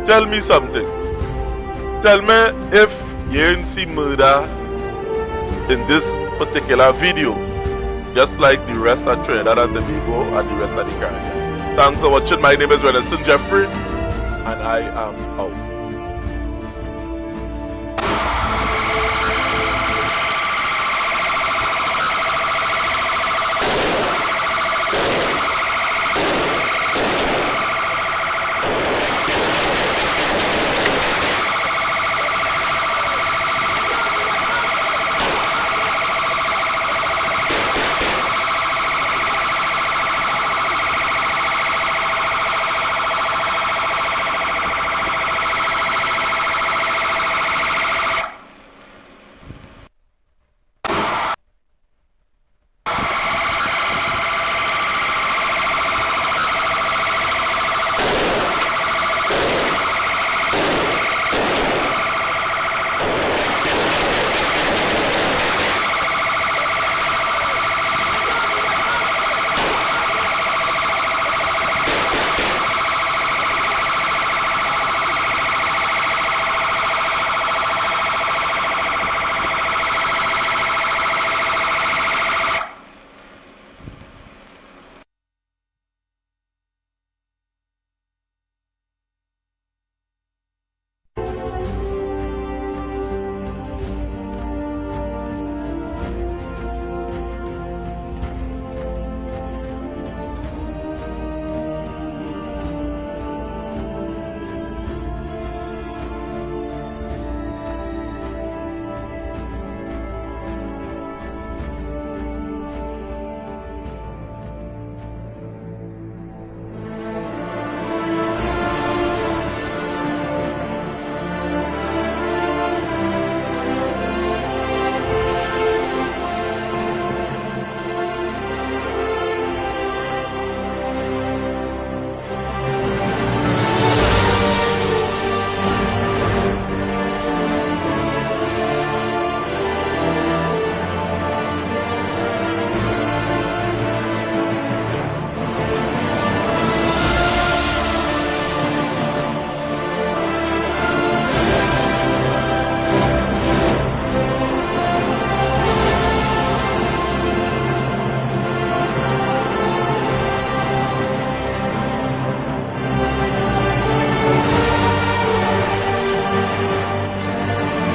tell me something. Tell me if you didn't see murder in this particular video, just like the rest of Trinidad and Tobago and the rest of the Caribbean. Thanks for watching. My name is Renison Jeffrey, and I am out.